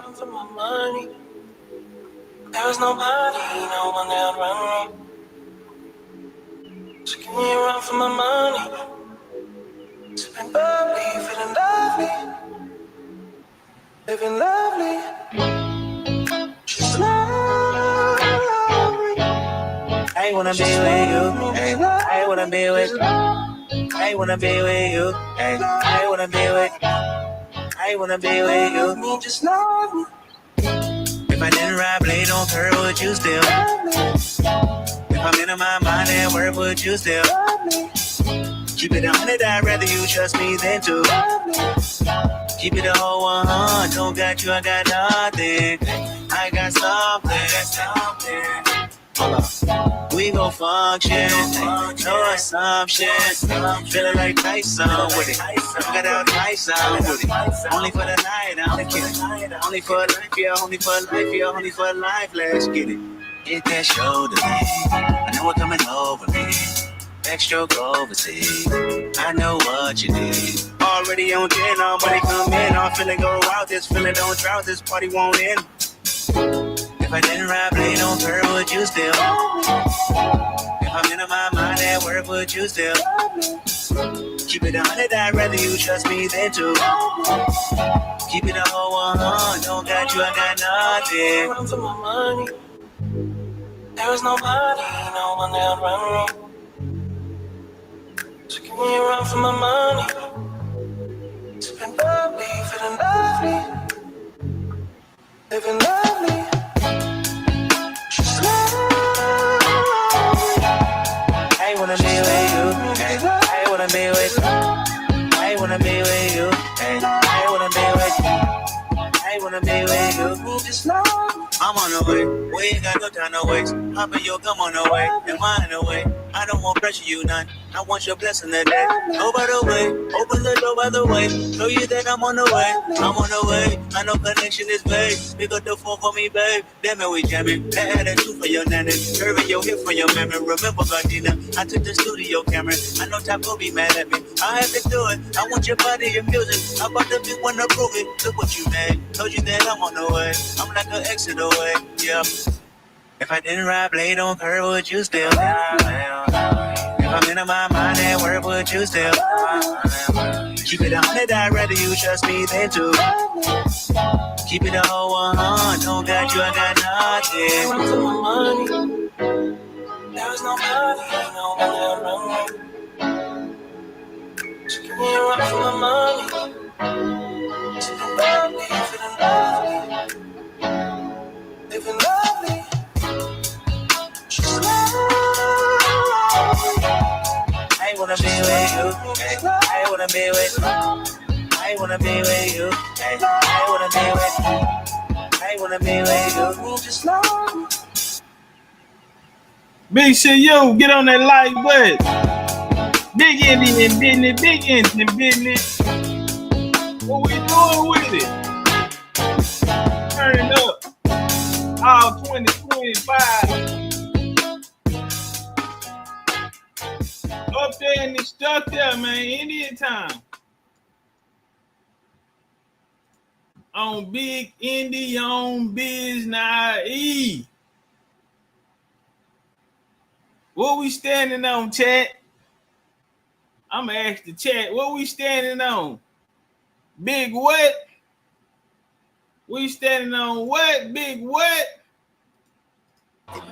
run for my money. There was nobody, no one that run me. So give me a run for my money. Sipping bubbly, feeling lovely. Living lovely. Just lovely. I wanna be with you. I wanna be with you. I wanna be with you. I wanna be with you. I wanna be with you. Just love me. If I didn't ride blade on her, would you still? If I'm in my mind at work, would you still? Keep it 100, I'd rather you trust me than to. Keep it a whole 100, don't got you, I got nothing. I got something. Hold up. We gon' function, no assumptions. Feeling like Tyson with it. Got out Tyson with it. Only for the night, I'm kidding. Only for life, yeah, only for life, yeah, only for life. Let's get it. Get that shoulder lean. I know what coming over me. Backstroke overseas. I know what you need. Already on 10, nobody come in. I'm feeling go out. This feeling don't drought. This party won't end. If I didn't ride blade on her, would you still? If I'm in my mind at work, would you still? Keep it 100, I'd rather you trust me than to. Keep it a whole 100, don't got you, I got nothing. Run for my money. There was nobody, no one that run me. So give me a run for my money. Sipping bubbly, feeling lovely. Living lovely. I wanna be with you. I wanna be with you. I wanna be with you. I wanna be with you. I wanna be with you. Just know I'm on the way. We ain't got no time to waste. Hop in your come on the way. Am I in the way? I don't want pressure you none. I want your blessing today. Go by the way. Open the door by the way. Show you that I'm on the way. I'm on the way. I know connection is vague. Pick up the phone for me, babe. Damn it, we jamming. That had a two for your nanny. Curving your hip for your memory. Remember, Gardena, I took the studio camera. I know Top will be mad at me. I have to do it. I want your body, your music. I'm about to be one to prove it. Look what you made. Told you that I'm on the way. I'm like an exit away. Yeah. If I didn't ride blade on her, would you still? If I'm in my mind at work, would you still? Keep it 100, I'd rather you trust me than to. Keep it a whole 100, don't got you, I got nothing. Run for my money. There was nobody, no one that run me. So give me a run for my money. Sipping bubbly, feeling lovely. Living lovely. Just lovely. I wanna be with you. I wanna be with you. I wanna be with you. I wanna be with you. I wanna be with you. Just lovely. Big shit, yo, get on that like button. Big Indian business, big Indian business. What we doing with it? Turn it up. All 2025. Up there and it's stuck there, man. Indian time. On Big Indy on Business. What we standing on, chat? I'm gonna ask the chat, what we standing on? Big what? We standing on what? Big what? Turn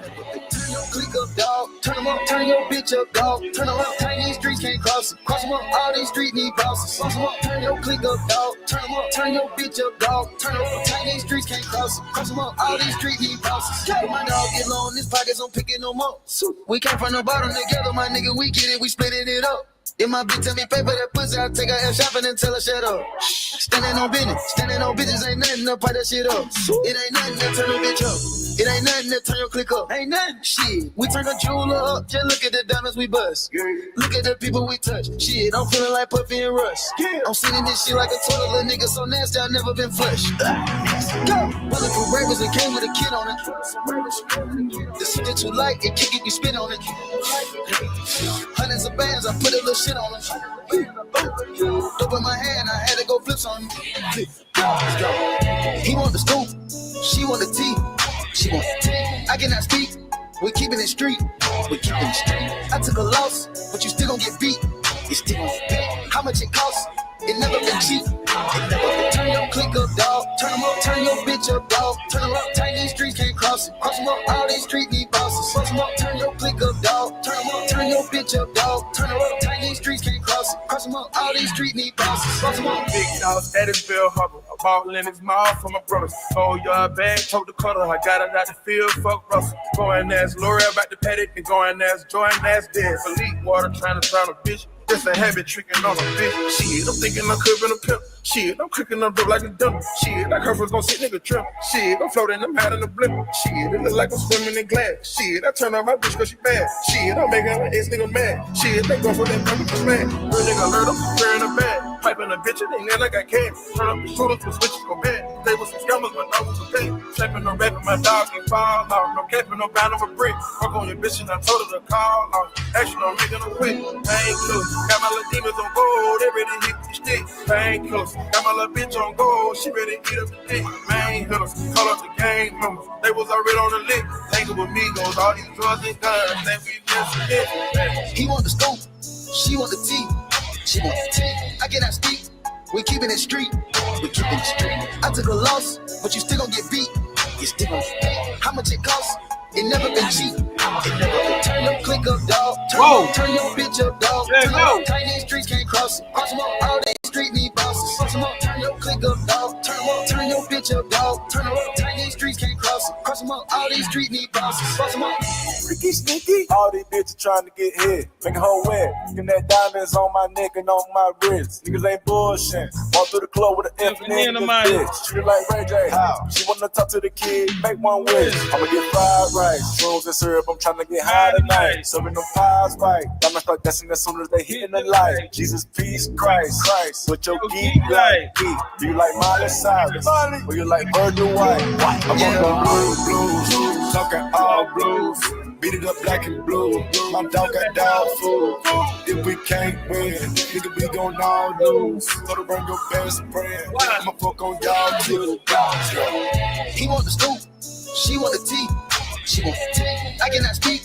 your click up, dog. Turn them up, turn your bitch up, dog. Turn them up, turn these streets can't cross them. Cross them up, all these streets need bosses. Cross them up, turn your click up, dog. Turn them up, turn your bitch up, dog. Turn them up, turn these streets can't cross them. Cross them up, all these streets need bosses. When my dog get low in his pockets, I'm picking them up. We came from the bottom together, my nigga, we get it, we splitting it up. If my bitch tell me pay for that pussy, I'll take her ass shopping and tell her shut up. Standing on business ain't nothing to pipe that shit up. It ain't nothing to turn a bitch up. It ain't nothing to turn your click up. Ain't nothing. Shit, we turn the jeweler up. Just look at the diamonds we bust. Look at the people we touch. Shit, I'm feeling like Puffy and Russ. I'm sitting this shit like a toilet, little nigga so nasty, I never been flushed. Go! Bulletproof rappers and came with a kid on it. The shit that you like, it kick it, you spit on it. Hundreds of bands, I put a little shit on it. Dope in my hand, I had to go flips on it. Let's go. He want the scoop, she want the tea. She want the tea. I cannot speak. We keeping it street. We keeping it street. I took a loss, but you still gon' get beat. You still gon' get beat. How much it costs? It never been cheap. It never been. Turn your click up, dog. Turn them up, turn your bitch up, dog. Turn them up, tight, these streets can't cross it. Cross them up, all these streets need bosses. Cross them up, turn your click up, dog. Turn them up, turn your bitch up, dog. Turn them up, tight, these streets can't cross it. Cross them up, all these streets need bosses. Cross them up. Big dog, status Bill Hubble. A ball in his mouth for my brothers. Oh, yard bag, tote the cutter. I got it out the field, fuck Russell. Going as L'Oreal about the paddock and going as Jordan as dead. Elite water trying to drown a bitch. Just a habit tricking on a bitch. Shit, I'm thinking I'm clipping a pimp. Shit, I'm cooking up dope like a dump. Shit, like her first gon' sit nigga trim. Shit, I'm floating, I'm out in the blimp. Shit, it look like I'm swimming in glass. Shit, I turn on my bitch cause she bad. Shit, I'm making my ex nigga mad. Shit, they go for that number for mad. Real nigga alert, I'm wearing a bag. Piping a bitch, it ain't there like I can. Turn up the shooters, the switches go bad. They was some scammers, but no was a pay. Slapping no rap and my dog ain't fall off. No capping, no bound of a brick. Fuck on your bitch and I told her to call off. Action, I'm making a quick. I ain't close. Got my little demons on gold, they ready to hit the stick. I ain't close. Got my little bitch on gold, she ready to eat up the dick. Man, hitters, call up the gang members. They was already on the lick. Tangled with Migos, all these drugs and guns that we just forget. He want the scoop, she want the tea. She want the tea. I cannot speak. We keeping it street. We keeping it street. I took a loss, but you still gon' get beat. You still gon' get beat. How much it costs? It never been cheap. It never been. Turn your click up, dog. Turn your bitch up, dog. Yeah, turn go. up, tiny streets can't cross it. Cross them up, all day street need bosses. Cross them up, turn your click up, dog. Turn them up, turn your bitch up, dog. Turn them up, tiny streets can't cross it. Cross them up, all these street need bosses. Cross them up. Freaky sneaky. All these bitches trying to get hit. Make a whole wet. Getting that diamonds on my neck and on my wrist. Niggas ain't bullshit. Walk through the club with an infinite in the bitch. Treat her like Ray J. How? She wanna talk to the kid, make one wish. I'ma get fried right. Shrooms and syrup, I'm trying to get high tonight. Serving them pies right. I'ma start dancing as soon as they hit in the light. Jesus, peace, Christ. With your geek like geek. Do you like Miley Cyrus? Or you like Virgil White? I'm on the blues, talking all blues. Beat it up black and blue. My dog got dog food. If we can't win, nigga, we gon' all lose. Go to burn your best friend. I'ma fuck on y'all too. He want the scoop, she want the tea. She want the tea. I cannot speak.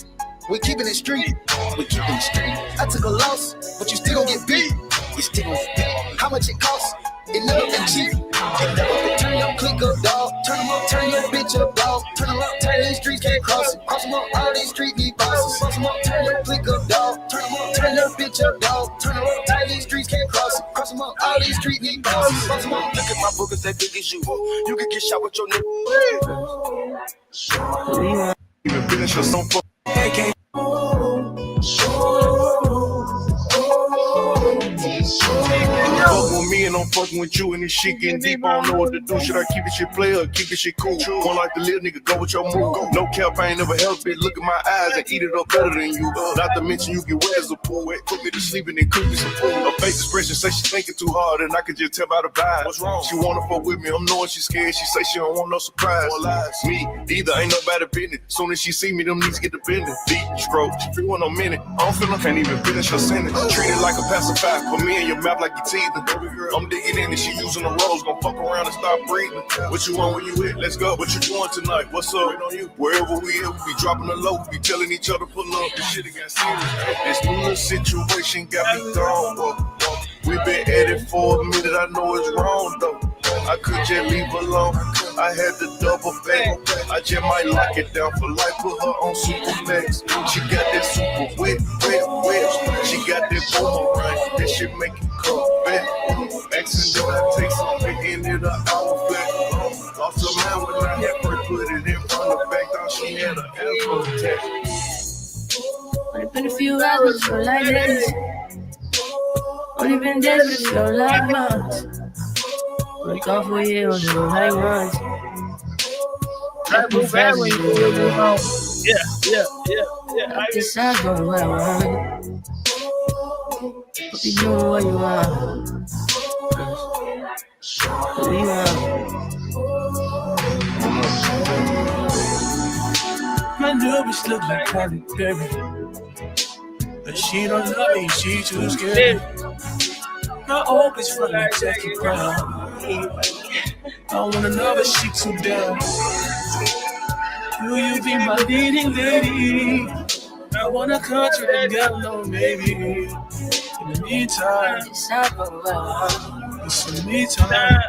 We keeping it street. We keeping it street. I took a loss, but you still gon' get beat. You still gon' get beat. How much it costs? It never been cheap. It never been. Turn your click up, dog. Turn them up, turn your bitch up, dog. Turn them up, turn these streets can't cross it. Cross them up, all these streets need bosses. Cross them up, turn your click up, dog. Turn them up, turn your bitch up, dog. Turn them up, turn these streets can't cross it. Cross them up, all these streets need bosses. Cross them up. Look at my boogers, that big as you. You can get shot with your nigga. Even finish your song for fuck with me and I'm fucking with you and this shit getting deep. I don't know what to do. Should I keep this shit play or keep this shit cool? One like the little nigga, go with your move. No cap, I ain't never held it. Look at my eyes and eat it up better than you. Not to mention you get wet as a pool. Put me to sleep and then cook me some food. Her face expression say she thinking too hard and I can just tell by the vibe. What's wrong? She wanna fuck with me. I'm knowing she's scared. She say she don't want no surprise. Me, either ain't nobody business. Soon as she see me, them niggas get the business. Deep stroke, she free one no minute. I don't feel I can't even finish her sentence. Treat it like a pacifier. Put me in your mouth like you teething. I'm digging in and she using the rose. Gonna fuck around and start breathing. What you want when you hit? Let's go. What you doing tonight? What's up? On you. Wherever we at, we be dropping the low. We be telling each other pull up. This shit got serious. This new situation got me thrown up. We been at it for a minute. I know it's wrong though. I could just leave alone. I had to double back. I just might lock it down for life. Put her on super max. She got that super wet. She got that boomerang. That shit make it come back. Accident, I take something in it an hour back. Lost her mind when I had her put it in front of back. Thought she had an asthma attack. Only been a few hours, feel like days. Only been days, but it feel like months. Wake up for you on the night runs. Yeah. I decide on what I want. Hope you doing what you want. What you want. My new bitch look like Halle Berry, but she don't love me, she too scared. My old bitch from the Jackie Brown. I don't wanna know if she too down. Will you be my leading lady? I want a country that got no maybe. In the meantime, it's in the meantime.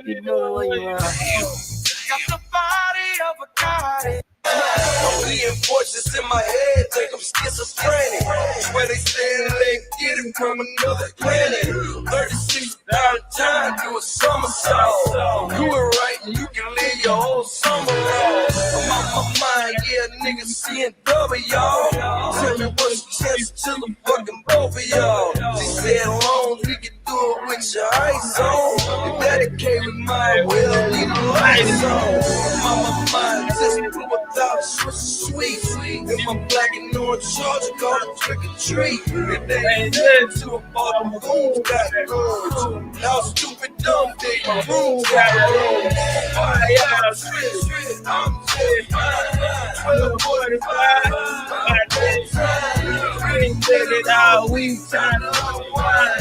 You know what you are. Got the body of a goddess. Reinforcements in my head, think I'm schizophrenic. Where they stand, they get it from another planet. 36,000 times, do a somersault. Do it right, and you can live your whole summer off. I'm on my mind, yeah, niggas seeing double, y'all. Tell me what's your chance to the fucking both of y'all. She said, long we can do it with your ice on. You dedicate with my will, need a light on. I'm on my mind, just blew 1,000 sweet. In my black and orange charger, call it trick or treat. If they ain't dead to a bottom, my room's got room. How stupid dumb dick, my room's got room. I'm shit, I'm shit. 12:45, my day's time. We ain't did it all week, time to unwind.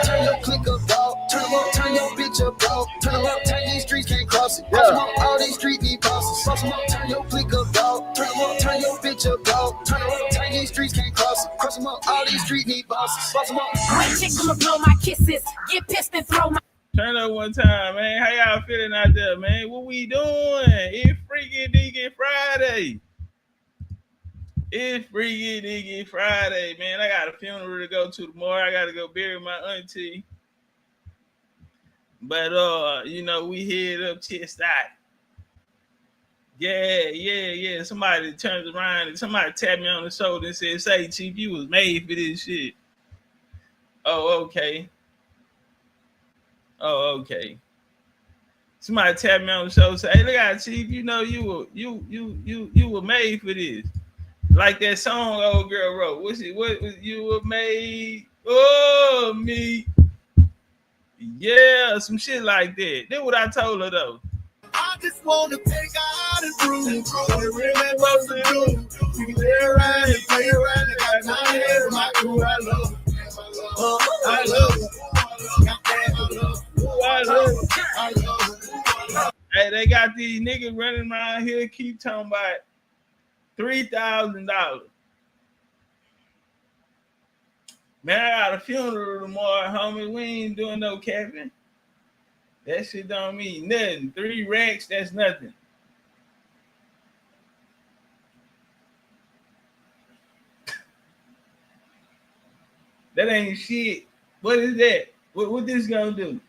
Turn your click up, dog. Turn them up, turn your bitch up, dog. Turn them up, turn these streets can't cross it. Boss them up, all these streets need bosses. Boss them up, turn your click up, dog. Turn them up, turn your bitch up, dog. Turn them up, turn these streets can't cross it. Cross them up, all these streets need bosses. Boss them up. My chick, I'ma blow my kisses. Get pissed and throw my. Turn up one time, man. How y'all feeling out there, man? What we doing? It's Freaky Deaky Friday. It's Freaky Deaky Friday, man. I got a funeral to go to tomorrow. I got to go bury my auntie. But, you know, we head up chest out. Yeah. Somebody turns around and somebody tapped me on the shoulder and said, say, Chief, you was made for this shit. Oh, okay. Somebody tapped me on the shoulder and said, hey, look out, Chief, you know you were made for this. Like that song old girl wrote. What was you were made for me? Yeah, some shit like that. That's what I told her though. I just want to take out and prove what it really supposed to do. We can lay around and play around and got my head in my crew. I love it. I love it. Hey, they got these niggas running around here keep talking about $3,000. Man, I got a funeral tomorrow, homie. We ain't doing no capping. That shit don't mean nothing. 3 racks, that's nothing. That ain't shit. What is that? What this gonna do?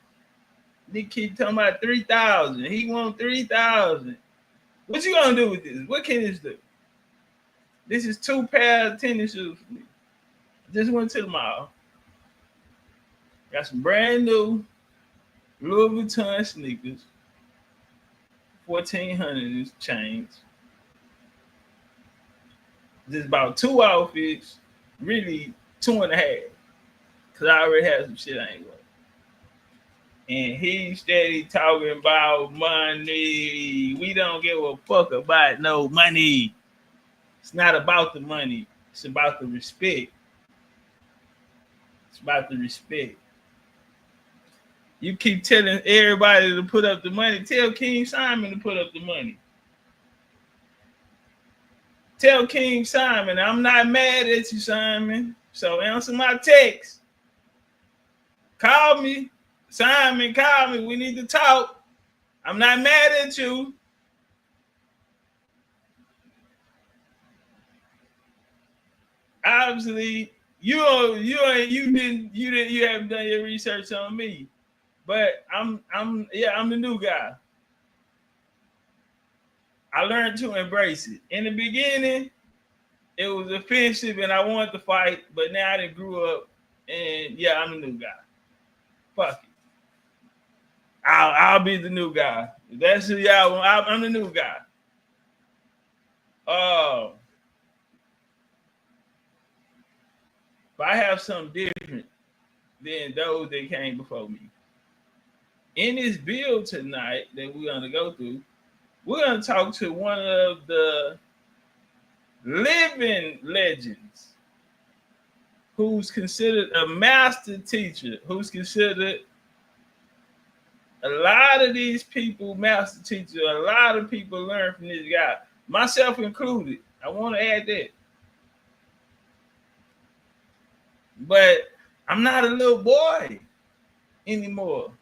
They keep talking about 3,000. He want 3,000. What you gonna do with this? What can this do? This is 2 pairs of tennis shoes for me. Just went to the mall. Got some brand new Louis Vuitton sneakers. 1,400 is change. Just about 2 outfits. Really 2.5. Cause I already had some shit I ain't wearing. And he steady talking about money. We don't give a fuck about no money. It's not about the money. It's about the respect. It's about the respect. You keep telling everybody to put up the money. Tell King Simon to put up the money. Tell King Simon, I'm not mad at you, Simon. So answer my text. Call me. Simon, call me. We need to talk. I'm not mad at you. Obviously, you haven't done your research on me. But I'm the new guy. I learned to embrace it. In the beginning, it was offensive and I wanted to fight, but now I done grew up and yeah, I'm the new guy. Fuck it. I'll be the new guy. That's who y'all want. I'm the new guy. But I have something different than those that came before me. In this build tonight that we're going to go through, we're going to talk to one of the living legends who's considered a master teacher, who's considered A lot of these people, master teacher, a lot of people learn from this guy, myself included. I want to add that. But I'm not a little boy anymore.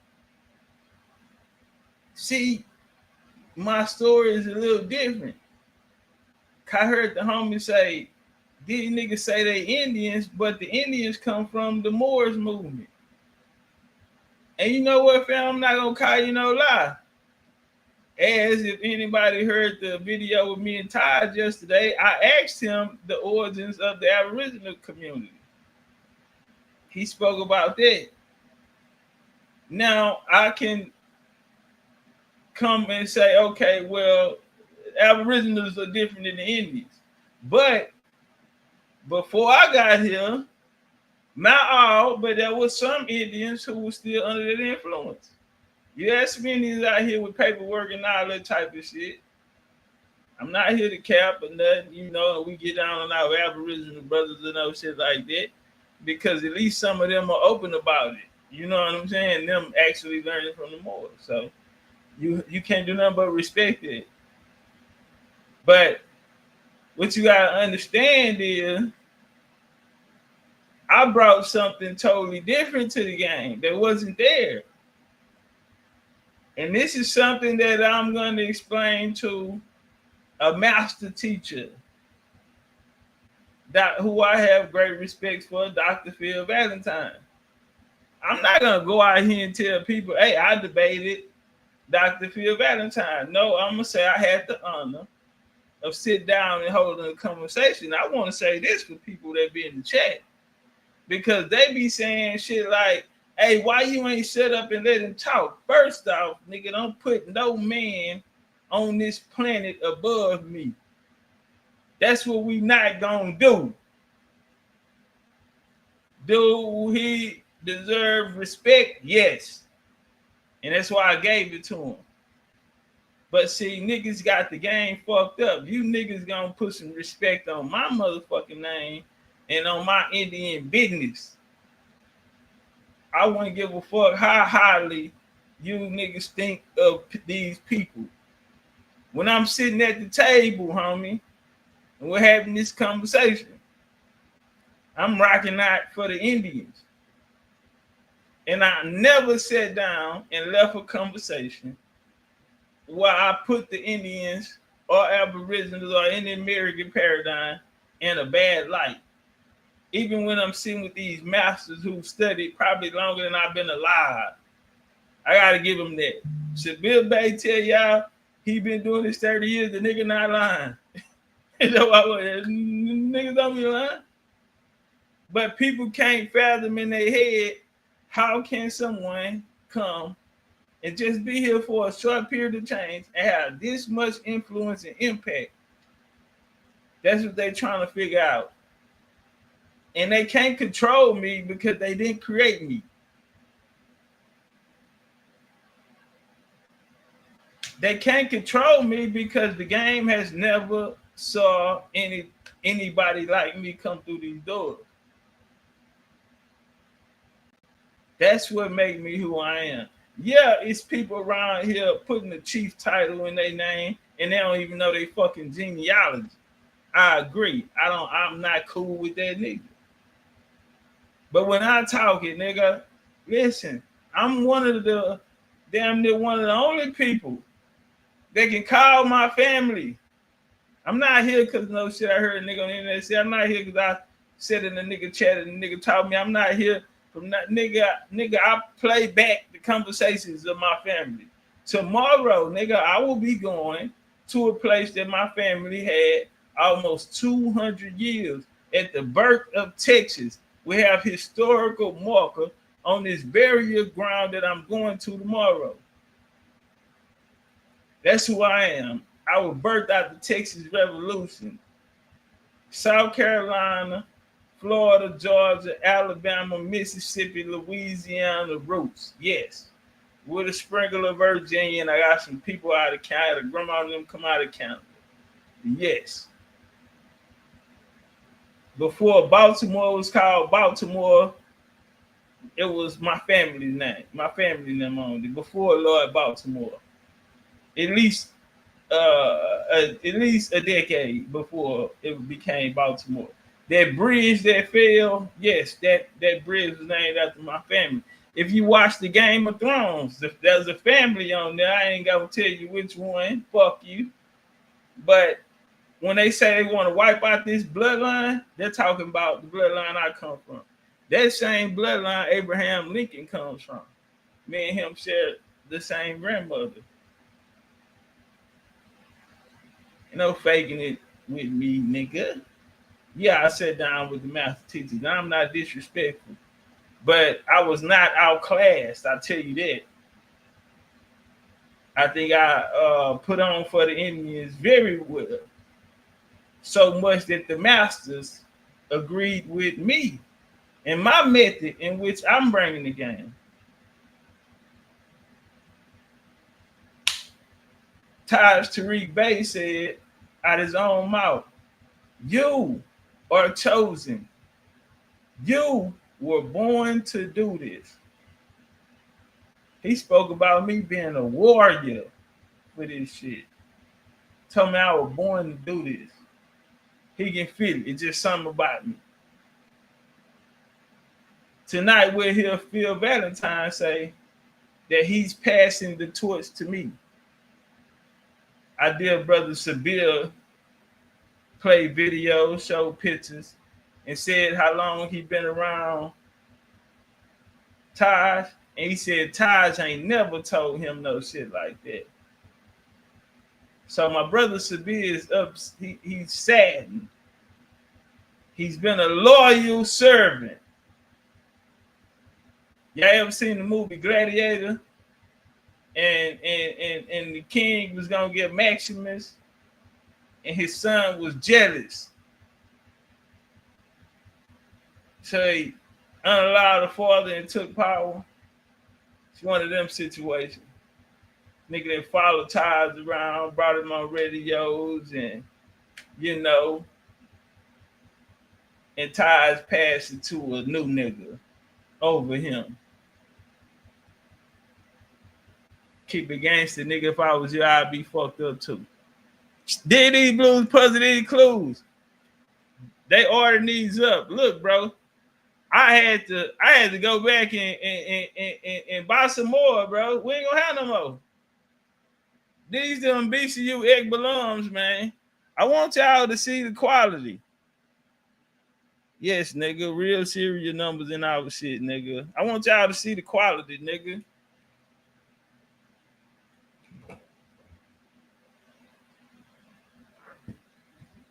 See, my story is a little different. I heard the homie say, these niggas say they Indians, but the Indians come from the Moorish movement. And you know what, fam? I'm not gonna call you no lie. As if anybody heard the video with me and Todd yesterday, I asked him the origins of the Aboriginal community. He spoke about that. Now I can come and say, okay, well, Aboriginals are different than the Indians. But before I got here, not all, but there was some Indians who were still under that influence. You have some Indians out here with paperwork and all that type of shit. I'm not here to cap or nothing, you know, and we get down on our Aboriginal brothers and no shit like that, because at least some of them are open about it. You know what I'm saying? Them actually learning from the Moors. So you can't do nothing but respect it. But what you gotta understand is I brought something totally different to the game that wasn't there. And this is something that I'm going to explain to a master teacher who I have great respect for, Dr. Phil Valentine. I'm not going to go out here and tell people, hey, I debated Dr. Phil Valentine. No, I'm going to say I had the honor of sitting down and holding a conversation. I want to say this for people that be in the chat, because they be saying shit like, hey, why you ain't shut up and let him talk? First off, nigga, don't put no man on this planet above me. That's what we not gonna do. Do he deserve respect? Yes. And that's why I gave it to him. But see, niggas got the game fucked up. You niggas gonna put some respect on my motherfucking name and on my Indian business. I wouldn't give a fuck how highly you niggas think of these people. When I'm sitting at the table, homie, and we're having this conversation, I'm rocking out for the Indians. And I never sat down and left a conversation where I put the Indians or Aboriginals or any American paradigm in a bad light. Even when I'm sitting with these masters who studied probably longer than I've been alive, I gotta give them that. Should Bill Bay tell y'all he been doing this 30 years, the nigga not lying. You know what? Niggas don't be lying. But people can't fathom in their head, how can someone come and just be here for a short period of change and have this much influence and impact? That's what they're trying to figure out. And they can't control me because they didn't create me. They can't control me because the game has never saw anybody like me come through these doors. That's what makes me who I am. Yeah, it's people around here putting the chief title in their name and they don't even know their fucking genealogy. I agree. I'm not cool with that nigga. But when I talk it, nigga, listen, I'm one of the only people that can call my family. I'm not here because no shit I heard a nigga on the internet say. I'm not here because I said in the nigga chat and the nigga taught me. I'm not here from that nigga. I play back the conversations of my family. Tomorrow, nigga, I will be going to a place that my family had almost 200 years at the birth of Texas. We have historical marker on this burial ground that I'm going to tomorrow. That's who I am. I was birthed out the Texas Revolution. South Carolina, Florida, Georgia, Alabama, Mississippi, Louisiana roots. Yes. With a sprinkle of Virginia, and I got some people out of Canada. Grandma and them come out of Canada. Yes. Before Baltimore was called Baltimore, it was my family's name. My family name owned it before Lloyd Baltimore. At least a decade before it became Baltimore. That bridge that fell, yes, that bridge was named after my family. If you watch the Game of Thrones, if there's a family on there, I ain't gonna tell you which one. Fuck you. But when they say they want to wipe out this bloodline, they're talking about the bloodline I come from. That same bloodline Abraham Lincoln comes from. Me and him share the same grandmother. You know, faking it with me, nigga. Yeah, I sat down with the master teachers. I'm not disrespectful, but I was not outclassed. I tell you that. I think I put on for the Indians very well, so much that the masters agreed with me and my method in which I'm bringing the game. Taj Tariq Bey said out his own mouth, "You are chosen. You were born to do this." He spoke about me being a warrior for this shit. Told me I was born to do this. He can feel it. It's just something about me. Tonight we'll hear Phil Valentine say that he's passing the torch to me. I did Brother Sabir play videos, show pictures, and said how long he been around Taj. And he said Taj ain't never told him no shit like that. So my brother Sabir is up. He's saddened. He's been a loyal servant. Y'all ever seen the movie Gladiator? And the king was gonna get Maximus, and his son was jealous. So he unallowed the father and took power. It's one of them situations. Nigga that followed Taj around, brought him on radios, and you know, and Taj passed it to a new nigga over him. Keep it gangster, nigga. If I was you, I'd be fucked up too. Did these blues puzzle these clues? They ordered these up. Look, bro. I had to go back and buy some more, bro. We ain't gonna have no more. These them BCU egg balloons, man. I want y'all to see the quality. Yes, nigga. Real serial numbers in our shit, nigga. I want y'all to see the quality, nigga.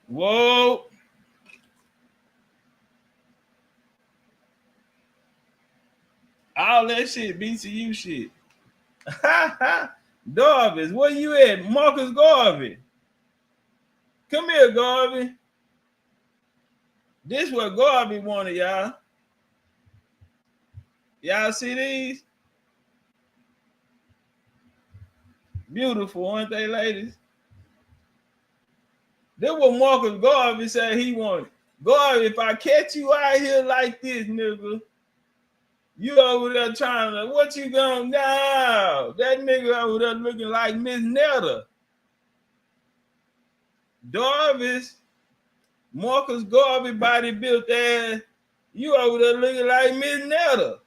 Whoa. All that shit, BCU shit. Darvis, where you at? Marcus Garvey. Come here, Garvey. This what Garvey wanted, y'all. Y'all see these? Beautiful, aren't they, ladies? This what Marcus Garvey said he wanted. Garvey, if I catch you out here like this, nigga, you over there trying to, what you gonna do? That nigga over there looking like Miss Netta. Darvis, Marcus Garvey body built ass, you over there looking like Miss Netta.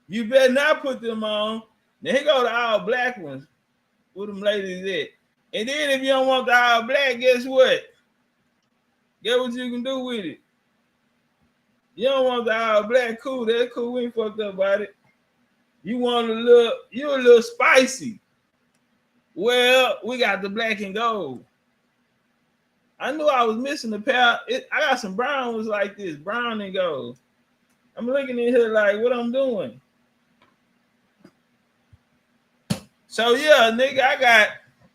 You better not put them on. Then here go the all black ones. Where them ladies at? And then if you don't want the all black, guess what? Guess what you can do with it? You don't want the all black, cool. That's cool. We ain't fucked up about it. You want you're a little spicy. Well, we got the black and gold. I knew I was missing a pair. I got some brown ones like this, brown and gold. I'm looking in here like what I'm doing. So yeah, nigga,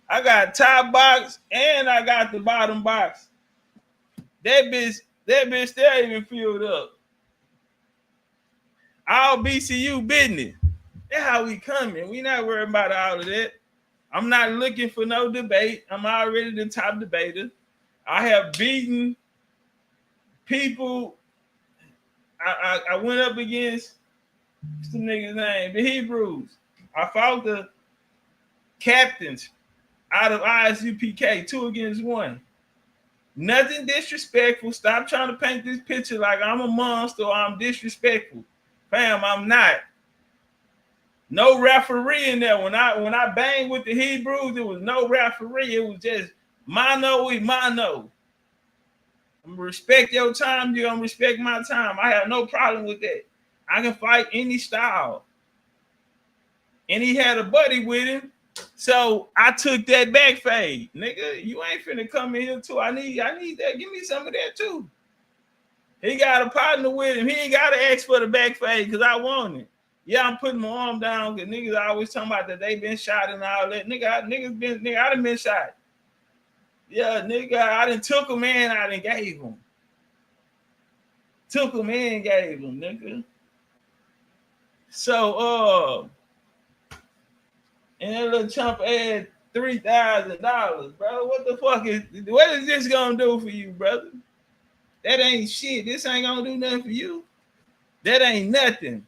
I got top box and I got the bottom box. That bitch still even filled up. All BCU business. That's how we coming. We not worried about all of that. I'm not looking for no debate. I'm already the top debater. I have beaten people I went up against some niggas' name, the Hebrews. I fought the captains out of ISUPK 2 against 1. Nothing disrespectful. Stop trying to paint this picture like I'm a monster or I'm disrespectful. Fam, I'm not. No referee in there. When I banged with the Hebrews, there was no referee. It was just mano y mano. I'm gonna respect your time. You're gonna respect my time. I have no problem with that. I can fight any style. And he had a buddy with him. So I took that back fade. Nigga, you ain't finna come in here too. I need that. Give me some of that too. He got a partner with him. He ain't gotta ask for the back fade because I want it. Yeah, I'm putting my arm down because niggas always talking about that they been shot and all that. I done been shot. Yeah, nigga, I done took him in, I done gave him. Took him in, gave him, nigga. So, and that little chump had $3,000, bro. What is this gonna do for you, brother? That ain't shit. This ain't gonna do nothing for you. That ain't nothing.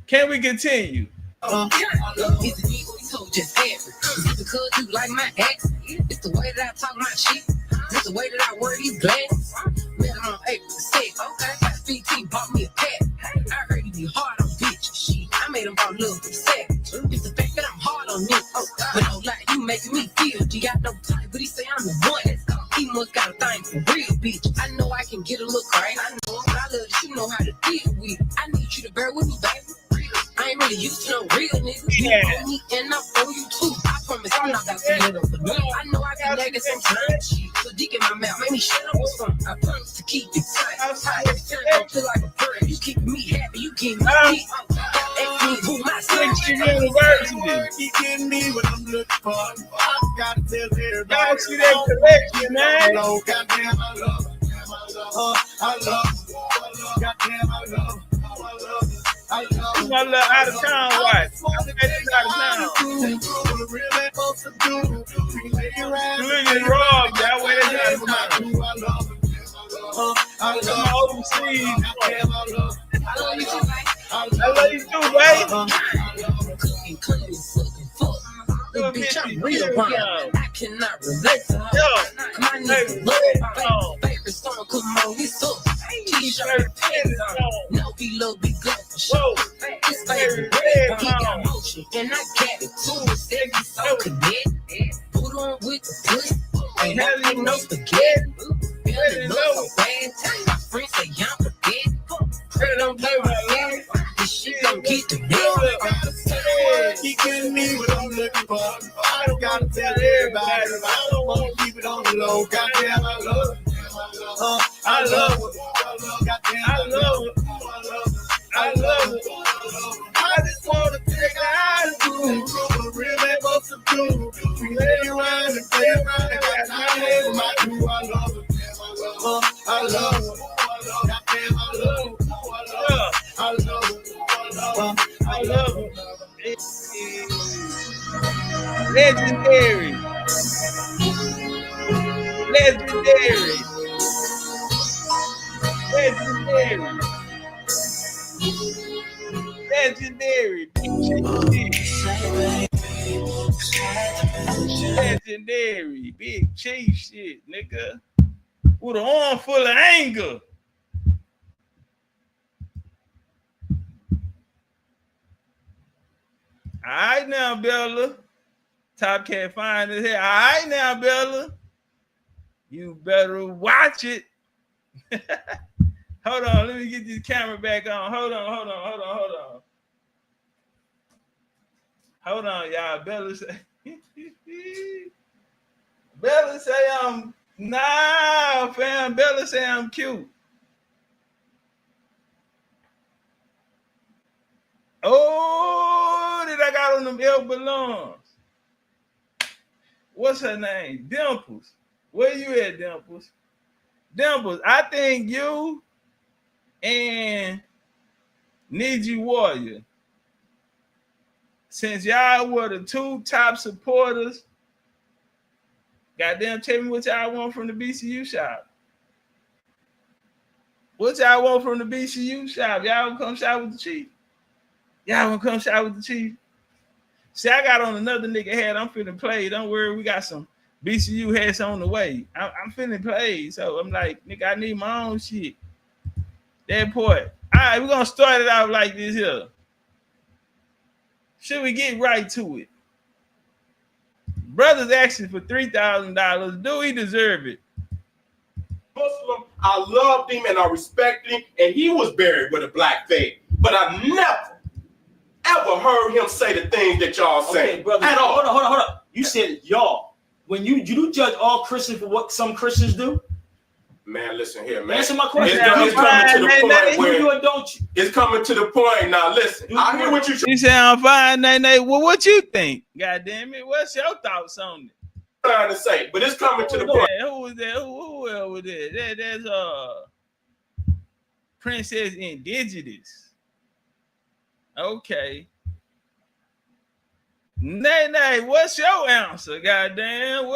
Can we continue? Just answer. Is it because you like my accent? It's the way that I talk my shit. It's the way that I wear these glasses. Man, I'm on April 6th. Okay. FBT bought me a cat. I heard he be hard on bitches. Shit, I made him fall love for savage. It's the fact that I'm hard on niggas. But don't lie, you making me feel. You got no type, but he say I'm the one. He must got a thing for real, bitch. I know I can get a look right. I know, but I love that you know how to deal with it. I need you to bear with me, baby. I ain't really used to no real niggas. Yeah. You owe me and I owe you too. I promise I'm not about to let up for nothing. I know I can nag it sometimes. So dick in my mouth, make me shut up or something. I promise to keep it tight. Every time I feel like a bird, you keep me happy, you keep me deep. Ask me who my University. He getting me what I'm looking for. I gotta tell everybody. Y'all see that collection, man? Goddamn, I love it. I love it. Goddamn, I love it. I love it. My little out of town wife. I'm out of town. Julian Rob, that way they got him out. I'm overseas. I love you too, babe. Bitch, I'm real wrong. I cannot relate to her. My nigga love favorite song, come on, it's up. T-shirt, pants on. No, he love big girl for sure. His favorite red, he got motion, and I got it too. Said he's so connected. Put on with the pussy. Ain't having no spaghetti. Feeling love so bad. My friends say I'm forgetting. Pray don't play my life. This shit don't get to me. He getting me what I'm looking for. I don't gotta tell everybody. I don't wanna keep it on the low. Goddamn, I love it. I love it. Goddamn, I love it. I love it. I just wanna take her out of school. Real man, most of do. We lay around and play around and got my head in my crew. I love it. I love it. Goddamn, I love it. I love it. I love it. Legendary. Legendary. Legendary. Legendary. Legendary. Big chief shit, nigga. With an arm full of anger. All right now, Bella. Topcatz fine as hell. All right now, Bella. You better watch it. Hold on. Let me get this camera back on. Hold on, y'all. Bella say I'm nah, fam. Bella say I'm cute. Oh, that I got on them elk balloons. What's her name? Dimples. Where you at, Dimples? Dimples, I think you and Niji Warrior, since y'all were the 2 top supporters, goddamn, tell me what y'all want from the BCU shop. What y'all want from the BCU shop? Y'all want to come shop with the chief? Y'all want to come shop with the chief? See, I got on another nigga hat. I'm finna play. Don't worry, we got some BCU hats on the way. I'm finna play. So I'm like, nigga, I need my own shit. That part. All right, we're gonna start it out like this here. Should we get right to it? Brother's asking for $3,000. Do he deserve it? Muslim, I loved him and I respected him, and he was buried with a black faith. But I never, ever heard him say the things that y'all say. Okay, brother. At all. Hold on. You said y'all. When you judge all Christians for what some Christians do? Man, listen here, man. Answer my question. It's coming to the point where you or don't you? it's coming to the point. Now, listen. I hear what You say I'm fine, Nene. Well, what you think? God damn it. What's your thoughts on it? trying to say, but it's coming to the point. Who was that? Who else was that? That's Princess Indigenous. Okay. Nay, what's your answer? Goddamn.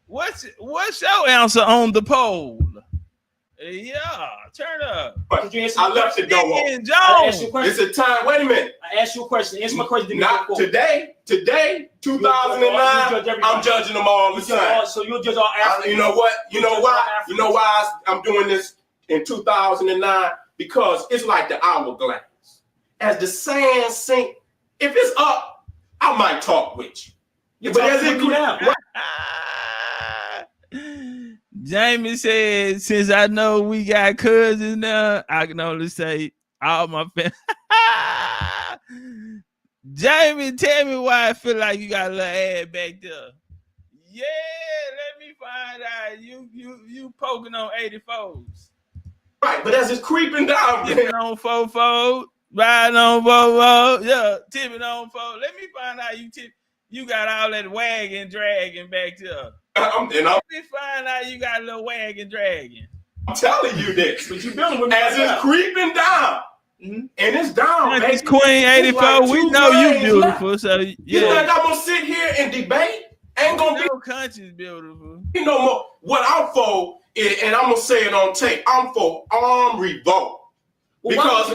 What's your answer on the poll? Yeah, turn up. I left the door open. It's a time. Wait a minute. I asked you a question. Answer my question. Not today. Today, 2009. I'm judging them all the time. So you'll judge all Africans. You know what? You know why? You know why I'm doing this in 2009? Because it's like the hourglass. As the sand sink, if it's up, I might talk with you. But as it goes down. Jamie said, since I know we got cousins now, I can only say all my family. Jamie, tell me why I feel like you got a little ad back there. Yeah, let me find out. You poking on 84s. Right, but as it's creeping down, tipping on 4-4, riding on 4-4, yeah, tipping on 4. Let me find out you got all that wagon dragging back there. Let me find out you got a little wagon dragging. I'm telling you this. But you building with as it's creeping down. Mm-hmm. And it's down. It's Queen 84. Like we know you beautiful. Left. So yeah. You think I'm gonna sit here and debate? Ain't gonna be no country's beautiful. You know more. What I'm for is, and I'm gonna say it on tape, I'm for armed revolt. Well, because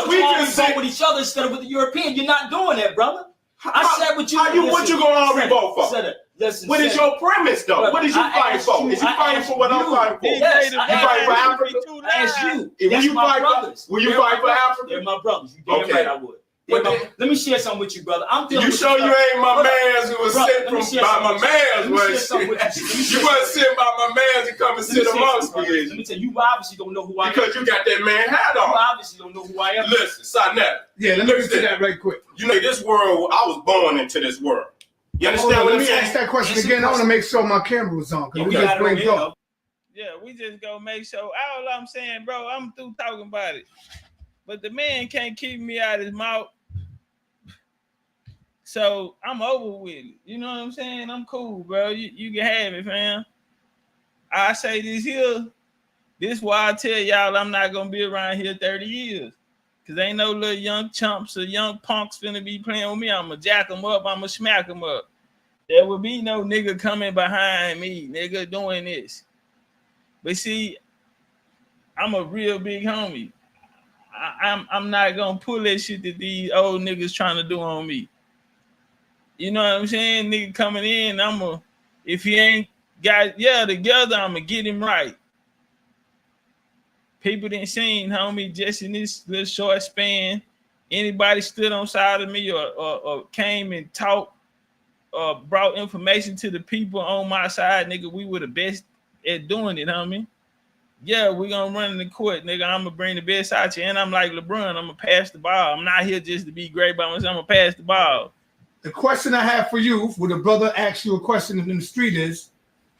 we can sit with each other instead of with the European. You're not doing that, brother. I said what you. What you gonna armed revolt for? Listen, what is your premise, though? Brother, what is you fighting for? Is you fighting for what I'm fighting for? Yes, you fighting for Africa? I asked you. Will you fight for Africa? They're my brothers. You damn right I would. Let me share something with you, brother. You sure you ain't my man's who was sent by my man's? You wasn't sent by my man's to come and sit amongst me. Let me tell you, you obviously don't know who I am. Because you got that man hat on. You obviously don't know who I am. Listen, Sonetta. Yeah, let me get to that right quick. You know, this world, I was born into this world. You understand what I'm saying? Let me ask that question again. I want to make sure my camera was on. Yeah, we just go make sure. All I'm saying, bro, I'm through talking about it. But the man can't keep me out of his mouth. So I'm over with it. You know what I'm saying? I'm cool, bro. You can have it, fam. I say this here. This why I tell y'all I'm not going to be around here 30 years. Because ain't no little young chumps or young punks finna be playing with me. I'm going to jack them up. I'm going to smack them up. There will be no nigga coming behind me, nigga, doing this. But see, I'm a real big homie. I'm not going to pull that shit that these old niggas trying to do on me. You know what I'm saying? Nigga coming in, if he ain't got, together, I'm going to get him right. People didn't seen, homie, just in this little short span, anybody stood on side of me or came and talked or brought information to the people on my side, nigga, we were the best at doing it, homie. Yeah, we gonna run in the court, nigga. I'm gonna bring the best out you, and I'm like LeBron. I'm gonna pass the ball. I'm not here just to be great by myself. I'm gonna pass the ball. The question I have for you, when a brother asks you a question in the street, is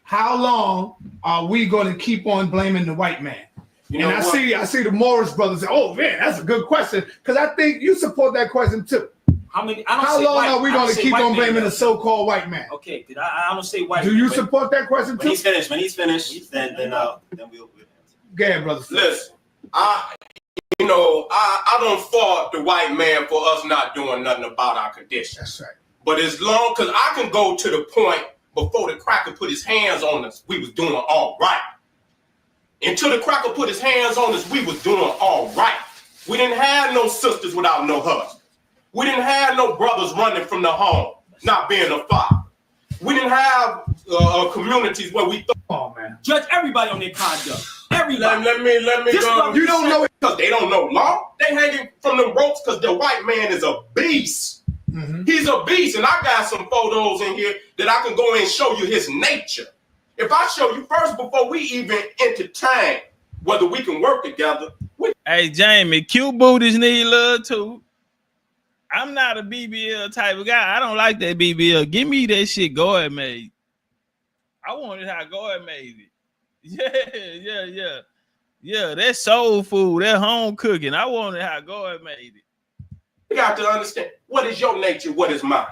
how long are we going to keep on blaming the white man? I see the Moorish brothers say, "Oh man, that's a good question," because I think you support that question too. How long are we going to keep on blaming the so-called white man? Okay, I don't say white. Do you support that question too? When he's finished, then we'll answer. Go ahead, brother. Listen, I don't fault the white man for us not doing nothing about our condition. That's right. But as long, because I can go to the point before the cracker put his hands on us, we was doing all right. Until the cracker put his hands on us, we was doing all right. We didn't have no sisters without no husband. We didn't have no brothers running from the home, not being a father. We didn't have communities where we judge everybody on their conduct. Everybody. Let me go. You don't know it because they don't know law. They hanging from the ropes because the white man is a beast. He's a beast, and I got some photos in here that I can go and show you his nature. If I show you first before we even entertain whether we can work together. Hey, Jamie, cute booties need love too. I'm not a BBL type of guy. I don't like that BBL. Give me that shit Goy made. I wanted how Goy made it. Yeah. That's soul food. That home cooking. I wanted how Goy made it. You got to understand, what is your nature? What is mine?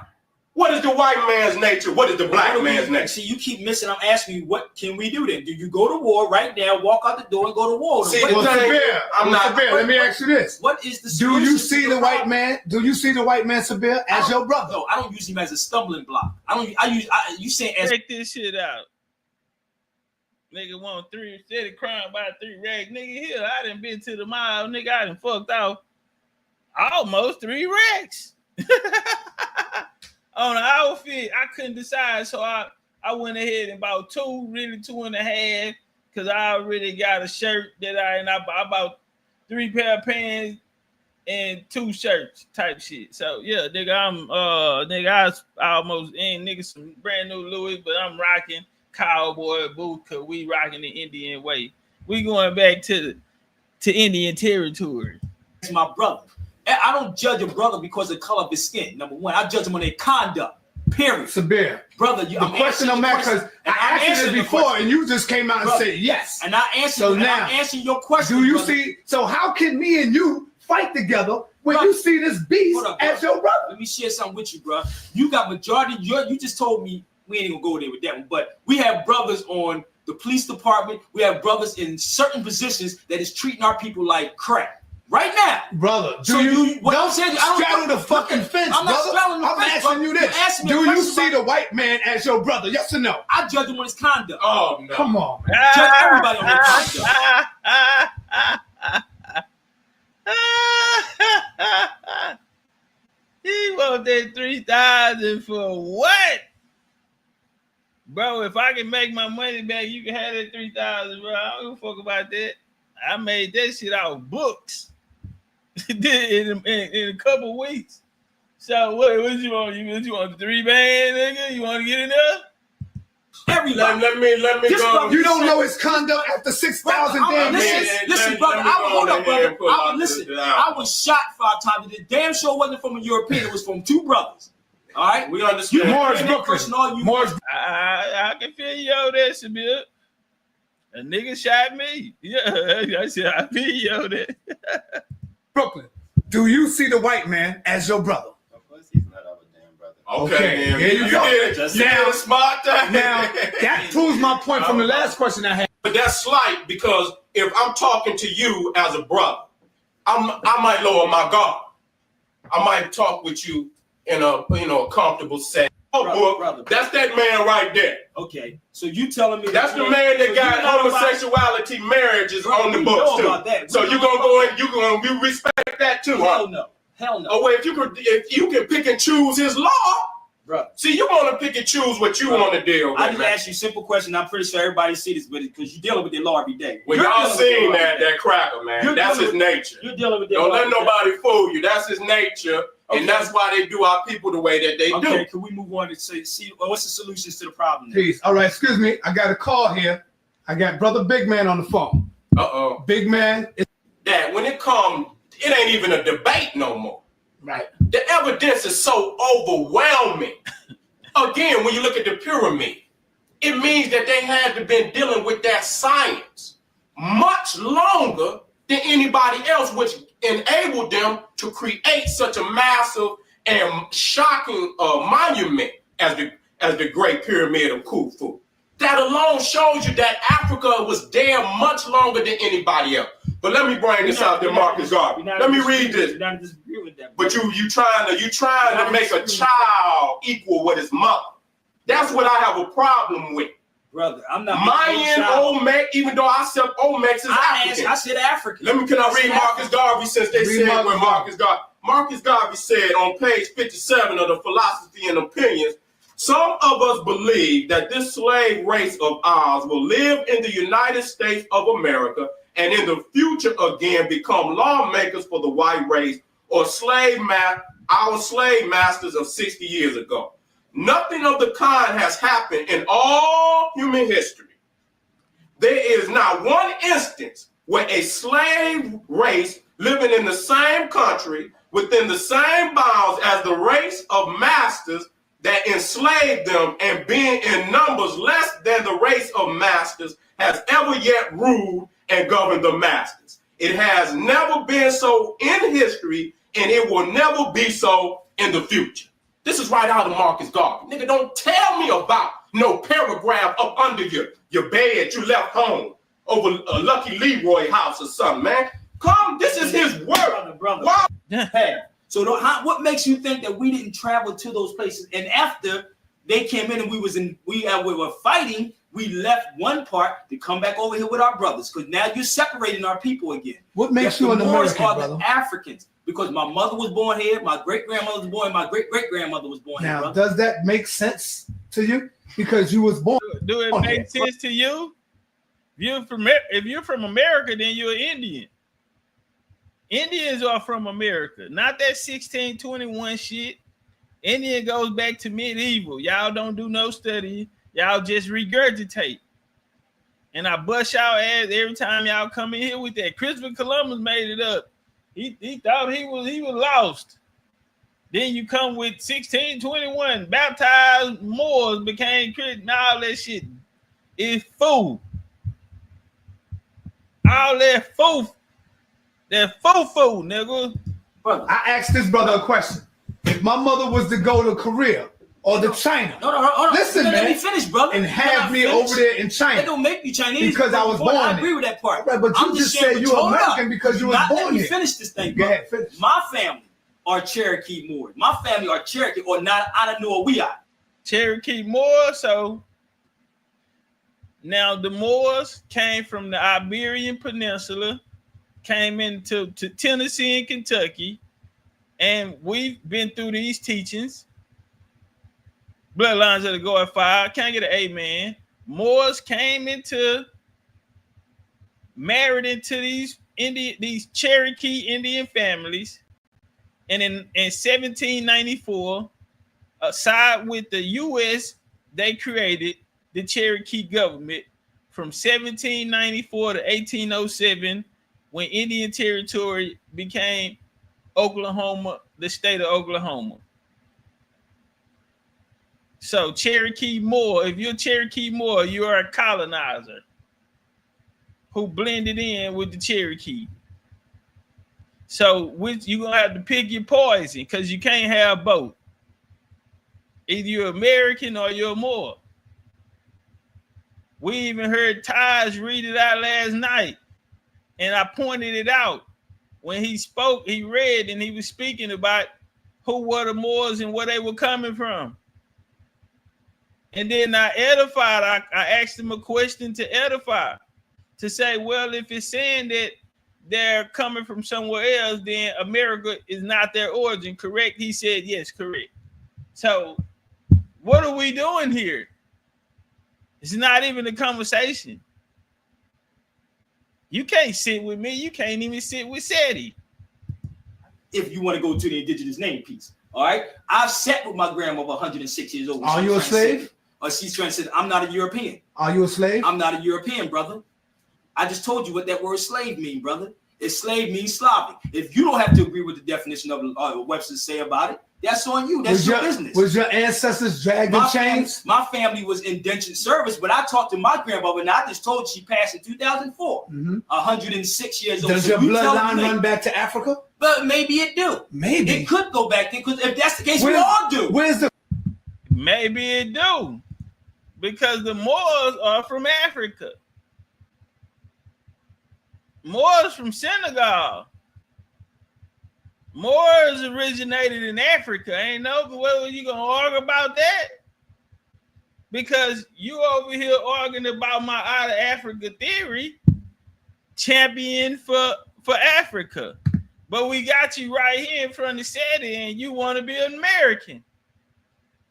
What is the white man's nature? What is the black man's nature? See, you keep missing. I'm asking you, what can we do then? Do you go to war right now, walk out the door and go to war? See, let me ask you this. What is the solution? Do you see the white man? Do you see the white man, Sabir, as your brother? No, I don't use him as a stumbling block. You saying as check this shit out. Nigga want three, steady crying about 3 racks. Nigga, here, I done been to the mall. Nigga, I done fucked off almost 3 racks. On an outfit, I couldn't decide, so I went ahead and bought 2, really 2.5, because I already got a shirt that I bought 3 pair of pants and 2 shirts type shit. So yeah, nigga, I almost in nigga some brand new Louis, but I'm rocking cowboy boots because we rocking the Indian way. We going back to Indian territory. It's my brother. I don't judge a brother because of the color of his skin. Number one, I judge him on their conduct. Period. Sabir, brother, the question I'm asking, because I asked it before and you just came out and said yes. And I answered. So now, I'm answering your question. Do you see? So how can me and you fight together when you see this beast as your brother? Let me share something with you, bro. You got majority. You just told me we ain't gonna go there with that one, but we have brothers on the police department. We have brothers in certain positions that is treating our people like crap. Right now, brother. Don't straddle the fucking fence, I'm not straddling the I'm fence. asking you this. Do you see the white man as your brother? Yes or no? I judge him on his conduct. Oh no! Come on, man. Judge everybody on their conduct. He want that 3,000 for what? Bro, if I can make my money back, you can have that 3,000, bro. I don't give a fuck about that. I made that shit out of books in a couple weeks. So what you want? You want the 3-band, nigga? You want to get in there? Everybody. Let me go. You don't know his conduct after 6,000 damn years. Listen, brother. I was shot 5 times. The damn show wasn't from a European. It was from 2 brothers. All right, we understand. Morris, I can feel you over there, Sabir. A nigga shot me. Yeah, I said I feel you over there. Brooklyn, do you see the white man as your brother? Of course, he's not our damn brother. Okay, there you go. Now, smart thing. Now that proves my point from the last question I had. But that's slight because if I'm talking to you as a brother, I might lower my guard. I might talk with you in a comfortable setting. Brother. That's that man right there. Okay, so you telling me that's the man that got homosexuality marriages on the books too. So you gonna go and you respect that too? Hell no. Oh wait, if you can pick and choose his law, bro. See, you want to pick and choose what you want to deal with. I just asked you a simple question. I'm pretty sure everybody sees this, but because you're dealing with their law every day. Well, y'all seen that cracker, man. That's his nature. You're dealing with Don't let nobody fool you. That's his nature. Okay. And that's why they do our people the way that they do. Okay, can we move on and see what's the solutions to the problem? Please. All right, excuse me. I got a call here. I got Brother Big Man on the phone. Uh-oh. Big Man. That when it comes, it ain't even a debate no more. Right. The evidence is so overwhelming. Again, when you look at the pyramid, it means that they had to been dealing with that science much longer than anybody else, which enabled them to create such a massive and shocking monument as the Great Pyramid of Khufu. That alone shows you that Africa was there much longer than anybody else. But let me bring this out there, Marcus Garvey. Let me read this. But you trying to make a child equal with his mother. That's what I have a problem with. Brother, I'm not Mayan, Olmec, even though I said Olmec is African. I said African. Can I read Marcus Garvey since they said where Marcus Garvey? Marcus Garvey said on page 57 of the Philosophy and Opinions, some of us believe that this slave race of ours will live in the United States of America and in the future again become lawmakers for the white race or our slave masters of 60 years ago. Nothing of the kind has happened in all human history. There is not one instance where a slave race living in the same country within the same bounds as the race of masters that enslaved them and being in numbers less than the race of masters has ever yet ruled and governed the masters. It has never been so in history, and it will never be so in the future. This is right out of Marcus Garvey. Nigga, don't tell me about no paragraph up under your bed you left home over a Lucky Leroy house or something, man. Come, this is his word. Brother. Hey, so what makes you think that we didn't travel to those places? And after they came in and we were fighting, we left one part to come back over here with our brothers. Because now you're separating our people again. What makes you an American, brother? The Africans. Because my mother was born here, my great-grandmother was born, my great-great-grandmother was born here. Now, does that make sense to you? Because you was born. Do it make sense to you? If you're from America, then you're Indian. Indians are from America, not that 1621 shit. Indian goes back to medieval. Y'all don't do no study. Y'all just regurgitate. And I bust y'all ass every time y'all come in here with that. Christopher Columbus made it up. He thought he was lost. Then you come with 1621, baptized Moors became Christian. All that shit is fool. All that fool. That fool, nigga. Brother, I asked this brother a question. If my mother was to go to Korea or to China, listen, man, let me finish, brother, and have me over there in China, they don't make you Chinese because I was born. I agree with that part. Right, but you just said you're American because you was born here. Let me finish this thing, bro. My family are Cherokee Moors. My family are Cherokee or not. I don't know what we are. Cherokee Moors. So now the Moors came from the Iberian Peninsula, came into Tennessee and Kentucky, and we've been through these teachings. Bloodlines of the God Fire. Can't get an amen. Moors came married into these Cherokee Indian families, and in 1794, side with the U.S., they created the Cherokee government from 1794 to 1807, when Indian Territory became Oklahoma, the state of Oklahoma. So Cherokee Moor, if you're Cherokee Moor, you are a colonizer who blended in with the Cherokee. So you're going to have to pick your poison because you can't have both. Either you're American or you're Moor. We even heard Taj read it out last night, and I pointed it out. When he spoke, he read, and he was speaking about who were the Moors and where they were coming from. And then I edified, I asked him a question to edify, to say, well, if it's saying that they're coming from somewhere else, then America is not their origin, correct? He said, yes, correct. So what are we doing here? It's not even a conversation. You can't sit with me. You can't even sit with Seti. If you want to go to the indigenous name piece, all right? I've sat with my grandmother, 106 years old. Are you a slave? She's trying to say, I'm not a European. Are you a slave? I'm not a European, brother. I just told you what that word slave means, brother. Slave means Slavic. If you don't have to agree with the definition of what Webster say about it, that's on you. That's your business. Was your ancestors dragged in chains? My family was indentured service, but I talked to my grandmother, and I just told she passed in 2004. 106 years old. Does your bloodline run back to Africa? But maybe it do. Maybe. It could go back there, because if that's the case, we all do. Maybe it do. Because the Moors are from Africa. Moors from Senegal. Moors originated in Africa. Ain't no, well, you gonna argue about that? because you over here arguing about my out of Africa theory, champion for Africa. But we got you right here in front of SETI and you want to be an American.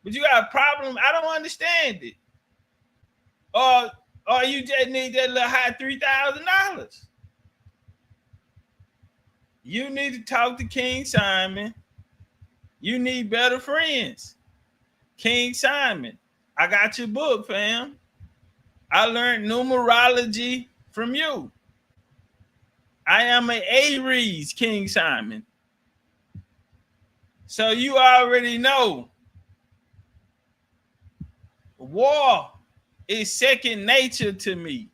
But you got a problem. I don't understand it. Or you just need that little high $3,000. You need to talk to King Simon. You need better friends. King Simon, I got your book, fam. I learned numerology from you. I am an Aries, King Simon. So you already know. War is second nature to me.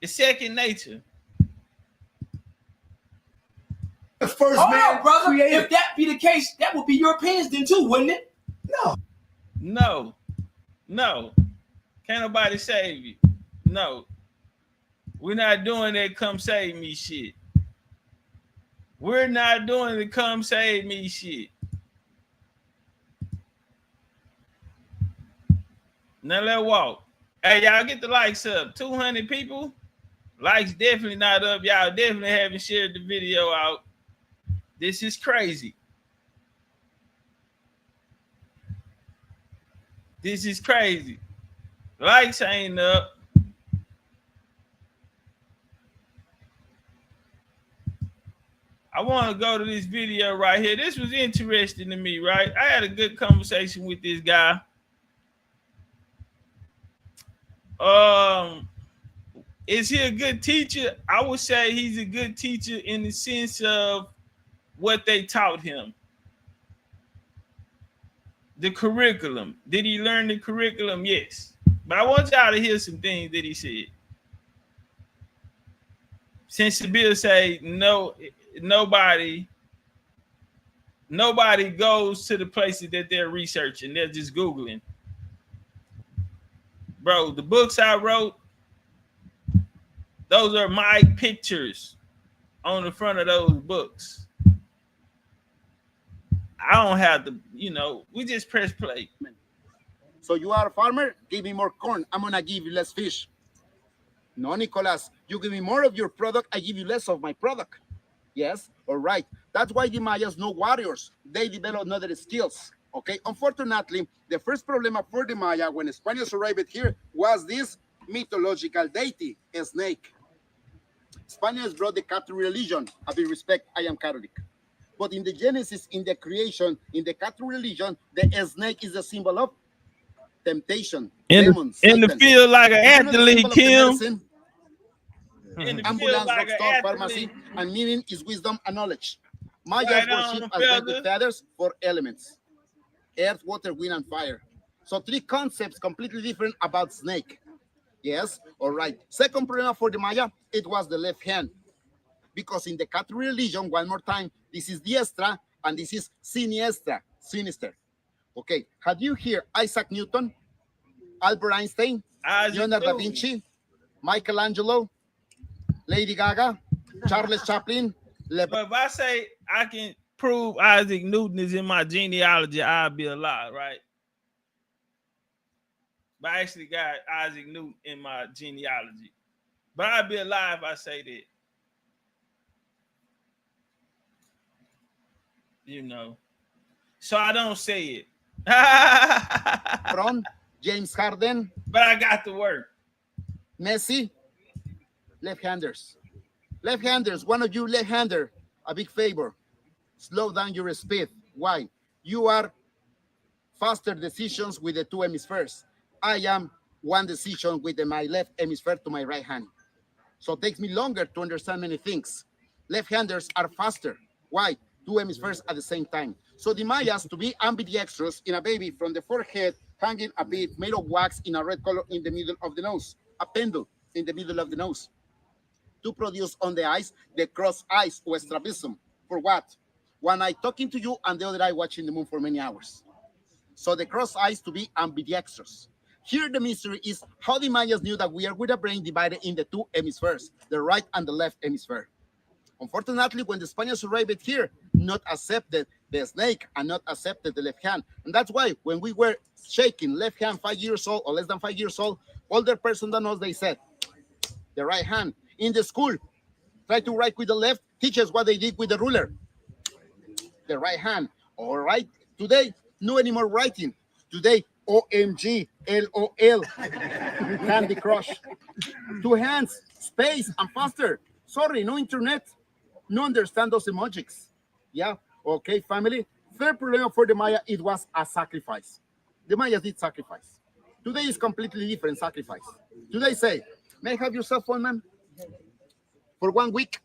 It's second nature. The first man, brother. Created. If that be the case, that would be Europeans then too, wouldn't it? No. Can't nobody save you. No. We're not doing that come save me shit. We're not doing the come save me shit. Now let's walk. Hey, y'all get the likes up. 200 people. Likes definitely not up. Y'all definitely haven't shared the video out. This is crazy. This is crazy. Likes ain't up. I want to go to this video right here. This was interesting to me, right? I had a good conversation with this guy. Is he a good teacher? I would say he's a good teacher in the sense of what they taught him. The curriculum. Did he learn the curriculum? Yes. But I want y'all to hear some things that he said. Since the bill say no, nobody goes to the places that they're researching. They're just Googling. Bro, the books I wrote, those are my pictures on the front of those books. I don't have to, we just press play. So you are a farmer? Give me more corn. I'm going to give you less fish. No, Nicolas, you give me more of your product, I give you less of my product. Yes, all right. That's why the Mayas know warriors. They develop other skills. Okay, unfortunately, the first problem for the Maya when Spaniards arrived here was this mythological deity, a snake. Spaniards brought the Catholic religion. I will respect, I am Catholic. But in the Genesis, in the creation, in the Catholic religion, the snake is a symbol of temptation. In the field like an athlete, Kim. Ambulance, drugstore, pharmacy, and meaning is wisdom and knowledge. Mayas worship as the feathers for elements. Earth, water, wind, and fire. So 3 concepts completely different about snake. Yes, all right. Second problem for the Maya, it was the left hand. Because in the Catholic religion, one more time, this is diestra and this is siniestra, sinister. Okay, have you heard Isaac Newton, Albert Einstein, Leonardo da Vinci, Michelangelo, Lady Gaga, Charles Chaplin? But if I say I can prove Isaac Newton is in my genealogy, I'll be alive, right? But I actually got Isaac Newton in my genealogy. But I'll be alive if I say that. So I don't say it. From James Harden. But I got to work. Messi, left-handers. Left-handers, one of you left-hander, a big favor. Slow down your speed. Why? You are faster decisions with the 2 hemispheres. I am one decision with my left hemisphere to my right hand. So it takes me longer to understand many things. Left-handers are faster. Why? 2 hemispheres at the same time. So the Mayas to be ambidextrous in a baby from the forehead hanging a bit made of wax in a red color in the middle of the nose, a pendule in the middle of the nose. To produce on the eyes the cross eyes or strabism. For what? One eye talking to you and the other eye watching the moon for many hours. So the cross eyes to be ambidextrous. Here the mystery is how the Mayas knew that we are with a brain divided in the 2 hemispheres, the right and the left hemisphere. Unfortunately, when the Spaniards arrived here, not accepted the snake and not accepted the left hand. And that's why when we were shaking left hand 5 years old or less than 5 years old, older person than us, they said, the right hand. In the school, try to write with the left, teach us what they did with the ruler. The right hand. All right. Today, no anymore writing. Today, OMG, LOL, Candy Crush. 2 hands, space, and faster. Sorry, no internet. No understand those emojis. Yeah, okay, family. Third problem for the Maya, it was a sacrifice. The Mayas did sacrifice. Today is completely different sacrifice. Today say, may I have your cell phone, ma'am? For 1 week?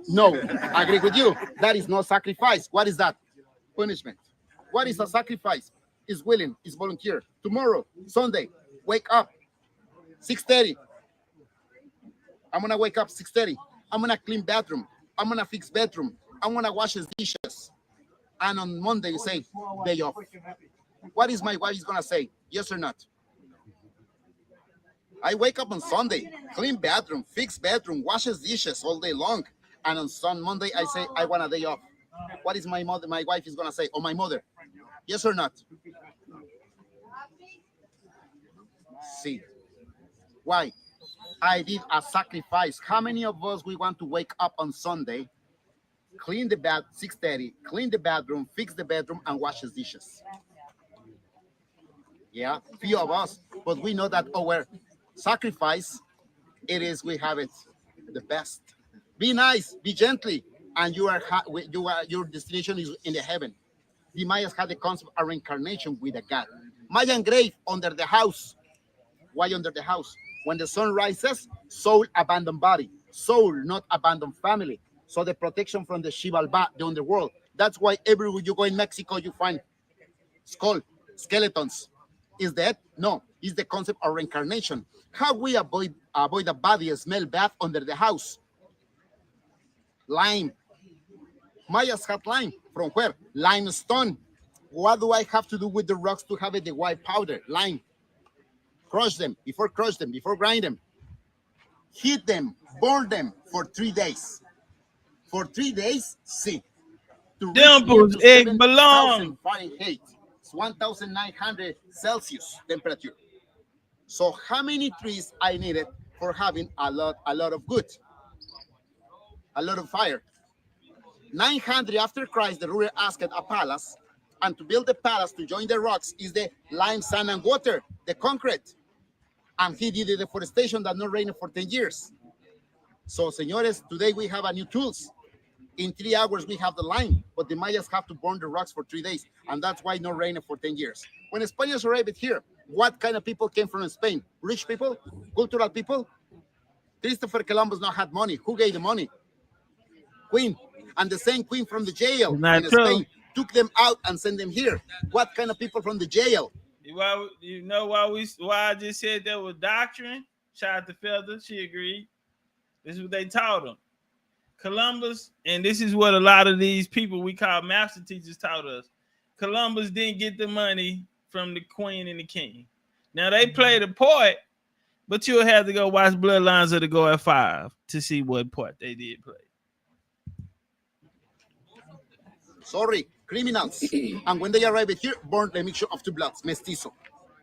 No, I agree with you. That is no sacrifice. What is that? Punishment. What is a sacrifice? Is willing, is volunteer. Tomorrow, Sunday, wake up, 6:30. I'm gonna wake up 6:30. I'm gonna clean bathroom. I'm gonna fix bedroom. I'm gonna wash his dishes. And on Monday, you say, day off. What is my wife gonna say? Yes or not? I wake up on Sunday, clean bathroom, fix bedroom, wash his dishes all day long. And on Monday, I say, I want a day off. What is my wife is gonna say? Or my mother? Yes or not? See. Why? I did a sacrifice. How many of us we want to wake up on Sunday, clean the bath 6:30, clean the bathroom, fix the bedroom, and wash his dishes? Yeah, few of us, but we know that our sacrifice, we have it the best. Be nice, be gently, and your destination is in the heaven. The Mayas had the concept of reincarnation with a god. Mayan grave under the house. Why under the house? When the sun rises, soul abandon body. Soul, not abandon family. So the protection from the Xibalba, the underworld. That's why everywhere you go in Mexico, you find skeletons. Is that? No, it's the concept of reincarnation. How we avoid a body smell bad under the house? Lime. Mayas had lime. From where? Limestone. What do I have to do with the rocks to have it the white powder? Lime. Crush them, before grind them. Heat them, burn them for 3 days. For 3 days, see. Dimples, egg belong. Fahrenheit. It's 1,900 Celsius temperature. So how many trees I needed for having a lot of good? A lot of fire. 900 after Christ, the ruler asked a palace, and to build the palace to join the rocks is the lime, sand, and water, the concrete. And he did the deforestation that not rained for 10 years. So, señores, today we have a new tools. In 3 hours, we have the lime, but the Mayas have to burn the rocks for 3 days, and that's why no rain for 10 years. When Spaniards arrived here, what kind of people came from Spain? Rich people? Cultural people? Christopher Columbus not had money. Who gave the money? Queen. And the same queen from the jail in Spain took them out and sent them here. What kind of people from the jail? You know why I just said that was doctrine? Shout out to Felder, she agreed. This is what they taught them. Columbus, and this is what a lot of these people we call master teachers taught us. Columbus didn't get the money from the queen and the king. Now they played a part, but you'll have to go watch Bloodlines of the Go at 5 to see what part they did play. Sorry, criminals. And when they arrive here, burn the mixture of two bloods, mestizo.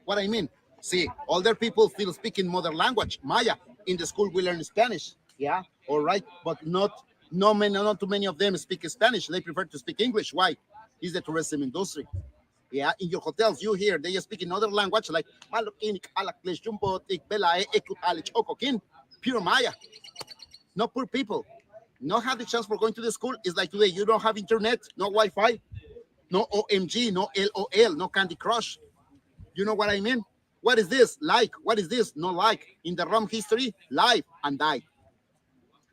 What I mean? See, older people still speaking mother language, Maya. In the school, we learn Spanish. Yeah, all right, but not too many of them speak Spanish. They prefer to speak English. Why? It's the tourism industry. Yeah, in your hotels, you hear they speak another language like pure Maya. No poor people. Not have the chance for going to the school. It's like today, you don't have internet, no Wi-Fi, no OMG, no LOL, no Candy Crush. You know what I mean? What is this? Like. What is this? No like. In the Rom history, live and die.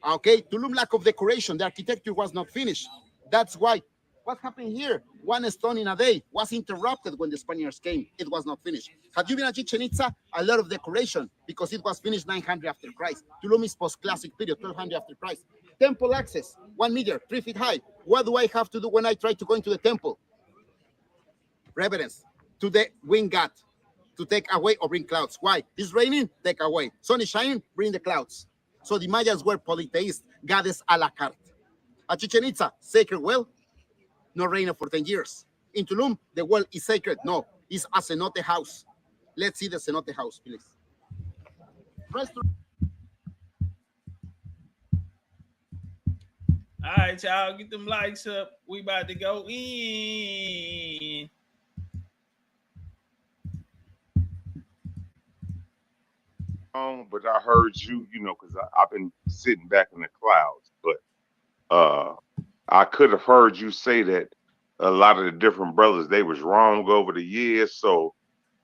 Okay, Tulum lack of decoration. The architecture was not finished. That's why. What happened here? 1 stone in a day was interrupted when the Spaniards came. It was not finished. Have you been at Chichen Itza? A lot of decoration because it was finished 900 after Christ. Tulum is post-classic period, 1200 after Christ. Temple access, 1 meter, 3 feet high. What do I have to do when I try to go into the temple? Reverence to the wind god to take away or bring clouds. Why? It's raining, take away. Sun is shining, bring the clouds. So the Mayas were polytheists, goddess a la carte. At Chichen Itza, sacred well, no reina for 10 years. In Tulum, the well is sacred. No, it's a cenote house. Let's see the cenote house, please. All right, y'all, get them likes up. We about to go in. But I heard you, because I've been sitting back in the clouds. But I could have heard you say that a lot of the different brothers, they was wrong over the years. So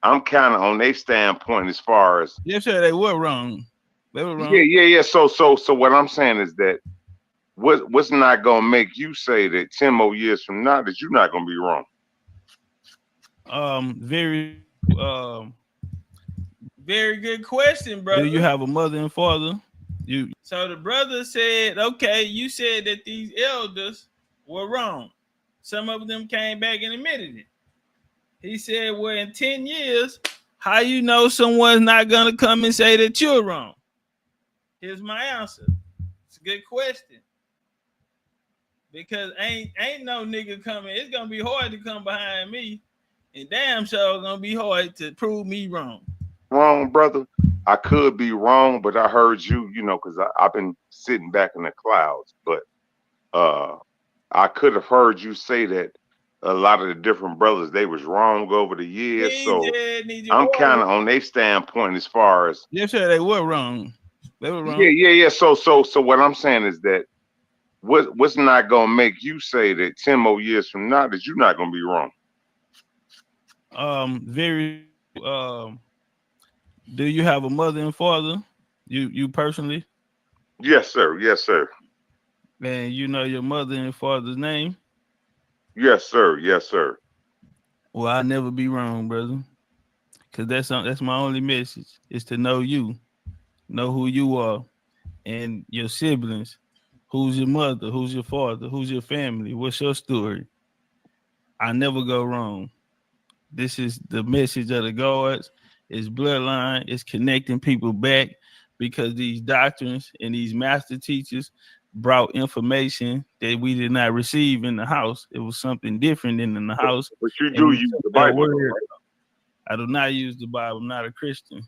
I'm kind of on their standpoint as far as. Yes, sir, they were wrong. They were wrong. Yeah. So what I'm saying is that what's not gonna make you say that 10 more years from now that you're not gonna be wrong? Very good question, brother. Do you have a mother and father? So the brother said, okay, you said that these elders were wrong. Some of them came back and admitted it. He said, well, in 10 years, how you know someone's not gonna come and say that you're wrong? Here's my answer. It's a good question. Because ain't no nigga coming. It's gonna be hard to come behind me, and damn sure gonna be hard to prove me wrong. Wrong, brother. I could be wrong, but I heard you, because I've been sitting back in the clouds. But I could have heard you say that a lot of the different brothers, they was wrong over the years. So I'm kind of on their standpoint as far as. Yes, sir, they were wrong. They were wrong. Yeah. So what I'm saying is that what's not gonna make you say that 10 more years from now that you're not gonna be wrong? Do you have a mother and father? You personally? Yes, sir. Yes, sir. And you know your mother and father's name? Yes, sir. Yes, sir. Well, I'll never be wrong, brother. Because that's my only message, is to know you. Know who you are and your siblings. Who's your mother? Who's your father? Who's your family? What's your story? I never go wrong. This is the message of the gods. It's bloodline. It's connecting people back, because these doctrines and these master teachers brought information that we did not receive in the house. It was something different in the house. But you do use the Bible, right? I do not use the Bible. I'm not a Christian.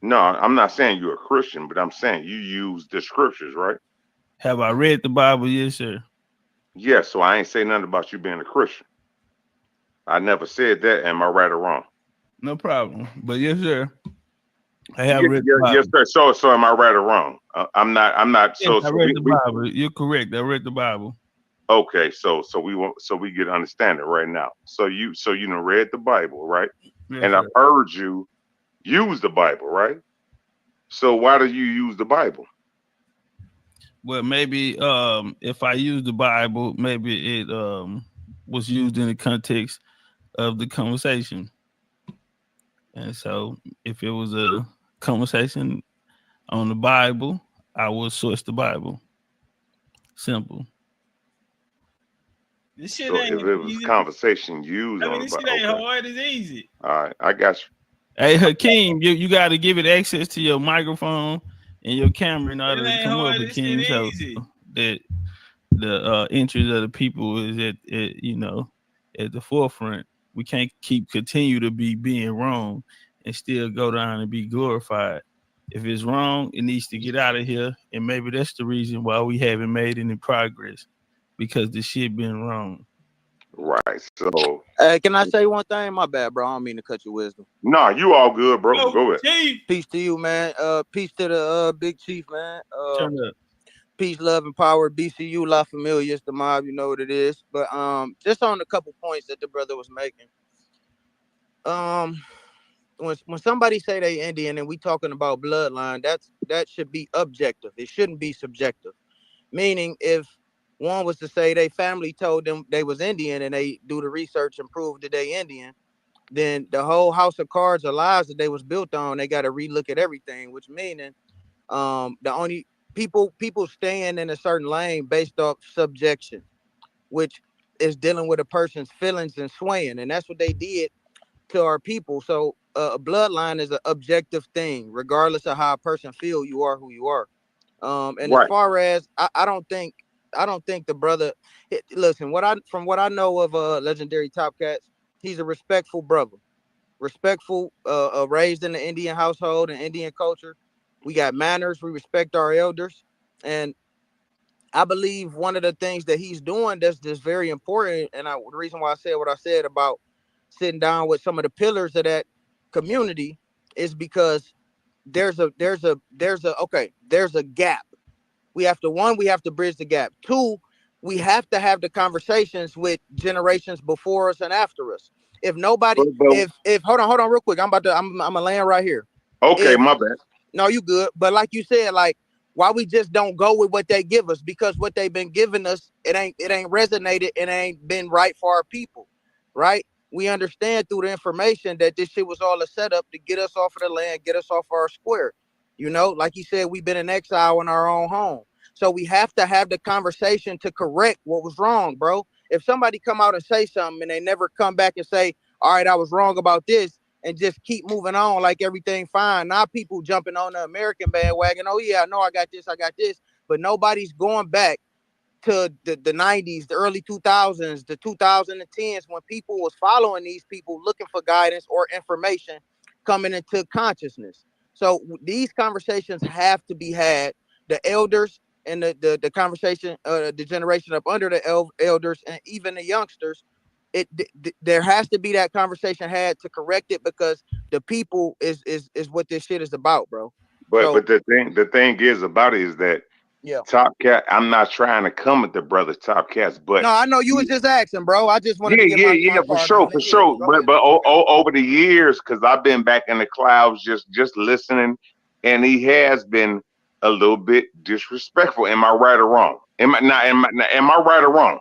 No, I'm not saying you're a Christian, but I'm saying you use the scriptures, right? Have I read the Bible? Yes, sir. Yes, so I ain't say nothing about you being a Christian. I never said that. Am I right or wrong? No problem. But yes, sir. I have read the Bible. Yes, sir. So am I right or wrong? I'm not. Yes, I read the Bible. You're correct. I read the Bible. Okay, so we get understanding right now. So you read the Bible, right? Yes, and sir. I heard you use the Bible, right? So why do you use the Bible? Well, maybe if I use the Bible, maybe it was used in the context of the conversation. And so if it was a conversation on the Bible, I would source the Bible. Simple. This shit So ain't if it was easy. Conversation used I mean, on this the shit Bible. ain't hard. It's easy. All right, I got you. Hey, Hakeem, you got to give it access to your microphone and your camera in order to come up, Hakeem, so that the interest of the people is at the forefront. We can't continue to be being wrong and still go down and be glorified. If it's wrong, it needs to get out of here, and maybe that's the reason why we haven't made any progress, because the shit been wrong. Right. So, hey, can I say one thing? My bad, bro. I don't mean to cut your wisdom. Nah, you all good, bro. Go ahead. Chief. Peace to you, man. Peace to the big chief, man. Turn up. Peace, love, and power. BCU, La Familia, it's the mob. You know what it is. But just on a couple points that the brother was making. When somebody say they Indian and we talking about bloodline, that should be objective. It shouldn't be subjective. Meaning, if one was to say they family told them they was Indian and they do the research and prove that they Indian, then the whole house of cards or lies that they was built on, they got to relook at everything. Which meaning, the only people staying in a certain lane based off subjection, which is dealing with a person's feelings and swaying, and that's what they did to our people. So a bloodline is an objective thing, regardless of how a person feel. You are who you are. And Right. as far as I don't think think the brother. Listen, from what I know of Legendary Topcatz, he's a respectful brother. Respectful, raised in the Indian household and Indian culture. We got manners. We respect our elders, and I believe one of the things that he's doing that's just very important. And the reason why I said what I said about sitting down with some of the pillars of that community is because there's a gap. We have to bridge the gap. 2, we have to have the conversations with generations before us and after us. If nobody, if hold on real quick, I'm gonna land right here. Okay, my bad. No, you good. But like you said, like, why we just don't go with what they give us? Because what they've been giving us, it ain't resonated, it ain't been right for our people, right? We understand through the information that this shit was all a setup to get us off of the land, get us off our square. You know, like you said, we've been in exile in our own home. So we have to have the conversation to correct what was wrong, bro. If somebody come out and say something and they never come back and say, all right, I was wrong about this, and just keep moving on like everything fine. Now people jumping on the American bandwagon. Oh yeah, I know I got this, but nobody's going back to the 90s, the early 2000s, the 2010s, when people was following these people, looking for guidance or information coming into consciousness. So these conversations have to be had. The elders and the conversation, the generation up under the elders and even the youngsters, there has to be that conversation had to correct it, because the people is what this shit is about, bro. But the thing is about it is that Topcatz, I'm not trying to come at the brother Topcatz, but no, I know you was just asking, bro. I just wanted to get my for sure. But over the years, because I've been back in the clouds just listening, and he has been a little bit disrespectful. Am I right or wrong? Am I right or wrong?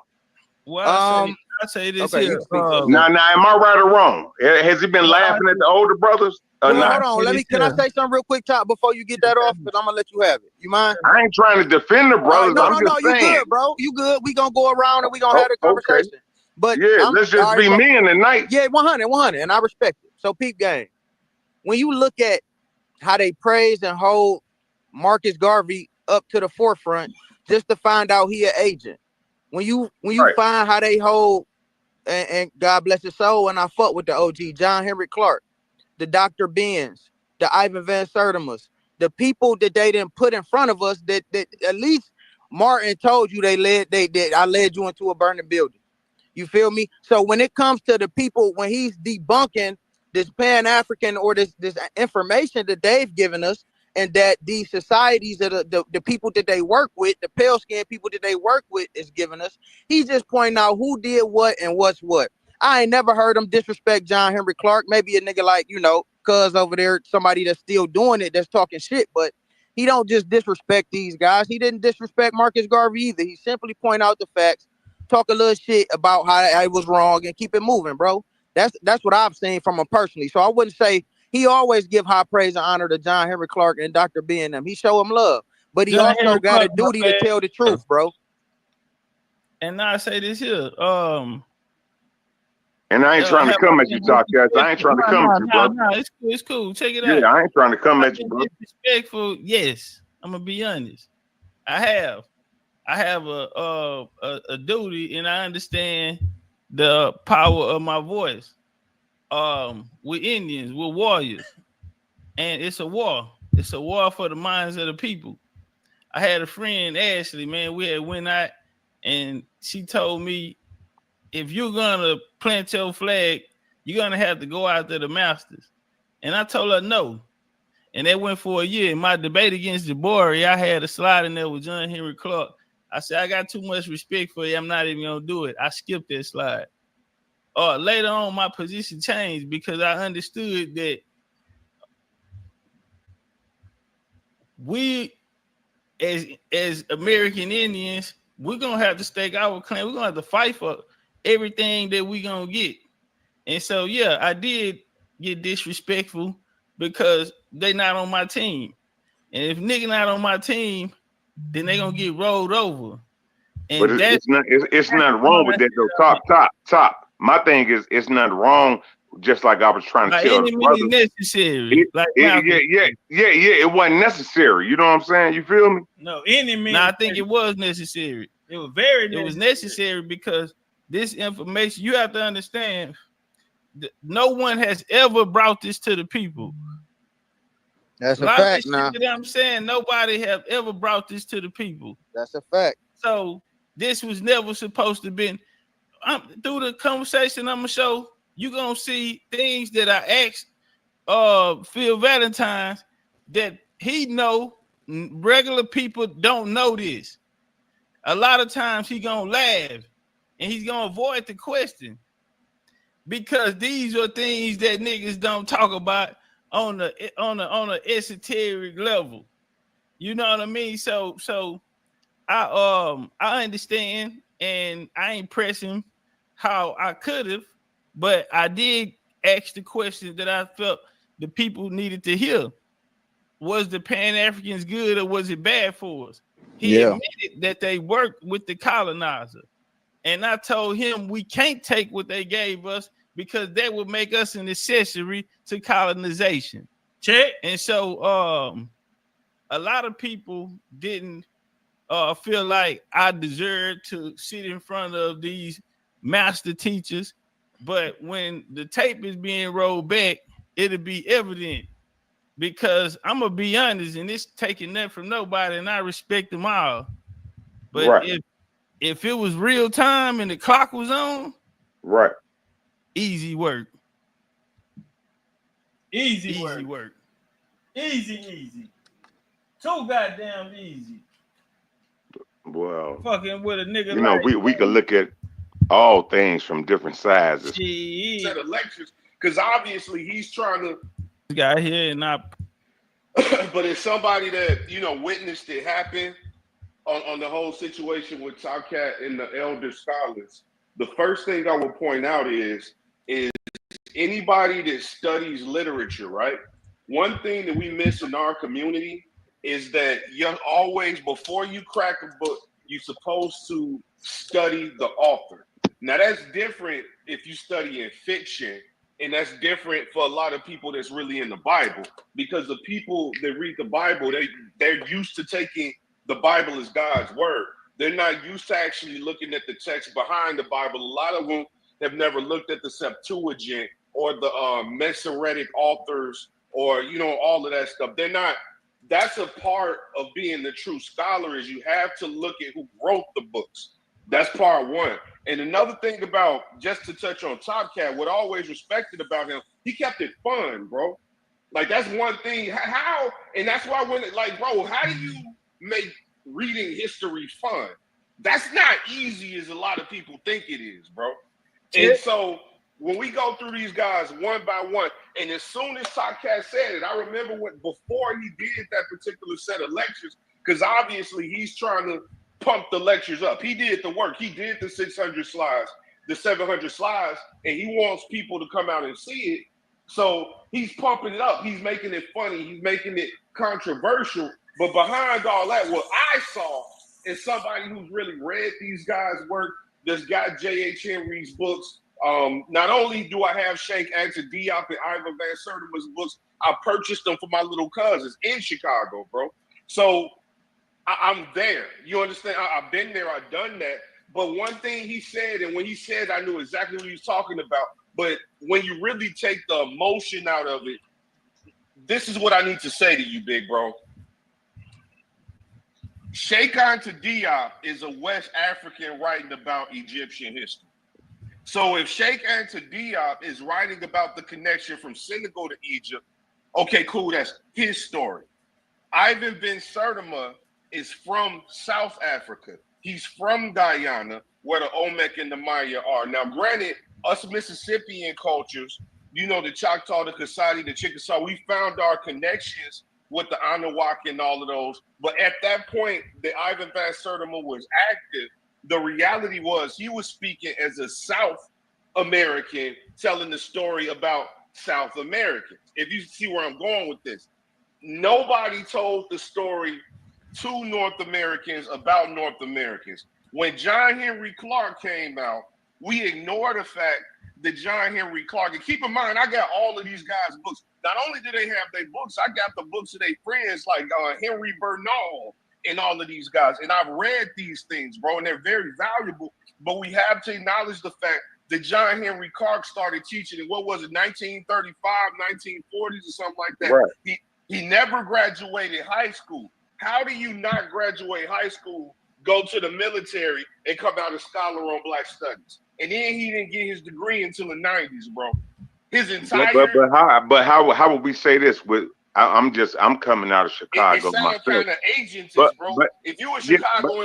Well, I say this here. Now, am I right or wrong? Has he been laughing at the older brothers? Hold on, can I say something real quick, Top, before you get that off? Because I'm gonna let you have it. You mind? I ain't trying to defend the brothers. No, you good, bro. You good. We gonna go around and we gonna have a conversation. Okay. But let's just be men tonight. Yeah, 100, and I respect it. So peep game. When you look at how they praise and hold Marcus Garvey up to the forefront, just to find out he an agent. When you find how they hold, and God bless his soul, and I fuck with the OG John Henry Clark, the Dr. Benz, the Ivan Van Sertima's, the people that they didn't put in front of us, that at least Martin told you I led you into a burning building. You feel me? So when it comes to the people, when he's debunking this Pan-African or this information that they've given us, and that these societies that the people that they work with, the pale skinned people that they work with, is giving us, he's just pointing out who did what and what's what. I ain't never heard him disrespect John Henry Clark. Maybe a nigga like, cuz over there, somebody that's still doing it, that's talking shit, but he don't just disrespect these guys. He didn't disrespect Marcus Garvey either. He simply point out the facts, talk a little shit about how I was wrong, and keep it moving, bro. That's what I've seen from him personally. So I wouldn't say he always give high praise and honor to John Henry Clark and Dr. B and them. He show him love, but he also got a duty to tell the truth, bro. And now I say this here, and I ain't trying to come at you, Topcatz. I ain't trying to come at you, bro. No, it's cool. Check it out. Yeah, I ain't trying to come at you, bro. Disrespectful, yes. I'm gonna be honest. I have a duty, and I understand the power of my voice. With Indians, with warriors, and it's a war. It's a war for the minds of the people. I had a friend, Ashley, man. We had went out, and she told me, if you're gonna plant your flag, you're gonna have to go after the masters. And I told her no. And that went for a year. In my debate against Jabari, I had a slide in there with John Henry Clark. I said, I got too much respect for you. I'm not even gonna do it. I skipped that slide. Later on, my position changed because I understood that we, as American Indians, we're gonna have to stake our claim. We're gonna have to fight for everything that we're gonna get. And so, yeah, I did get disrespectful because they not on my team. And if nigga not on my team, then they gonna get rolled over. And but it's not wrong with that though. Top. My thing is, it's not wrong. Just like I was trying to tell the brothers, necessary. It wasn't necessary. You know what I'm saying? You feel me? No, I think it was necessary. It was very necessary. It was necessary because this information, you have to understand, no one has ever brought this to the people. That's a fact now. That I'm saying, nobody have ever brought this to the people. That's a fact. So this was never supposed to be. Through the conversation I'm gonna show, you gonna see things that I asked Phil Valentine that he know regular people don't know this. A lot of times he gonna laugh and he's gonna avoid the question because these are things that niggas don't talk about on the esoteric level. You know what I mean? So I understand and I ain't pressing how I could have, but I did ask the question that I felt the people needed to hear. Was the Pan-Africans good or was it bad for us? He admitted that they worked with the colonizer. And I told him we can't take what they gave us because that would make us an accessory to colonization. Check. And so a lot of people didn't feel like I deserved to sit in front of these master teachers. But when the tape is being rolled back, it'll be evident. Because I'm gonna be honest, and it's taking that from nobody, and I respect them all. But right. if it was real time and the clock was on, right, easy work. Easy work. Easy. Too goddamn easy. Well, fucking with a nigga. You know, we can look at all things from different sizes. Set of lectures, because obviously he's trying to. Got here and not. But as somebody that witnessed it happen on the whole situation with Topcatz and the elder scholars, the first thing I would point out is anybody that studies literature, right? One thing that we miss in our community is that you're always, before you crack a book, you're supposed to study the author. Now that's different if you study in fiction. And that's different for a lot of people that's really in the Bible, because the people that read the Bible, they're used to taking the Bible as God's word. They're not used to actually looking at the text behind the Bible. A lot of them have never looked at the Septuagint or the Masoretic authors or, all of that stuff. They're not. That's a part of being the true scholar, is you have to look at who wrote the books. That's part one. And another thing about, just to touch on Topcatz, what I always respected about him, he kept it fun, bro. Like, that's one thing. How, and that's why how do you make reading history fun? That's not easy as a lot of people think it is, bro. And so when we go through these guys one by one, and as soon as Topcatz said it, I remember before he did that particular set of lectures, because obviously he's trying to pump the lectures up. He did the work. He did the 600 slides, the 700 slides, and he wants people to come out and see it. So he's pumping it up. He's making it funny. He's making it controversial. But behind all that, what I saw is somebody who's really read these guys' work, that's got J.H. Henry's books. Not only do I have Sheikh Anta Diop and Ivan Van Sertima's books, I purchased them for my little cousins in Chicago, bro. So I'm there. You understand? I've been there. I've done that. But one thing he said, and when he said, I knew exactly what he was talking about. But when you really take the emotion out of it, this is what I need to say to you, big bro. Sheikh Anta Diop is a West African writing about Egyptian history. So if Sheikh Anta Diop is writing about the connection from Senegal to Egypt, okay, cool, that's his story. Ivan Van Sertima is from South Africa. He's from Guyana, where the Olmec and the Maya are. Now, granted, us Mississippian cultures, the Choctaw, the Kasadi, the Chickasaw, we found our connections with the Anunnaki and all of those. But at that point that Ivan Van Sertima was active, the reality was he was speaking as a South American, telling the story about South Americans. If you see where I'm going with this, nobody told the story to North Americans about North Americans. When John Henry Clark came out, we ignored the fact that John Henry Clark, and keep in mind, I got all of these guys' books. Not only do they have their books, I got the books of their friends like Henry Bernal in all of these guys. And I've read these things, bro, and they're very valuable. But we have to acknowledge the fact that John Henry Clark started teaching in, what was it, 1935, 1940s or something like that. Right. He never graduated high school. How do you not graduate high school, go to the military, and come out a scholar on Black Studies? And then he didn't get his degree until the 90s, bro. His entire but how would we say this? I'm coming out of Chicago. It sounds kind of agentist, bro. If you were Chicago,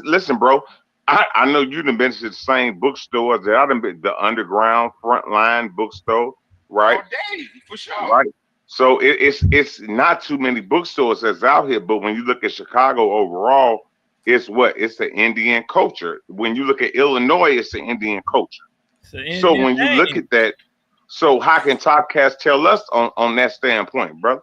listen, bro. I know you done been to the same bookstores that I done been, the underground frontline bookstore, right? All day, for sure. Right. So it's not too many bookstores that's out here, but when you look at Chicago overall, it's the Indian culture. When you look at Illinois, it's the Indian culture. So when you look at that, so how can Topcatz tell us on that standpoint, bro?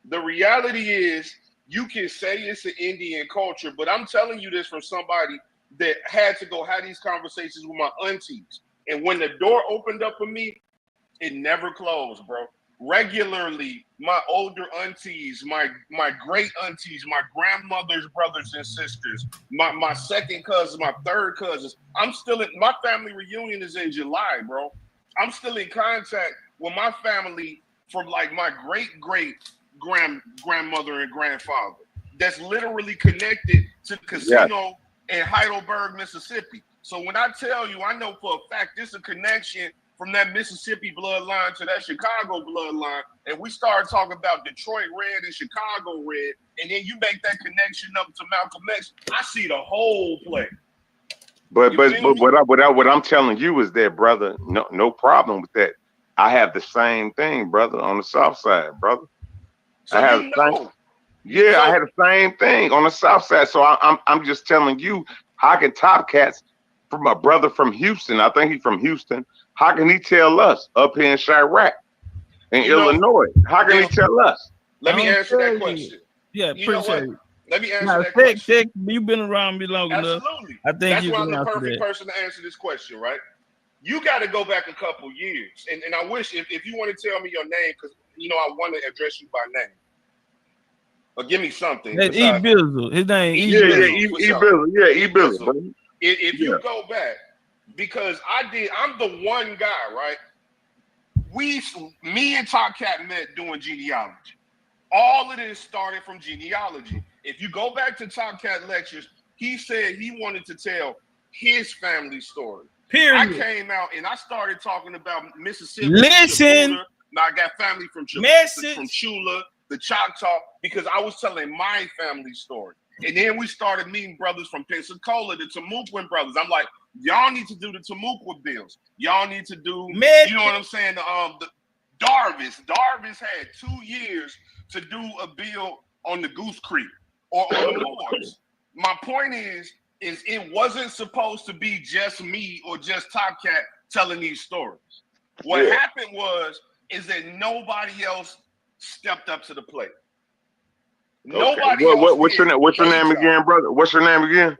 The reality is, you can say it's an Indian culture, but I'm telling you this from somebody that had to go have these conversations with my aunties. And when the door opened up for me, it never closed, bro. Regularly, my older aunties, my great aunties, my grandmother's brothers and sisters, my second cousins, my third cousins. I'm still my family reunion is in July, bro. I'm still in contact with my family from like my great grandmother and grandfather. That's literally connected to the casino in Heidelberg, Mississippi. So when I tell you, I know for a fact there's a connection from that Mississippi bloodline to that Chicago bloodline, and we start talking about Detroit Red and Chicago Red, and then you make that connection up to Malcolm X, I see the whole play. But what I'm telling you is that, brother, no problem with that. I have the same thing, brother, on the South Side, brother. So I have I had the same thing on the South Side. So I'm just telling you, how can Topcatz, from a brother from Houston, I think he's from Houston, how can he tell us up here in Chirac, in Illinois? How can he tell us? Let me answer that question. Yeah, appreciate it. Let me answer that question. You've been around me long enough. Absolutely. I think that's you why can I'm the answer perfect that. person to answer this question, right? You got to go back a couple years, and I wish if you want to tell me your name, because I want to address you by name. Or give me something. That's E Bizzle. His name E Bizzle. Yeah, E Bizzle. If you go back, because I'm the one guy, right? Me and Topcatz met doing genealogy. All of this started from genealogy. If you go back to Topcatz lectures, he said he wanted to tell his family story. Period. I came out and I started talking about Mississippi. Listen. Now I got family from Chula, the Choctaw, because I was telling my family story. And then we started meeting brothers from Pensacola, the Temuquin brothers. I'm like, y'all need to do the Temuquin bills. Y'all need to do, you know what I'm saying? The Darvis. Darvis had 2 years to do a bill on the Goose Creek or on the Moors. My point is it wasn't supposed to be just me or just Topcatz telling these stories. What happened is that nobody else stepped up to the plate. Nobody else. What's your name again, brother? What's your name again?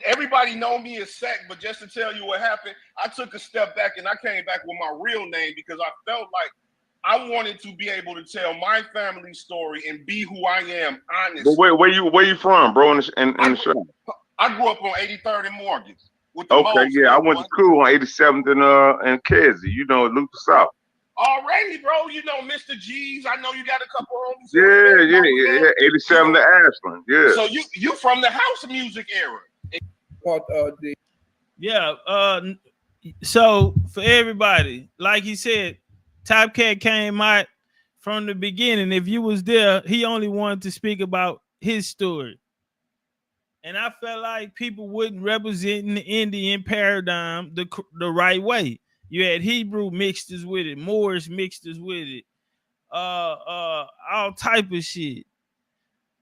Everybody know me as Sec, but just to tell you what happened, I took a step back and I came back with my real name because I felt like I wanted to be able to tell my family story and be who I am, honest. But where you from, bro? In the show? I grew up on 83rd and Morgan. I went to school on 87th and Kedzie, Luther South. Already, bro, Mr. G's. I know you got a couple homies. Yeah. 87 to Ashland. Yeah. So you from the house music era. So for everybody, like he said, Topcatz came out from the beginning. If you was there, he only wanted to speak about his story. And I felt like people wouldn't represent the Indian paradigm the right way. You had Hebrew mixtures with it, Moorish mixtures with it, all type of shit.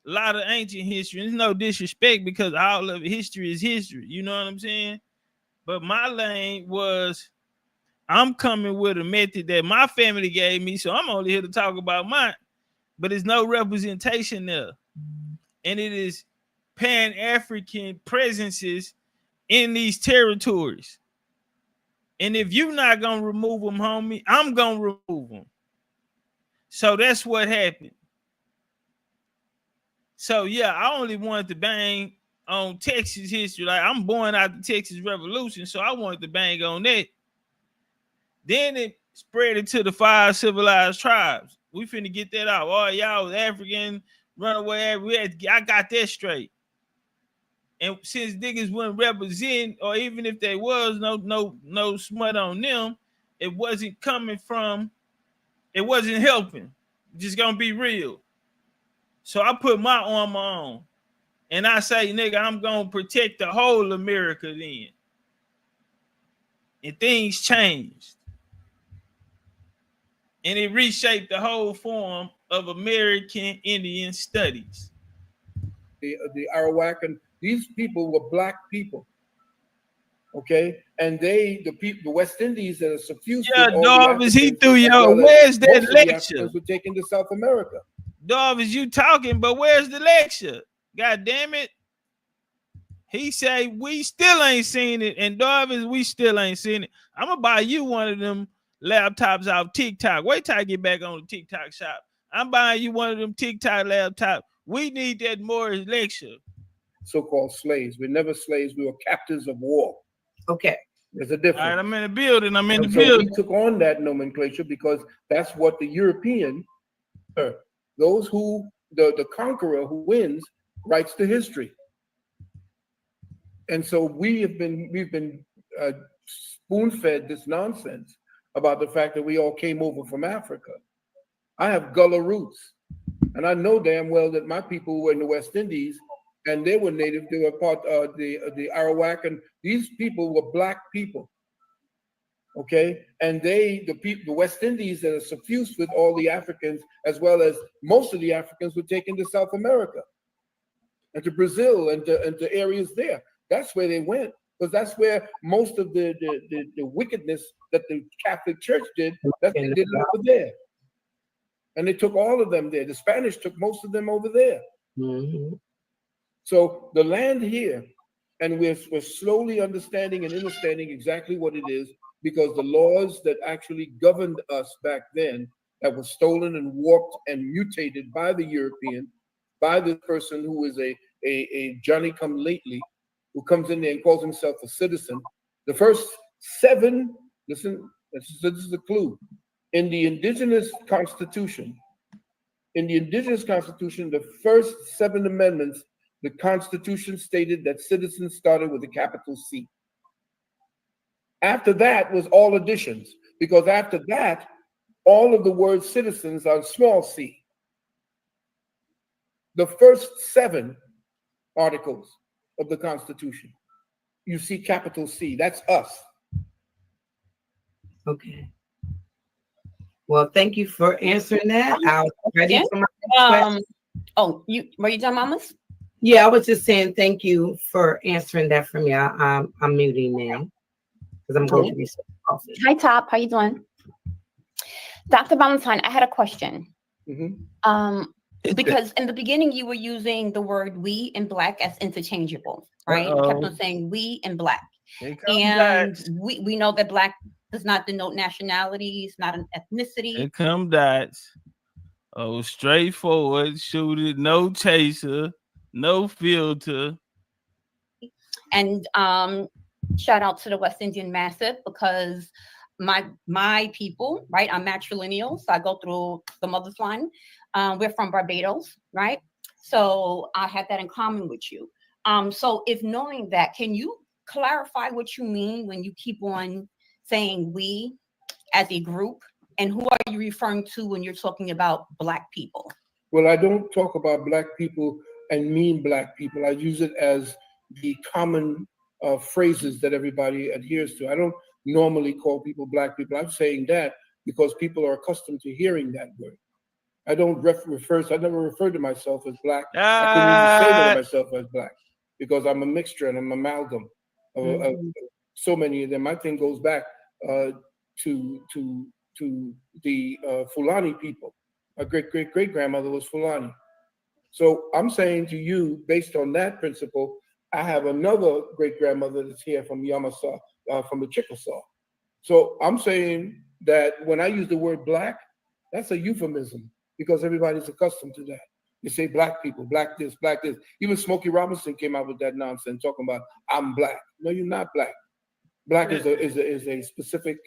A lot of ancient history. There's no disrespect because all of history is history. You know what I'm saying? But my lane was, I'm coming with a method that my family gave me, so I'm only here to talk about mine. But there's no representation there. And it is Pan-African presences in these territories. And if you're not going to remove them, homie, I'm going to remove them. So that's what happened. So yeah, I only wanted to bang on Texas history. Like I'm born out the Texas Revolution, so I wanted to bang on that. Then it spread into the 5 civilized tribes. We finna get that out. All y'all was African, runaway. I got that straight. And since niggas wouldn't represent, or even if there was no smut on them, it wasn't coming from, it wasn't helping. Just gonna be real. So I put my armor on. And I say, nigga, I'm gonna protect the whole America then. And things changed. And it reshaped the whole form of American Indian studies. The Arawak, and these people were black people. Okay, and the West Indies that are suffused. Yeah, Darvis, he threw your. Where's that lecture? Were taken to South America. Darvis, you talking, but where's the lecture? God damn it! He say we still ain't seen it, and Darvis, we still ain't seen it. I'm gonna buy you one of them laptops off TikTok. Wait till I get back on the TikTok shop. I'm buying you one of them TikTok laptops. We need that Moorish lecture. So-called slaves. We're never slaves. We were captives of war. Okay. There's a difference. All right, I'm in the building. We took on that nomenclature because that's what the European, those who, the conqueror who wins, writes the history. And so we've been spoon-fed this nonsense about the fact that we all came over from Africa. I have Gullah roots, and I know damn well that my people were in the West Indies, and they were native. They were part of the Arawak, and these people were black people. Okay, and the West Indies that are suffused with all the Africans, as well as most of the Africans, were taken to South America and to Brazil and to areas there. That's where they went, because that's where most of the wickedness that the Catholic Church did, that they did over there. And they took all of them there. The Spanish took most of them over there. Mm-hmm. So the land here, and we're slowly understanding and understanding exactly what it is, because the laws that actually governed us back then, that were stolen and warped and mutated by the European, by the person who is a Johnny-come-lately, who comes in there and calls himself a citizen. The first 7, listen, this is a clue. In the Indigenous Constitution, the first 7 amendments, the Constitution stated that citizens started with a capital C. After that was all additions, because after that, all of the words citizens are small c. The first 7 articles of the Constitution, you see capital C. That's us. Okay. Well, thank you for answering that. I was ready for my next question. Oh, were you done, mamas? Yeah, I was just saying thank you for answering that for me. I'm muting now because I'm going to be coffee. Hi, Top. How you doing? Dr. Valentine, I had a question. Mm-hmm. Because in the beginning, you were using the word we and black as interchangeable, right? You kept on saying we and black. And we know that black does not denote nationality. It's not an ethnicity. Here come dots. Oh, straightforward, shoot it, no chaser, no filter. And shout out to the West Indian Massive, because my people, right? I'm matrilineal, so I go through the mother's line. We're from Barbados, right? So I have that in common with you. So if knowing that, can you clarify what you mean when you keep on saying we as a group? And who are you referring to when you're talking about black people? Well, I don't talk about black people and mean black people. I use it as the common phrases that everybody adheres to. I don't normally call people black people. I'm saying that because people are accustomed to hearing that word. I don't I never referred to myself as black. I couldn't even say that of myself as black, because I'm a mixture and I'm an amalgam of so many of them. My thing goes back to the Fulani people. My great-great-great-grandmother was Fulani. So I'm saying to you, based on that principle, I have another great-grandmother that's here from Yamasau, from the Chickasaw. So I'm saying that when I use the word black, that's a euphemism, because everybody's accustomed to that. They say black people, black this, black this. Even Smokey Robinson came out with that nonsense talking about I'm black. No, you're not black. Black is a specific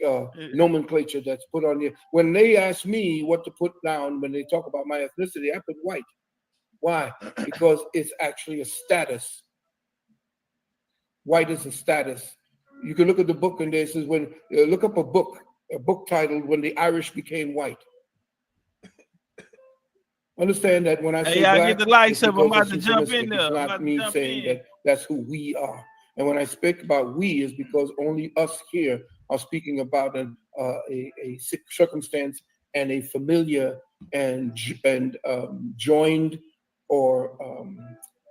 nomenclature that's put on you. When they ask me what to put down when they talk about my ethnicity, I put white. Why? Because it's actually a status. White is a status. You can look at the book and it says when look up a book titled "When the Irish Became White." Understand that when I say black, I get the likes it's of I'm because about to it's jump in euphemistic. there. It's I'm not about to me jump saying in. that that's who we are. And when I speak about we, is because only us here are speaking about a circumstance and a familiar and joined, or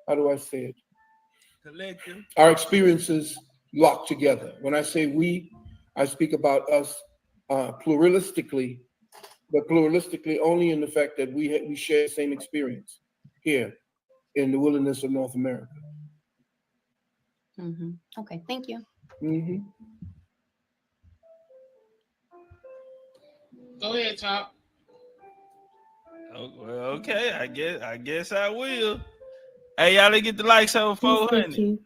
how do I say it? Collective. Our experiences locked together. When I say we, I speak about us pluralistically, but pluralistically only in the fact that we share the same experience here in the wilderness of North America. Mm-hmm. Okay, thank you. Mm-hmm. Go ahead, Top. Oh, well, okay, I guess I will. Hey, y'all, get the likes over 400.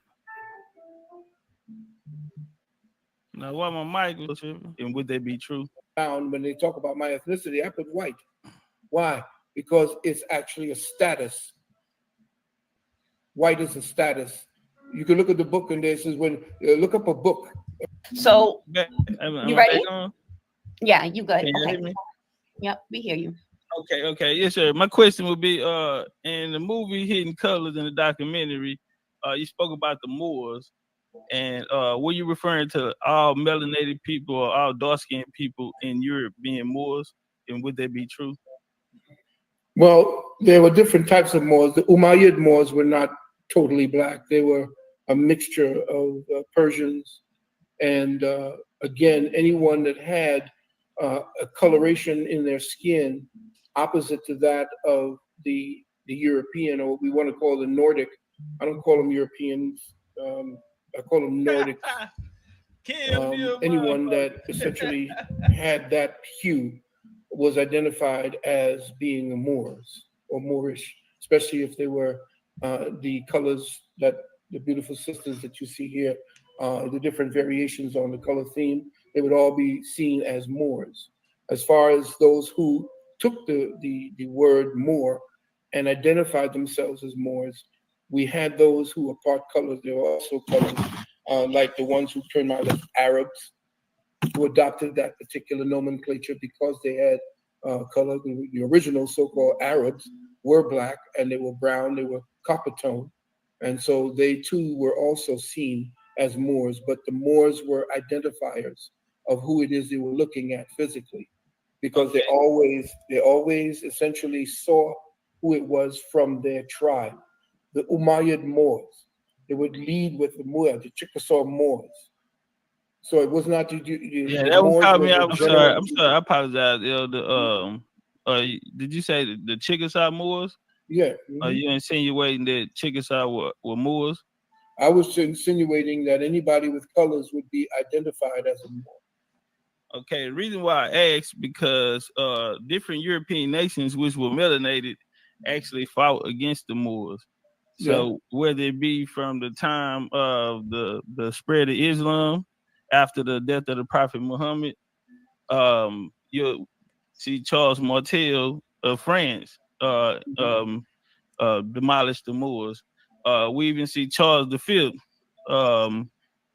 Now, why my mic was tripping? And would that be true? When they talk about my ethnicity, I put white. Why? Because it's actually a status. White is a status. You can look at the book and it says when look up a book. So you ready? On? Yeah, you good. Can you Okay. hear me? Yep, we hear you. Okay, yes, sir. My question would be, in the movie Hidden Colors in the documentary, you spoke about the Moors, and were you referring to all melanated people or all dark-skinned people in Europe being Moors, and would that be true? Well, there were different types of Moors. The Umayyad Moors were not totally black. They were a mixture of Persians, and again, anyone that had a coloration in their skin opposite to that of the European, or what we want to call the Nordic. I don't call them Europeans. I call them Nordics. Anyone that essentially had that hue was identified as being a Moors or Moorish, especially if they were the colors that the beautiful sisters that you see here, the different variations on the color theme, they would all be seen as Moors. As far as those who took the word Moor and identified themselves as Moors, we had those who were part colors. There were also colors like the ones who turned out as Arabs, who adopted that particular nomenclature because they had color. The original so-called Arabs were black and they were brown, they were copper tone. And so they too were also seen as Moors, but the Moors were identifiers of who it is they were looking at physically, because they always essentially saw who it was from their tribe. The Umayyad Moors, they would lead with the Moor, the Chickasaw Moors. So it was not that was caught me. I'm sorry. I apologize. Did you say the Chickasaw Moors? Yeah. Are you insinuating that Chickasaw were Moors? I was insinuating that anybody with colors would be identified as a Moor. Okay, the reason why I asked, because different European nations which were melanated actually fought against the Moors. So whether it be from the time of the spread of Islam after the death of the Prophet Muhammad, you see Charles Martel of France demolished the Moors. We even see Charles V,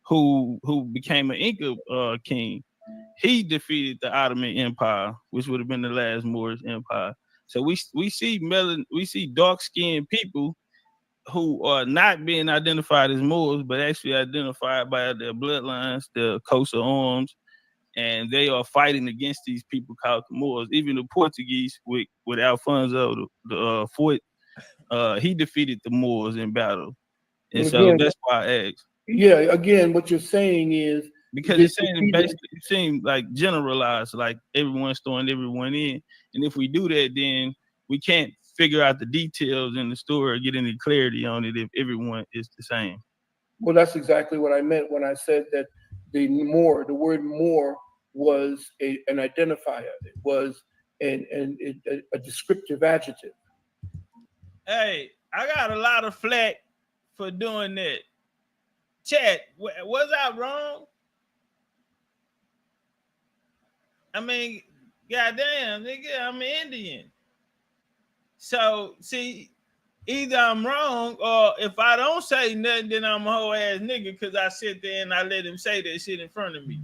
who became an Inca king. He defeated the Ottoman Empire, which would have been the last Moorish empire. So we see dark-skinned people who are not being identified as Moors, but actually identified by their bloodlines, their coats of arms, and they are fighting against these people called the Moors. Even the Portuguese with Alfonso the Fourth, he defeated the Moors in battle, and so that's why I asked. Yeah, again, what you're saying is because it's saying basically it seems like generalized, like everyone's throwing everyone in, and if we do that, then we can't figure out the details in the story or get any clarity on it if everyone is the same. Well, that's exactly what I meant when I said that the word Moor was an identifier. It was a descriptive adjective. Hey, I got a lot of flack for doing that. Chat, was I wrong? I mean, goddamn, nigga, I'm an Indian. So, see, either I'm wrong, or if I don't say nothing, then I'm a whole ass nigga because I sit there and I let him say that shit in front of me.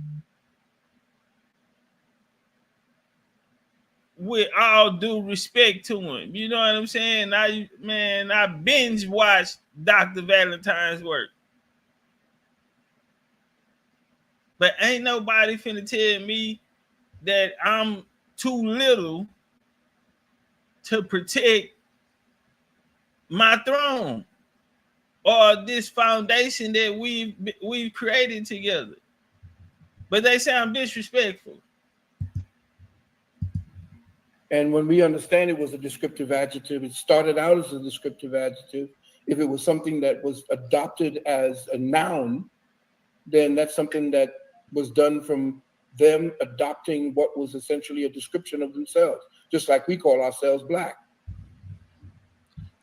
With all due respect to him, you know what I'm saying? I binge watched Dr. Valentine's work. But ain't nobody finna tell me that I'm too little to protect my throne or this foundation that we've created together. But they sound disrespectful. And when we understand it was a descriptive adjective, it started out as a descriptive adjective. If it was something that was adopted as a noun, then that's something that was done from them adopting what was essentially a description of themselves, just like we call ourselves Black.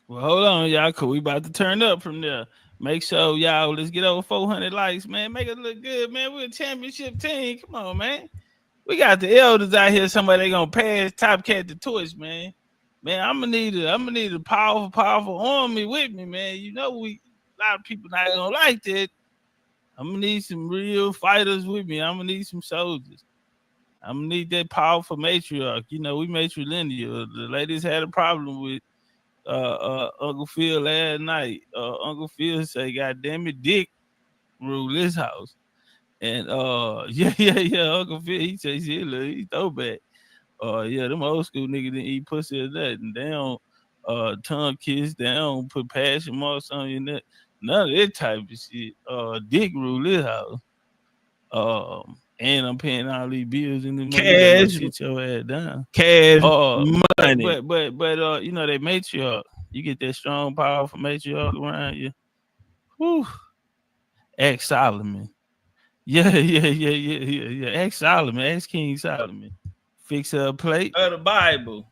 Well, hold on, y'all, because we about to turn up from there. Make sure, y'all, let's get over 400 likes, man. Make it look good, man. We're a championship team. Come on, man. We got the elders out here. Somebody gonna pass Topcatz the torch, man. Man, I'm gonna need a powerful army with me, man. You know, a lot of people not gonna like that. I'm gonna need some real fighters with me. I'm gonna need some soldiers. I'm gonna need that powerful matriarch. You know, we matrilineal. The ladies had a problem with Uncle Phil last night. Uncle Phil say, "God damn it, Dick rule this house." And yeah, Uncle Phil, he says he throwback. Yeah, them old school niggas didn't eat pussy or nothing. They don't tongue kiss, they don't put passion marks on your neck. None of that type of shit. Dick rule this house. And I'm paying all these bills in the money. Cash, Sit your ass down. Cash money. But you know, they matriarch. You get that strong, powerful matriarch around you. Whew. Ask Solomon. Yeah. Ask Solomon. Ask King Solomon. Fix a plate of the Bible.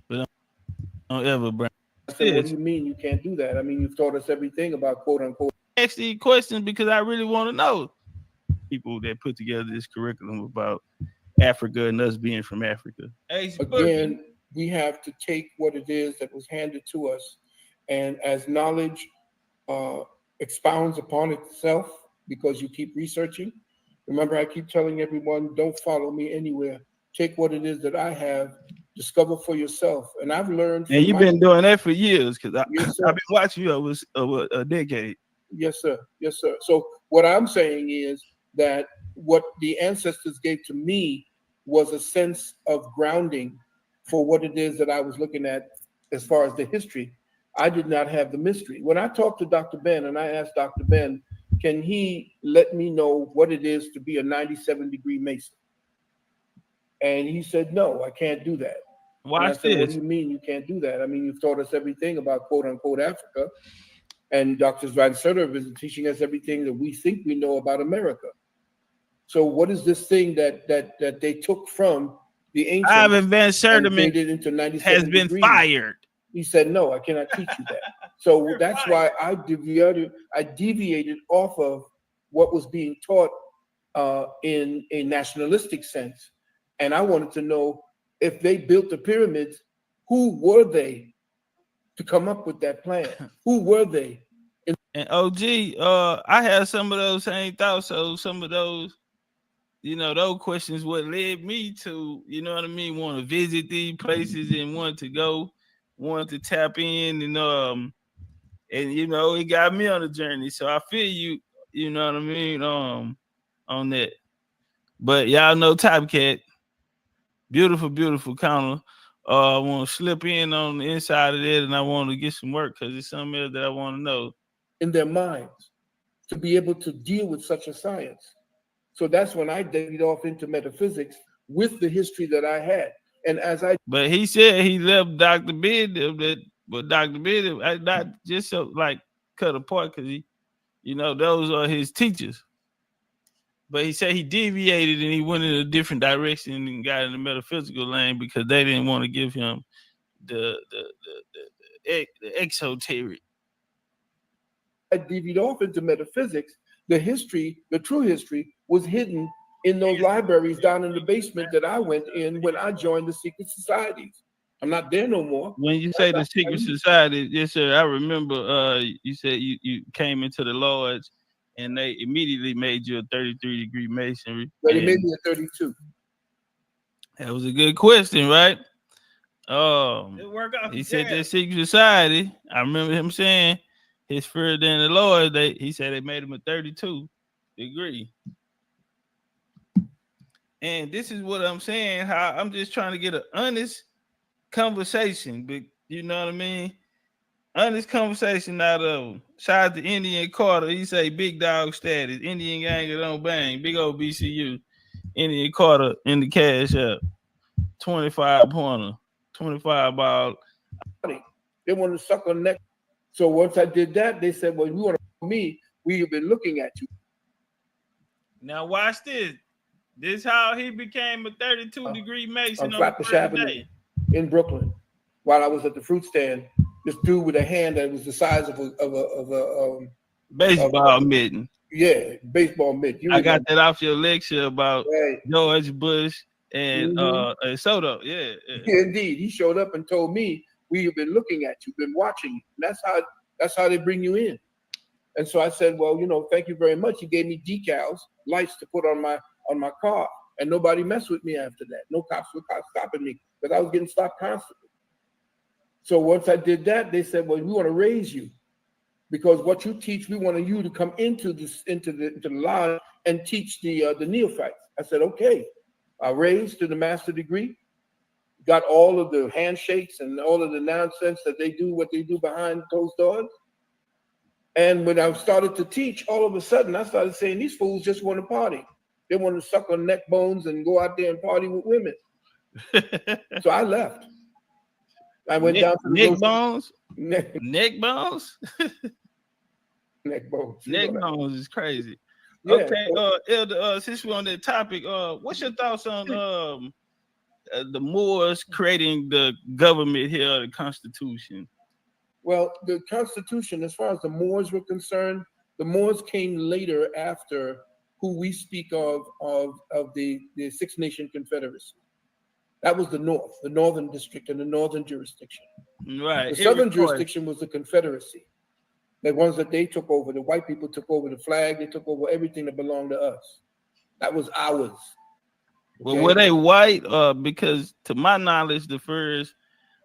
But don't ever bring. I said, what do you mean you can't do that? I mean, you've taught us everything about quote unquote. Ask these questions because I really want to know. People that put together this curriculum about Africa and us being from Africa. Again, we have to take what it is that was handed to us, and as knowledge expounds upon itself, because you keep researching. Remember, I keep telling everyone, don't follow me anywhere. Take what it is that I have, discover for yourself. And I've learned. And you've been doing that for years, because I've been watching you over a decade. Yes, sir. Yes, sir. So what I'm saying is that what the ancestors gave to me was a sense of grounding for what it is that I was looking at as far as the history. I did not have the mystery. When I talked to Dr. Ben and I asked Dr. Ben, can he let me know what it is to be a 97-degree Mason? And he said, no, I can't do that. Watch this. What this. do you mean you can't do that? I mean, you've taught us everything about quote unquote Africa, and Dr. Van Serter is teaching us everything that we think we know about America. So what is this thing that they took from the ancients? Ivan Van Serter has been fired. He said, no, I cannot teach you that. So that's why I deviated off of what was being taught in a nationalistic sense. And I wanted to know, if they built the pyramids, who were they to come up with that plan? Who were they? And OG, I had some of those same thoughts. So some of those, you know, those questions what led me to, you know what I mean, want to visit these places and want to go, want to tap in, and you know, it got me on the journey. So I feel you, you know what I mean, on that. But y'all know Topcatz, beautiful counter. I want to slip in on the inside of that, and I want to get some work because it's something else that I want to know. In their minds to be able to deal with such a science. So that's when I dived off into metaphysics with the history that I had. And but he said he left Dr. Bid, but Dr. Bid, not just so like cut apart because he, you know, those are his teachers. But he said he deviated and he went in a different direction and got in the metaphysical lane because they didn't want to give him the exoteric. I divvied off into metaphysics. The history, the true history, was hidden in those libraries down in the basement that I went in when I joined the secret societies. I'm not there no more. When you say the secret society, yes, sir. I remember you said you came into the lodge and they immediately made you a 33-degree masonry. But it made me a 32. That was a good question, right? He said that secret society. I remember him saying his friend in the Lord, he said they made him a 32 degree. And this is what I'm saying, how I'm just trying to get an honest conversation, but you know what I mean? Honest conversation out of him. Shout out to Indian Carter. He say big dog status. Indian gang don't bang. Big old BCU. Indian Carter in the cash up. 25 pointer. 25 ball. They want to suck on neck. So once I did that, they said, well, you want to me, we have been looking at you. Now watch this. This how he became a 32-degree Mason on Flatbush the first Avenue day. in Brooklyn while I was at the fruit stand. This dude with a hand that was the size of a baseball mitten. Yeah, baseball mitt. I got that off your lecture about George Bush and Soto. Yeah, indeed. He showed up and told me, we have been looking at you, been watching you. And that's how they bring you in. And so I said, well, you know, thank you very much. He gave me decals, lights to put on my car, and nobody messed with me after that. No cops were stopping me because I was getting stopped constantly. So once I did that, they said, well, we want to raise you because what you teach, we want you to come into the lodge and teach the neophytes. I said, okay. I raised to the master degree, got all of the handshakes and all of the nonsense that they do, what they do behind closed doors. And when I started to teach, all of a sudden, I started saying, these fools just want to party. They want to suck on neck bones and go out there and party with women. So I left. I went down to neck bones. Neck bones. Neck bones. Neck bones is crazy. Yeah. Okay, Elder, since we're on that topic, what's your thoughts on the Moors creating the government here, the Constitution? Well, the Constitution, as far as the Moors were concerned, the Moors came later after who we speak of the Six Nation Confederacy. That was the North, the Northern District and the Northern Jurisdiction. Right. The Southern Jurisdiction was the Confederacy. The ones that they took over, the white people took over the flag, they took over everything that belonged to us. That was ours. Well, were they white? Because to my knowledge, the first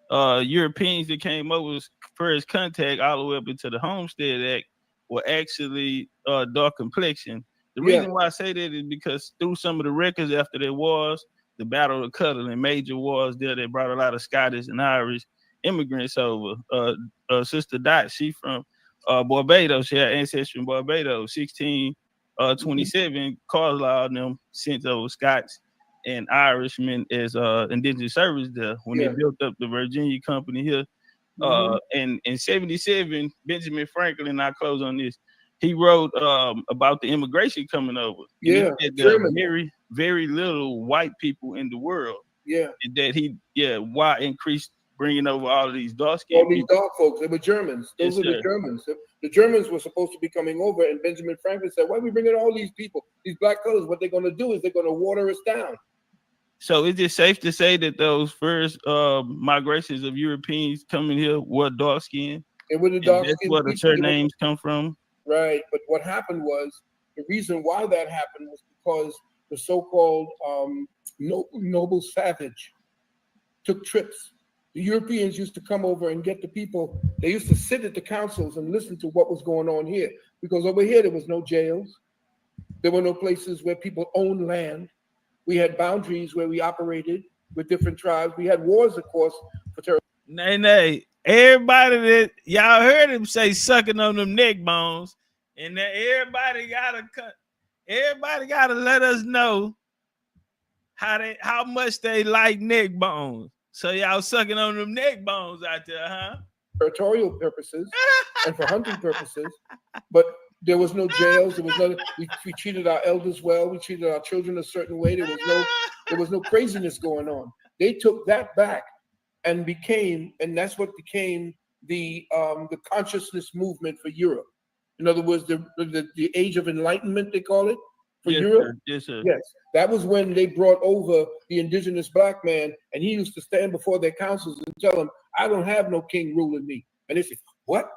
Europeans that came over was first contact all the way up into the Homestead Act were actually dark complexion. The reason why I say that is because through some of the records after there was the Battle of Cuttle and major wars there, they brought a lot of Scottish and Irish immigrants over. Sister Dot, she from Barbados. She had ancestry in Barbados. 1627, Carlisle and them sent over Scots and Irishmen as indigenous service there when they built up the Virginia Company here. And in 77, Benjamin Franklin, I close on this, he wrote about the immigration coming over. Yeah, he said there are very, very little white people in the world. Yeah. And that why increased bringing over all of these dark skinned all these dark folks. They were Germans. Those were the Germans. The Germans were supposed to be coming over, and Benjamin Franklin said, why are we bringing all these people, these black colors? What they're going to do is they're going to water us down. So is it safe to say that those first migrations of Europeans coming here were dark skinned? It was the dark skinned. That's where the surnames come from. Right. But what happened was, the reason why that happened was because the so-called noble savage took trips. The Europeans used to come over and get the people. They used to sit at the councils and listen to what was going on here. Because over here, there was no jails. There were no places where people owned land. We had boundaries where we operated with different tribes. We had wars, of course, for territory. Nay. Everybody that y'all heard him say sucking on them neck bones, and that everybody gotta let us know how much they like neck bones. So y'all sucking on them neck bones out there, huh? Territorial purposes and for hunting purposes, but there was no jails. There was no. We treated our elders well. We treated our children a certain way. There was no craziness going on. They took that back and that's what became the consciousness movement for Europe. In other words, the age of enlightenment, they call it, for Europe. Sir. Yes, sir. Yes, that was when they brought over the indigenous black man, and he used to stand before their councils and tell them, "I don't have no king ruling me." And they say, "What?"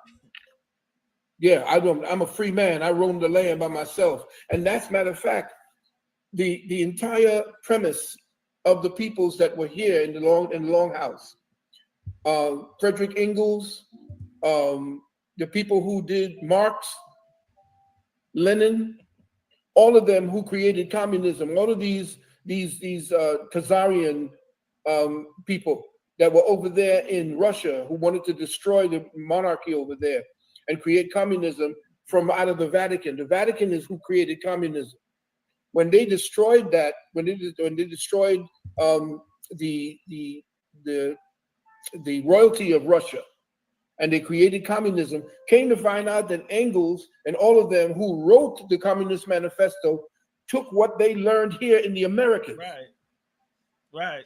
Yeah, I'm a free man. I roam the land by myself. And that's, matter of fact, the entire premise of the peoples that were here in the Longhouse. Frederick Engels, the people who did Marx, Lenin, all of them who created communism, all of these Khazarian people that were over there in Russia who wanted to destroy the monarchy over there and create communism from out of the Vatican. The Vatican is who created communism. When they destroyed that, when they destroyed the royalty of Russia, and they created communism, came to find out that Engels and all of them who wrote the Communist Manifesto took what they learned here in the Americas. Right.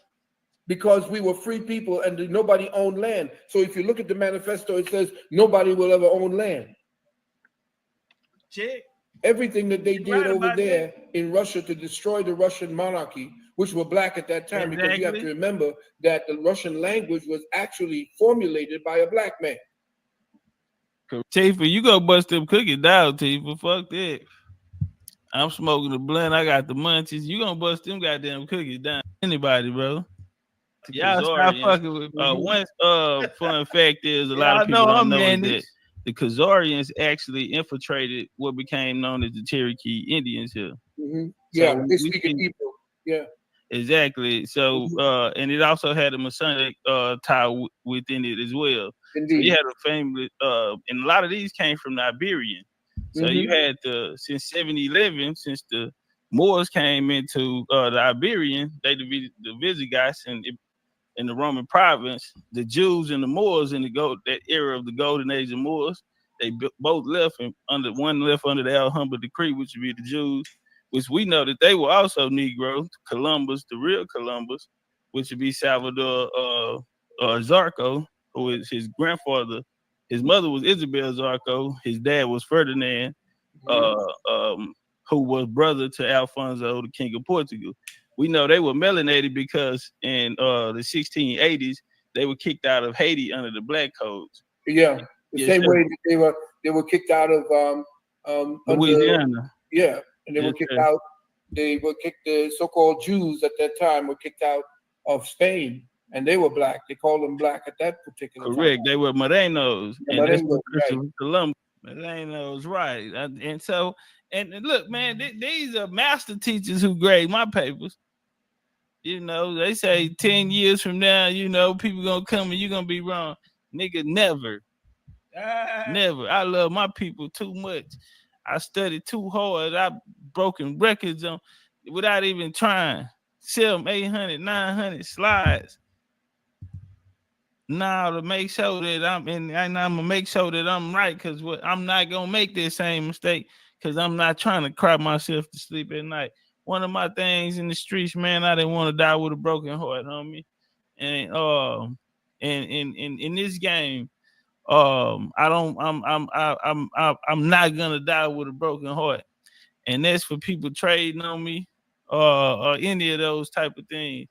Because we were free people and nobody owned land. So if you look at the manifesto, it says nobody will ever own land. Check. Everything that they did over there in Russia to destroy the Russian monarchy, which were black at that time, because you have to remember that the Russian language was actually formulated by a black man. Tifa, you go bust them cookies down, Tifa. Fuck that. I'm smoking the blunt. I got the munchies. You gonna bust them goddamn cookies down. Anybody, bro. Y'all stop fucking with me. One fun fact is a lot of people don't know is that the Khazarians actually infiltrated what became known as the Cherokee Indians here. Yeah, they speak in Hebrew. Yeah. Exactly. So and it also had a Masonic tie within it as well. Indeed. So you had a family, and a lot of these came from the Iberian. So you had since 711, since the Moors came into the Iberian, they defeated the Visigoths in the Roman province. The Jews and the Moors in that era of the golden age of Moors, they both left, and one left under the Alhambra decree, which would be the Jews, which we know that they were also Negroes. Columbus, the real Columbus, which would be Salvador Zarco, who is his grandfather. His mother was Isabel Zarco. His dad was Ferdinand, who was brother to Alfonso, the King of Portugal. We know they were melanated because in the 1680s, they were kicked out of Haiti under the Black Codes. Yeah, the same way that they were kicked out of Louisiana. And they were kicked out. They were kicked. The so-called Jews at that time were kicked out of Spain, and they were black. They called them black at that particular time. Correct. They were Morenos. Yeah, and that's Morenos, Christopher Columbus. Morenos, right. And so, and look, man, these are master teachers who grade my papers. You know, they say 10 years from now, you know, people gonna come and you're gonna be wrong. Nigga, never. Never. I love my people too much. I studied too hard. I've broken records on without even trying. Sell them 800, 900 slides. Now to make sure that I'm gonna make sure that I'm right, because I'm not gonna make this same mistake, because I'm not trying to cry myself to sleep at night. One of my things in the streets, man, I didn't want to die with a broken heart, homie. And in this game, I'm not gonna die with a broken heart. And that's for people trading on me, or any of those type of things.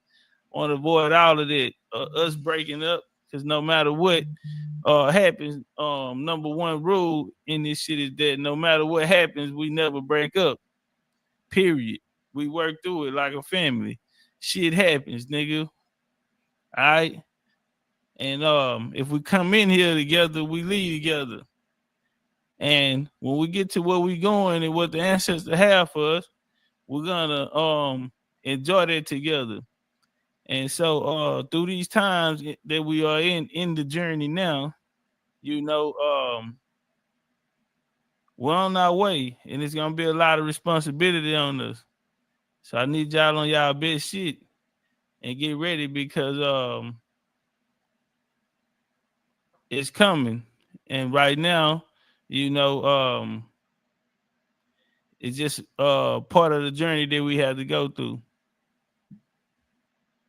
I want to avoid all of that, us breaking up, because no matter what happens, number one rule in this shit is that no matter what happens, we never break up. Period. We work through it like a family. Shit happens, nigga. All right. And if we come in here together, we leave together. And when we get to where we going and what the ancestors have for us, we're gonna enjoy that together. And so through these times that we are in the journey now, you know, we're on our way, and it's gonna be a lot of responsibility on us. So I need y'all on y'all best shit and get ready, because it's coming. And right now, you know, it's just part of the journey that we had to go through.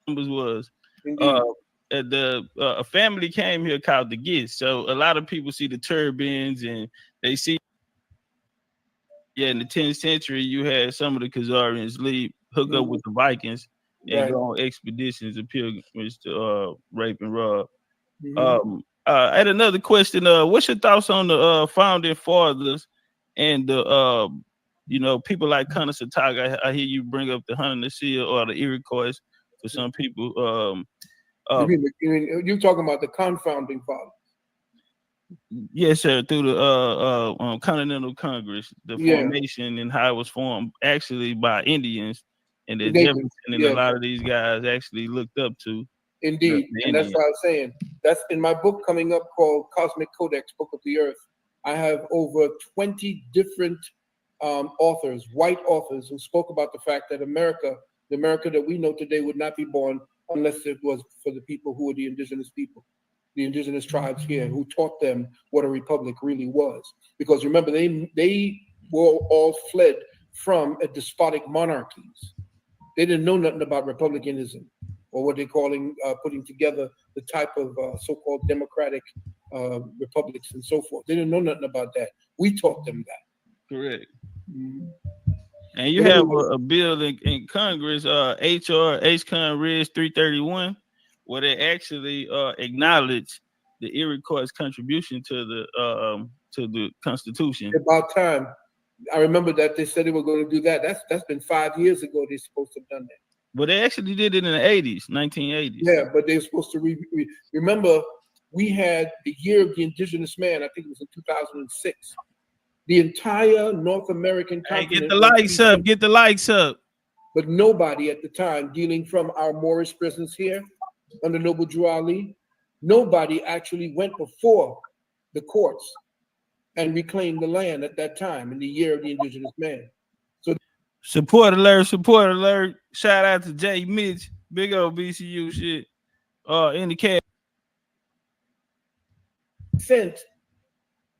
Was a family came here called the Gits. So a lot of people see the turbans and they see, in the 10th century, you had some of the Khazarians hook up with the Vikings and go on expeditions and pilgrimages to rape and rob. I had another question. What's your thoughts on the founding fathers and the people like Conasatag? I hear you bring up the Haudenosaunee or the Iroquois for some people. You're talking about the confounding fathers? Yes, sir. Through the Continental Congress, the formation and how it was formed, actually by Indians, and that Jefferson and a lot of these guys actually looked up to. Indeed, and that's what I was saying. That's in my book coming up called Cosmic Codex, Book of the Earth. I have over 20 different authors, white authors, who spoke about the fact that the America that we know today would not be born unless it was for the people who were the indigenous people, the indigenous tribes here, who taught them what a republic really was. Because remember, they were all fled from a despotic monarchies. They didn't know nothing about republicanism, or what they're calling putting together the type of so-called democratic republics and so forth. They didn't know nothing about that. We taught them that. Correct. And you have a bill in Congress, H.R. H-Con Res 331, where they actually acknowledge the Iroquois' contribution to the Constitution. About time. I remember that they said they were going to do that. That's been 5 years ago. They're supposed to have done that. But they actually did it in the 80s, 1980s. Yeah, but they're supposed to remember. We had the year of the indigenous man. I think it was in 2006. The entire North American continent. Hey, get the likes up. Get the likes up. But nobody at the time, dealing from our Moorish presence here under Noble Drew Ali, nobody actually went before the courts and reclaimed the land at that time in the year of the indigenous man. So support alert, support alert. Shout out to Jay Mitch, big old BCU shit. In the cat. Sent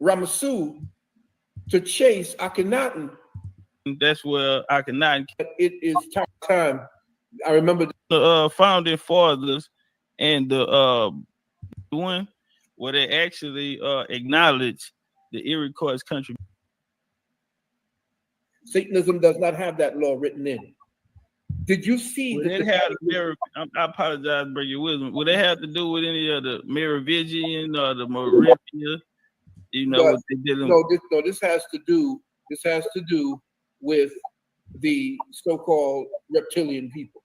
Ramassu to chase Akhenaten. That's where Akhenaten. It is time. I remember the founding fathers and the one where they actually acknowledge the Iroquois country. Satanism does not have that law written in. Did you see that? I apologize, bring your wisdom. Would it have to do with any of the Merovingian or the Moravia? You know what they did? This has to do with the so-called reptilian people.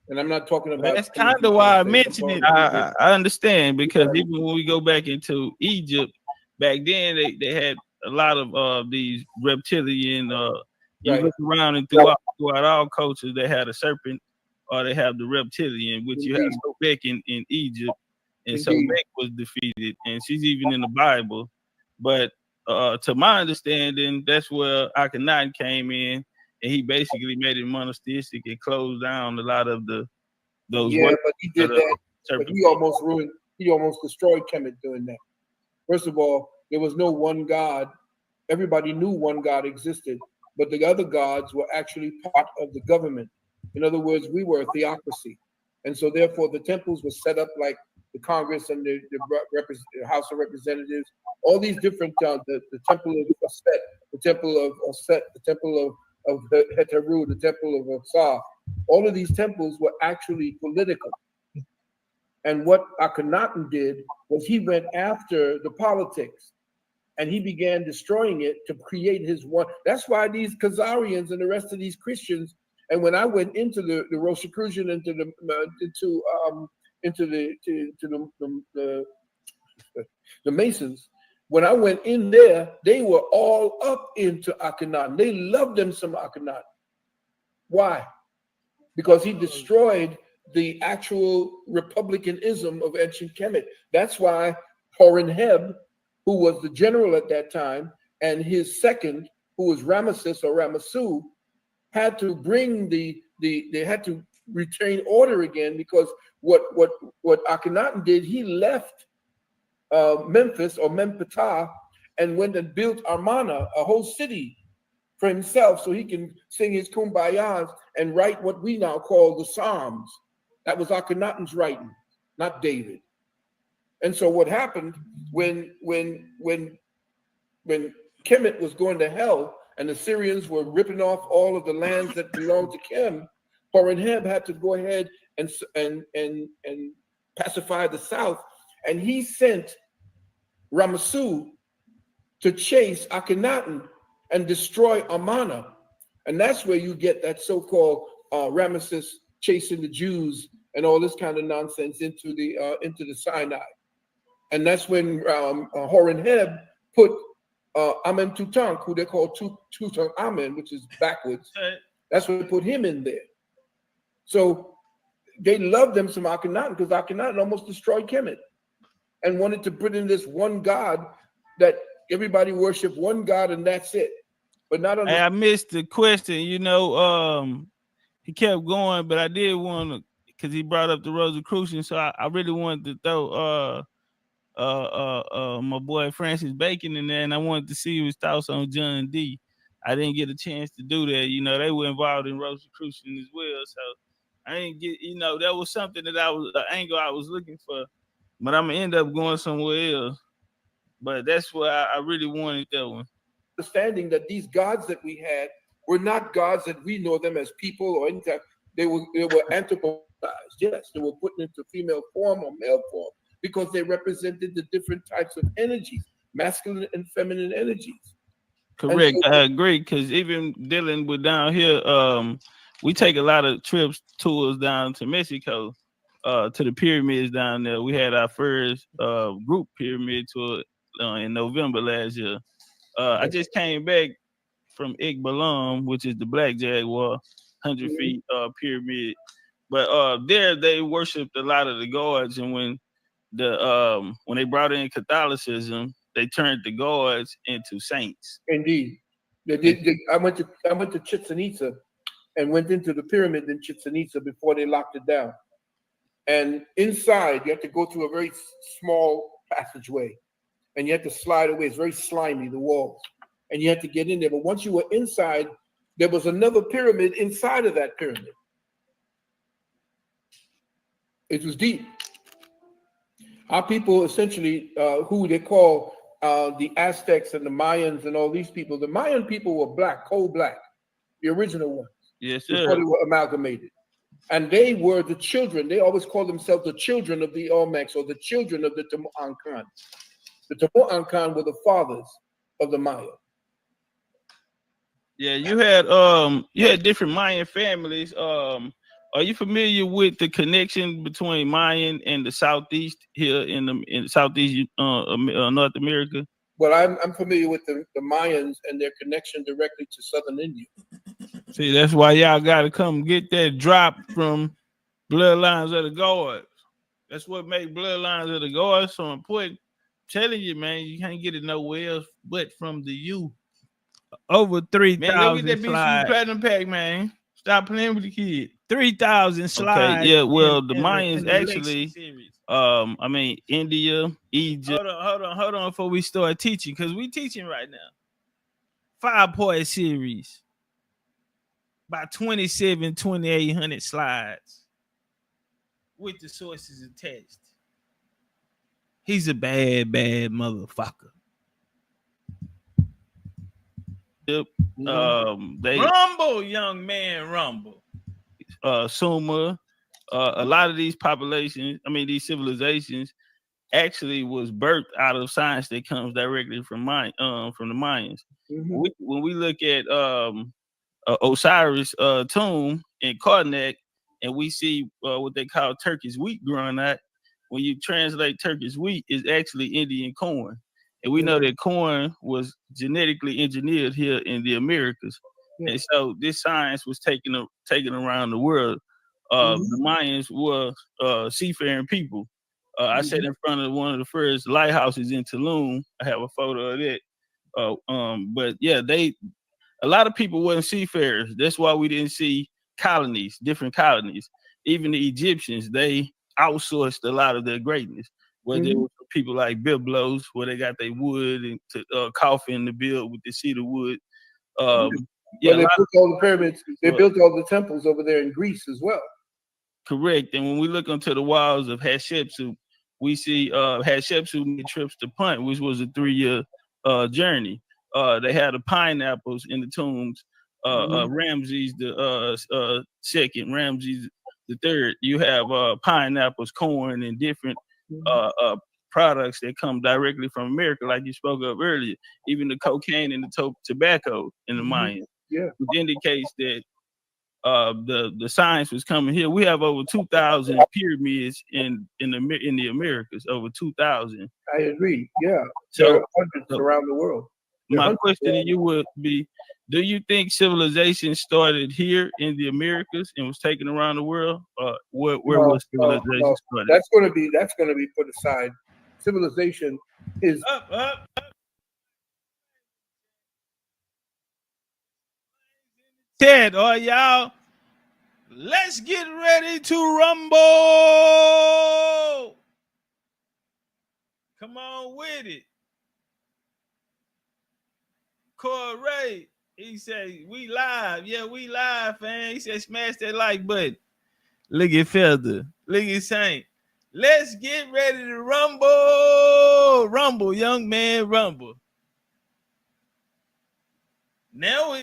And I'm not talking about. That's kind of why I mentioned it. I understand, because even when we go back into Egypt, back then they had a lot of these reptilian. You look around and throughout all cultures, they had a serpent or they have the reptilian, which you have Sobek in Egypt, and Sobek was defeated, and she's even in the Bible. But to my understanding, that's where Akhenaten came in, and he basically made it monotheistic and closed down a lot of those. Yeah, but he did that. But he almost destroyed Kemet doing that. First of all, there was no one God. Everybody knew one God existed, but the other gods were actually part of the government. In other words, we were a theocracy. And so therefore the temples were set up like the Congress and the House of Representatives, all these different, the temple of Set, the temple of Set, the temple of Heteru, the temple of Sa. All of these temples were actually political. And what Akhenaten did was he went after the politics and he began destroying it to create his one. That's why these Khazarians and the rest of these Christians, and when I went into the Rosicrucian, into the Masons, when I went in there, they were all up into Akhenaten. They loved them some Akhenaten. Why? Because he destroyed the actual republicanism of ancient Kemet. That's why Horemheb, who was the general at that time, and his second, who was Ramesses or Ramassu, had to bring they had to retain order again, because what Akhenaten did, he left Memphis or Mempatah and went and built Amarna, a whole city for himself, so he can sing his kumbayas and write what we now call the Psalms. That was Akhenaten's writing. not David. And so what happened when Kemet was going to hell and the Syrians were ripping off all of the lands that belonged to Kim, Horemheb had to go ahead and pacify the south, and he sent Ramesu to chase Akhenaten and destroy Amarna. And that's where you get that so-called Ramesses chasing the Jews and all this kind of nonsense into the Sinai. And that's when Horemheb put Amentutank, who they call Tutankhamen, which is backwards. That's when they put him in there. So they loved them some Akhenaten because Akhenaten almost destroyed Kemet and wanted to put in this one God that everybody worship one God and that's it. But not on. Hey, I missed the question. You know, he kept going, but I did want to, because he brought up the Rosicrucian, so I really wanted to throw my boy Francis Bacon in there, and I wanted to see his thoughts on John D. I didn't get a chance to do that. You know, they were involved in Rosicrucian as well, so I didn't get. You know, that was something that an angle I was looking for, but I'm gonna end up going somewhere else. But that's why I really wanted that one. Understanding that these gods that we had were not gods that we know them as people or anything. They were anthropomorphized. Yes, they were put into female form or male form because they represented the different types of energies, masculine and feminine energies. Correct. So, I agree, because even dealing with down here, we take a lot of trips, tours down to Mexico, to the pyramids down there. We had our first group pyramid tour in November last year. I just came back from Igbalum, which is the Black Jaguar, 100 feet pyramid. But there they worshipped a lot of the gods, and when they brought in Catholicism, they turned the gods into saints. Indeed, they did. I went to Chichen Itza and went into the pyramid in Chichen Itza before they locked it down. And inside, you have to go through a very small passageway, and you have to slide away. It's very slimy, the walls, and you have to get in there. But once you were inside, there was another pyramid inside of that pyramid. It was deep. Our people, essentially, who they call the Aztecs and the Mayans and all these people, the Mayan people were black, coal black, the original ones. Yes, sir. Before they were amalgamated. And they were the children. They always called themselves the children of the Olmecs or the children of the Temu'ankan. The Temu'ankan were the fathers of the Maya. Yeah, you had different Mayan families. Are you familiar with the connection between Mayan and the Southeast here in Southeast North America? Well, I'm familiar with the Mayans and their connection directly to Southern India. See, that's why y'all got to come get that drop from Bloodlines of the Gods. That's what makes Bloodlines of the Gods so important. I'm telling you, man, you can't get it nowhere else but from the U. Over 3,000 slides. Man, look at that BC Platinum Pack, man. Stop playing with the kid. 3,000 slides. Okay, yeah, well, the Mayans actually, I mean, India, Egypt. Hold on before we start teaching, because we teaching right now. 5-part series. About 2,800 slides with the sources attached. He's a bad motherfucker. Yep. They rumble, young man, rumble. Sumer, a lot of these populations, I mean, these civilizations, actually was birthed out of science that comes directly from the Mayans. Mm-hmm. When we look at Osiris tomb in Karnak, and we see what they call Turkish wheat growing out. When you translate Turkish wheat, it's actually Indian corn. And we know that corn was genetically engineered here in the Americas. Yeah. And so this science was taken around the world. The Mayans were seafaring people. I sat in front of one of the first lighthouses in Tulum. I have a photo of that. But yeah, a lot of people weren't seafarers. That's why we didn't see colonies, different colonies. Even the Egyptians, they outsourced a lot of their greatness. Whether it was people like Biblos, where they got their wood and coffin to build with the cedar wood. They built all the pyramids. They built all the temples over there in Greece as well. correct. And when we look onto the walls of Hatshepsut, we see Hatshepsut made trips to Punt, which was a 3-year journey. They had the pineapples in the tombs. Ramses the second, Ramses the third. You have pineapples, corn, and different products that come directly from America, like you spoke of earlier. Even the cocaine and the tobacco in the Mayan, which indicates that the science was coming here. We have over 2,000 pyramids in the Americas, over 2,000. I agree. Yeah, So there are hundreds around the world. My question to you would be, do you think civilization started here in the Americas and was taken around the world? Where was civilization started? That's going to be put aside. Civilization is up. Ted, all y'all, let's get ready to rumble. Come on with it. Corey, he said, we live. Yeah, we live, fam. He said, smash that like button. Look at Feather. Look at Saint. Let's get ready to rumble. Rumble, young man, rumble. Now we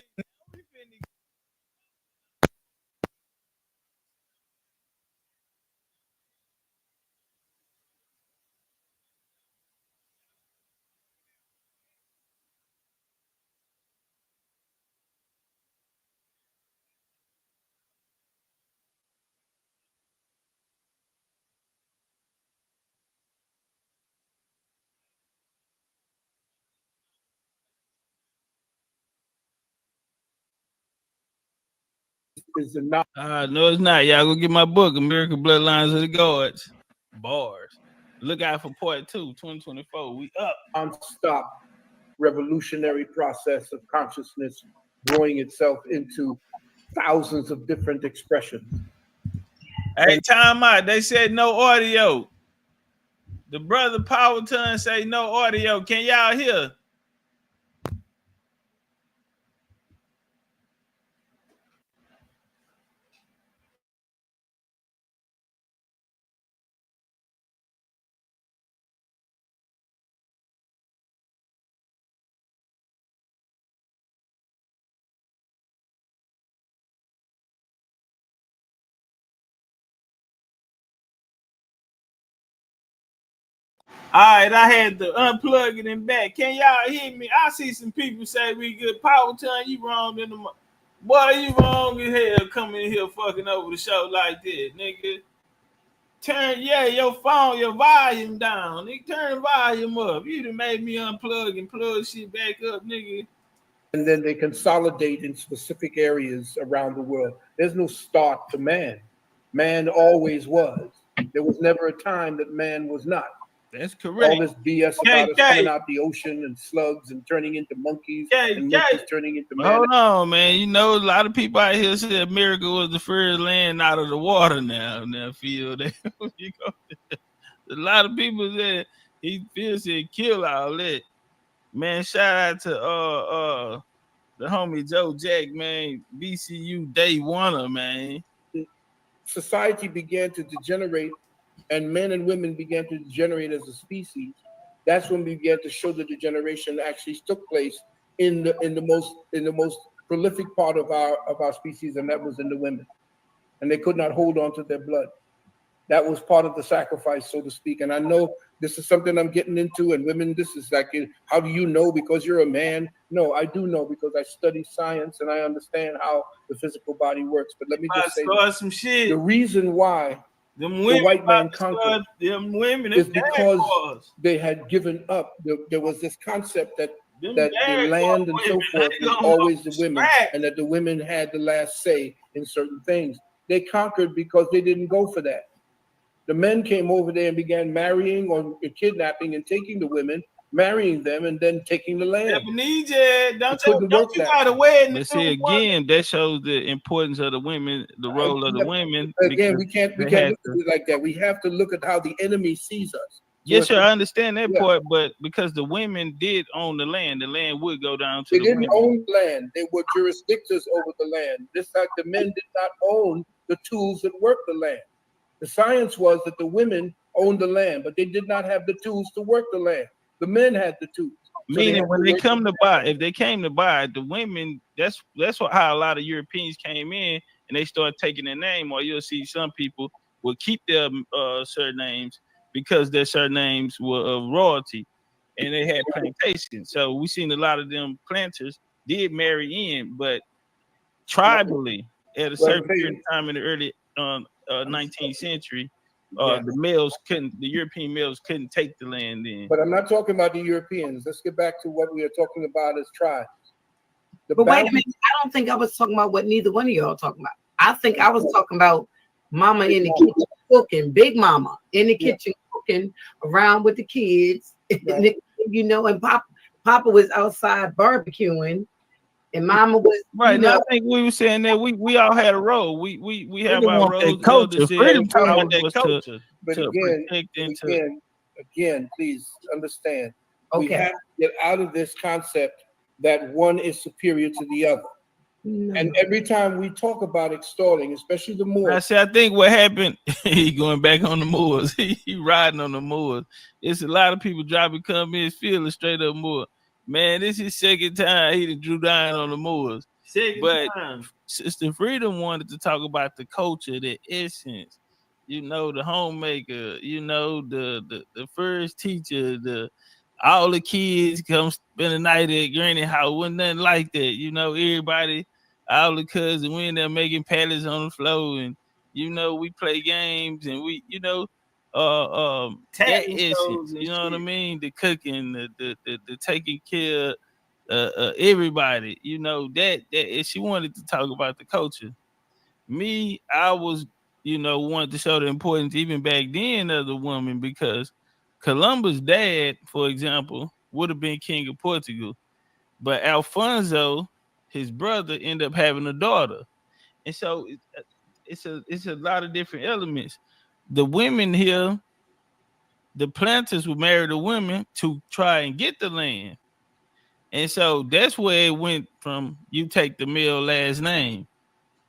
is not. No, it's not. Y'all go get my book, American Bloodlines of the Gods. Bars. Look out for part 2, 2024. We up. Non-stop revolutionary process of consciousness growing itself into thousands of different expressions. Hey, time out. They said no audio. The brother Powerton say no audio. Can y'all hear? All right, I had to unplug it and back. Can y'all hear me? I see some people say we good. Powerton, you wrong in the boy, you wrong as hell coming in here fucking over the show like this, nigga. Turn your phone, your volume down. Nigga, turn the volume up. You done made me unplug and plug shit back up, nigga. And then they consolidate in specific areas around the world. There's no start to man. Man always was. There was never a time that man was not. That's correct. All this BS about us coming out the ocean and slugs and turning into monkeys and monkeys turning into men. Hold on, man. You know, a lot of people out here say America was the first land out of the water now. Now, feel that. A lot of people said he feels it kill all that. Man, shout out to the homie Joe Jack, man. BCU day oneer, man. Society began to degenerate, and men and women began to degenerate as a species. That's when we began to show the degeneration actually took place in the most prolific part of our species, and that was in the women. And they could not hold on to their blood. That was part of the sacrifice, so to speak. And I know this is something I'm getting into, and women, this is like, how do you know because you're a man? No, I do know because I study science and I understand how the physical body works. But let me just say some shit. The reason why the white man conquered them women is because they had given up. There was this concept that the land and so forth was always the women, and that the women had the last say in certain things. They conquered because they didn't go for that. The men came over there and began marrying or kidnapping and taking the women, marrying them, and then taking the land. Don't you got a wedding? But see, again, that shows the importance of the women, the role of the women. Again, we can't look at it like that. We have to look at how the enemy sees us. Yes, sir, I understand that part, but because the women did own the land would go down to the women. They didn't own land. They were jurisdictors over the land. Just like the men did not own the tools that worked the land. The science was that the women owned the land, but they did not have the tools to work the land. The men had the tools. So Meaning when they come to buy, if they came to buy, the women, that's how a lot of Europeans came in and they start taking their name, or you'll see some people will keep their surnames because their surnames were of royalty and they had plantations. So we seen a lot of them planters did marry in, but tribally at a certain period of time in the early 19th century, the European males couldn't take the land in. But I'm not talking about the Europeans. Let's get back to what we are talking about as tribes. But wait a minute, I don't think I was talking about what neither one of y'all talking about. I think I was talking about mama in the kitchen cooking, big mama in the kitchen cooking around with the kids, you know, and Papa was outside barbecuing. And mama was right. You know, I think we were saying that we all had a role. We have our roles. Culture. Freedom That culture. But to again, protect and again, please understand. Okay. We have to get out of this concept that one is superior to the other. No. And every time we talk about extolling, especially the Moors. I think what happened, he going back on the Moors. He riding on the Moors. It's a lot of people driving come in feeling straight up Moor. Man, this is second time he drew down on the Moors. But Sister Freedom wanted to talk about the culture, the essence, you know, the homemaker, you know, the first teacher, all the kids come spend the night at Granny house. Wasn't nothing like that. You know, everybody, all the cousins, we in there making pallets on the floor, and you know, we play games and we, you know, that essence, you know what I mean? The cooking, the taking care of everybody, you know, that she wanted to talk about the culture. Me, I was, you know, wanted to show the importance even back then of the woman, because Columbus' dad, for example, would have been king of Portugal, but Alfonso, his brother, ended up having a daughter, and so it's a lot of different elements. The women here, the planters would marry the women to try and get the land. And so that's where it went from you take the male last name,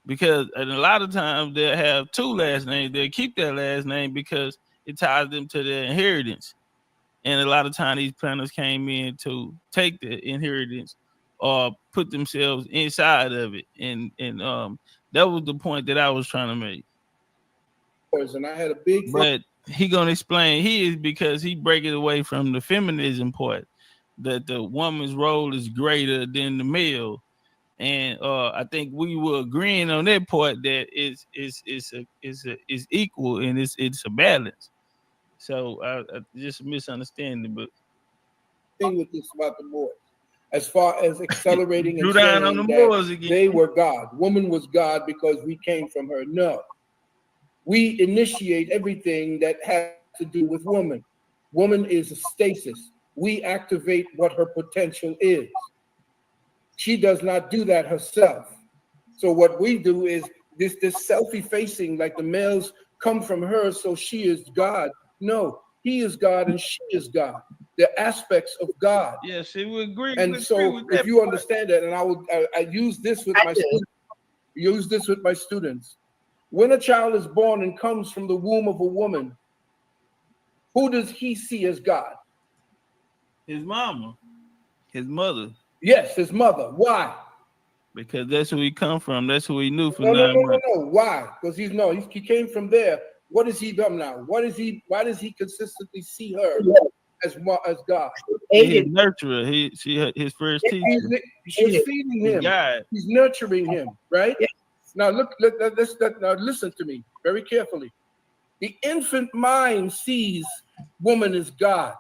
because a lot of times they'll have two last names. They'll keep their last name because it ties them to their inheritance. And a lot of times these planters came in to take the inheritance or put themselves inside of it. And that was the point that I was trying to make. And I had a big, but he gonna explain his because he break it away from the feminism part, that the woman's role is greater than the male, and I think we were agreeing on that part that is equal and it's a balance. So I just a misunderstanding, but thing with this about the Moors, as far as accelerating and Drew down saying on the that Moors again. They were God. Woman was God because we came from her. No. We initiate everything that has to do with woman. Woman is a stasis. We activate what her potential is. She does not do that herself. So what we do is this self-effacing, like the males come from her, so she is God. No, he is God and she is God. They're aspects of God. Yes, we agree. And so if you understand that, and I use this with my students, use this with my students. When a child is born and comes from the womb of a woman, who does he see as God? His mama, his mother. Yes, his mother. Why? Because that's who he come from. That's who he knew for No. 9 months. Why? Because he came from there. What has he done now? Why does he consistently see her as God? He's nurturer. His first teacher. She's feeding him. He's nurturing him, right? Yes. Now now listen to me very carefully. The infant mind sees woman as God.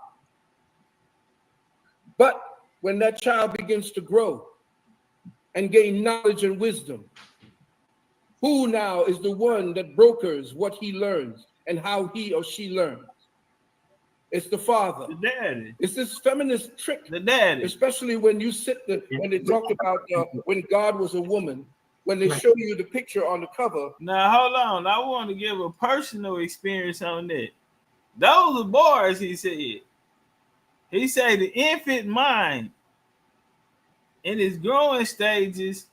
But when that child begins to grow and gain knowledge and wisdom, who now is the one that brokers what he learns and how he or she learns? It's the father. The daddy. It's this feminist trick. The daddy. Especially when you when they talk about when God was a woman, when they show you the picture on the cover. Now, hold on. I want to give a personal experience on that. Those are bars, he said. He said the infant mind in its growing stages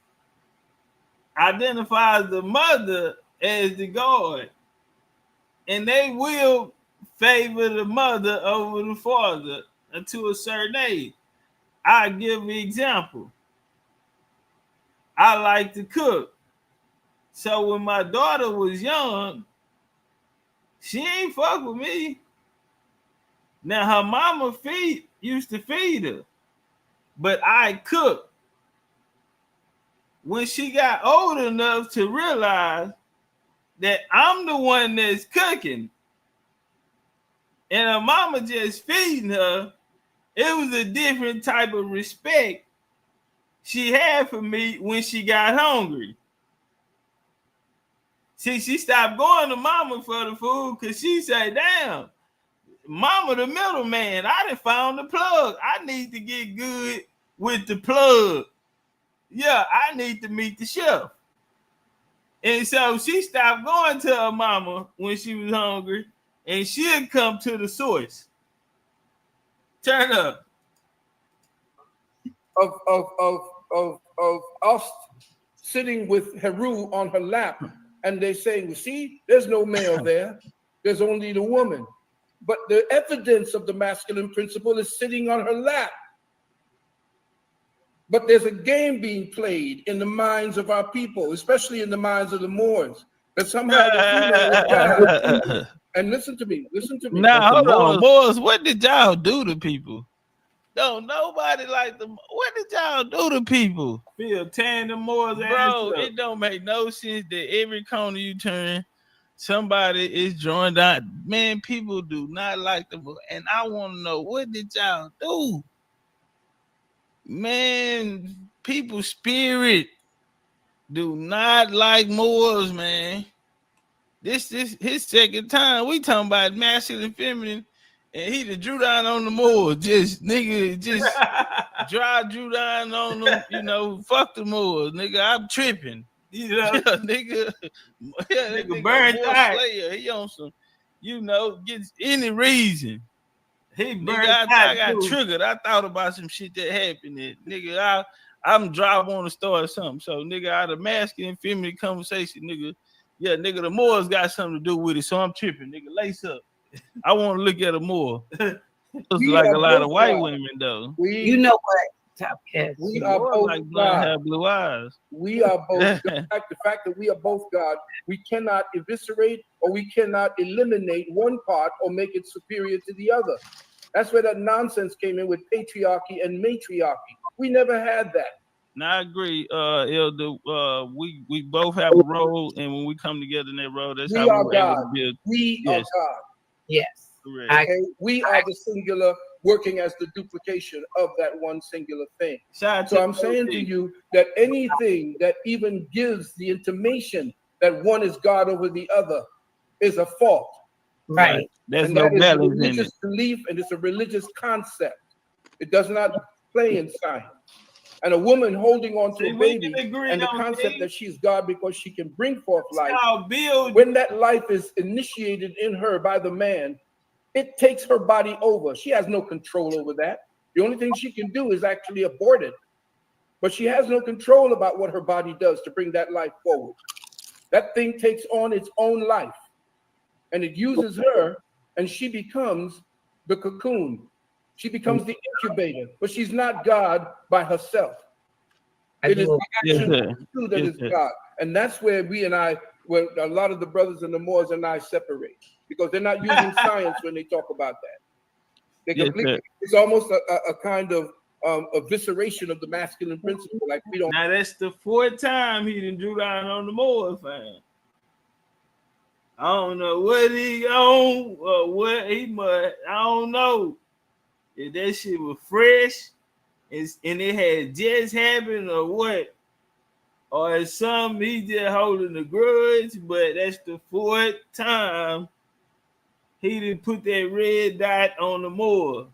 identifies the mother as the God. and they will favor the mother over the father until a certain age. I give an example. I like to cook. So when my daughter was young, she ain't fuck with me. Now her mama used to feed her, but I cook. When she got old enough to realize that I'm the one that's cooking and her mama just feeding her, it was a different type of respect she had for me when she got hungry. See, she stopped going to mama for the food because she said, damn, mama the middleman, I done found the plug. I need to get good with the plug. Yeah, I need to meet the chef. And so she stopped going to her mama when she was hungry, and she'll come to the source. Turn up. Of us sitting with Heru on her lap, and they saying, well, see, there's no male there. There's only the woman. But the evidence of the masculine principle is sitting on her lap. But there's a game being played in the minds of our people, especially in the minds of the Moors, that somehow the female is God. And listen to me. Now, hold on, Moors, what did y'all do to people? Don't nobody like them. What did y'all do to people? Feel tearing the Moors ass Bro, up. it don't make no sense that every corner you turn, somebody is joined out. Man, people do not like them. And I want to know, what did y'all do? Man, people's spirit do not like Moors, man. This is his second time. We talking about masculine and feminine, and he done drew down on the Moors. Just drew down on them, you know, fuck the Moors, nigga. I'm tripping. You know, nigga burn that Slayer. He on some, you know, gets any reason. I got triggered. I thought about some shit that happened. Nigga, I'm driving on the store or something. So, nigga, out of masculine and feminine conversation, nigga, yeah, nigga, the Moors got something to do with it. So I'm tripping, nigga. Lace up. I want to look at a Moor. Looks like a lot of white women, though. You know what, Topcatz? We are both like God. have blue eyes. We are both. The fact that we are both God, we cannot eviscerate or we cannot eliminate one part or make it superior to the other. That's where that nonsense came in with patriarchy and matriarchy. We never had that. Now I agree, Elder. We both have a role, and when we come together in that role, that's We how are we're able God. to build. We are God. Yes. Correct. Okay? We are the singular working as the duplication of that one singular thing. So I'm saying to you that anything that even gives the intimation that one is God over the other is a fault. Right. There's and no that is a balance in religious it. belief, and it's a religious concept. It does not play in science. And a woman holding on to a baby and the concept that she's God because she can bring forth life, when that life is initiated in her by the man, it takes her body over. She has no control over that. The only thing she can do is actually abort it. But she has no control about what her body does to bring that life forward. That thing takes on its own life. And it uses her, and she becomes the cocoon. She becomes the incubator, but she's not God by herself. It is the action that is God. And that's where where a lot of the brothers and the Moors and I separate, because they're not using science when they talk about that. They completely, it's almost a kind of evisceration of the masculine principle. Like we don't. Now that's the fourth time he done drew down on the Moors, fam. I don't know what he on or what he must. I don't know if that shit was fresh and it had just happened or what, or it's something he just holding a grudge. But that's the fourth time he didn't put that red dot on the Moor.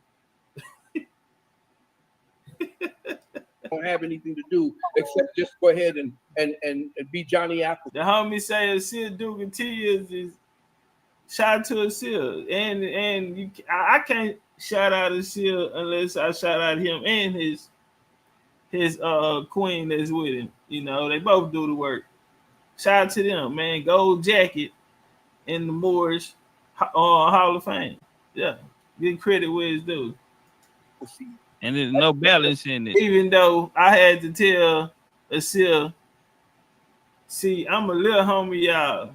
Don't have anything to do except just go ahead and be Johnny Apple. The homie say a seal Duke and Tears is shout to a seal, and I can't shout out a seal unless I shout out him and his queen that's with him. You know, they both do the work. Shout out to them, man. Gold jacket in the Moorish Hall of Fame. Yeah, get credit where it's due. And there's no balance in it. Even though I had to tell Asil, see, I'm a little homie, y'all.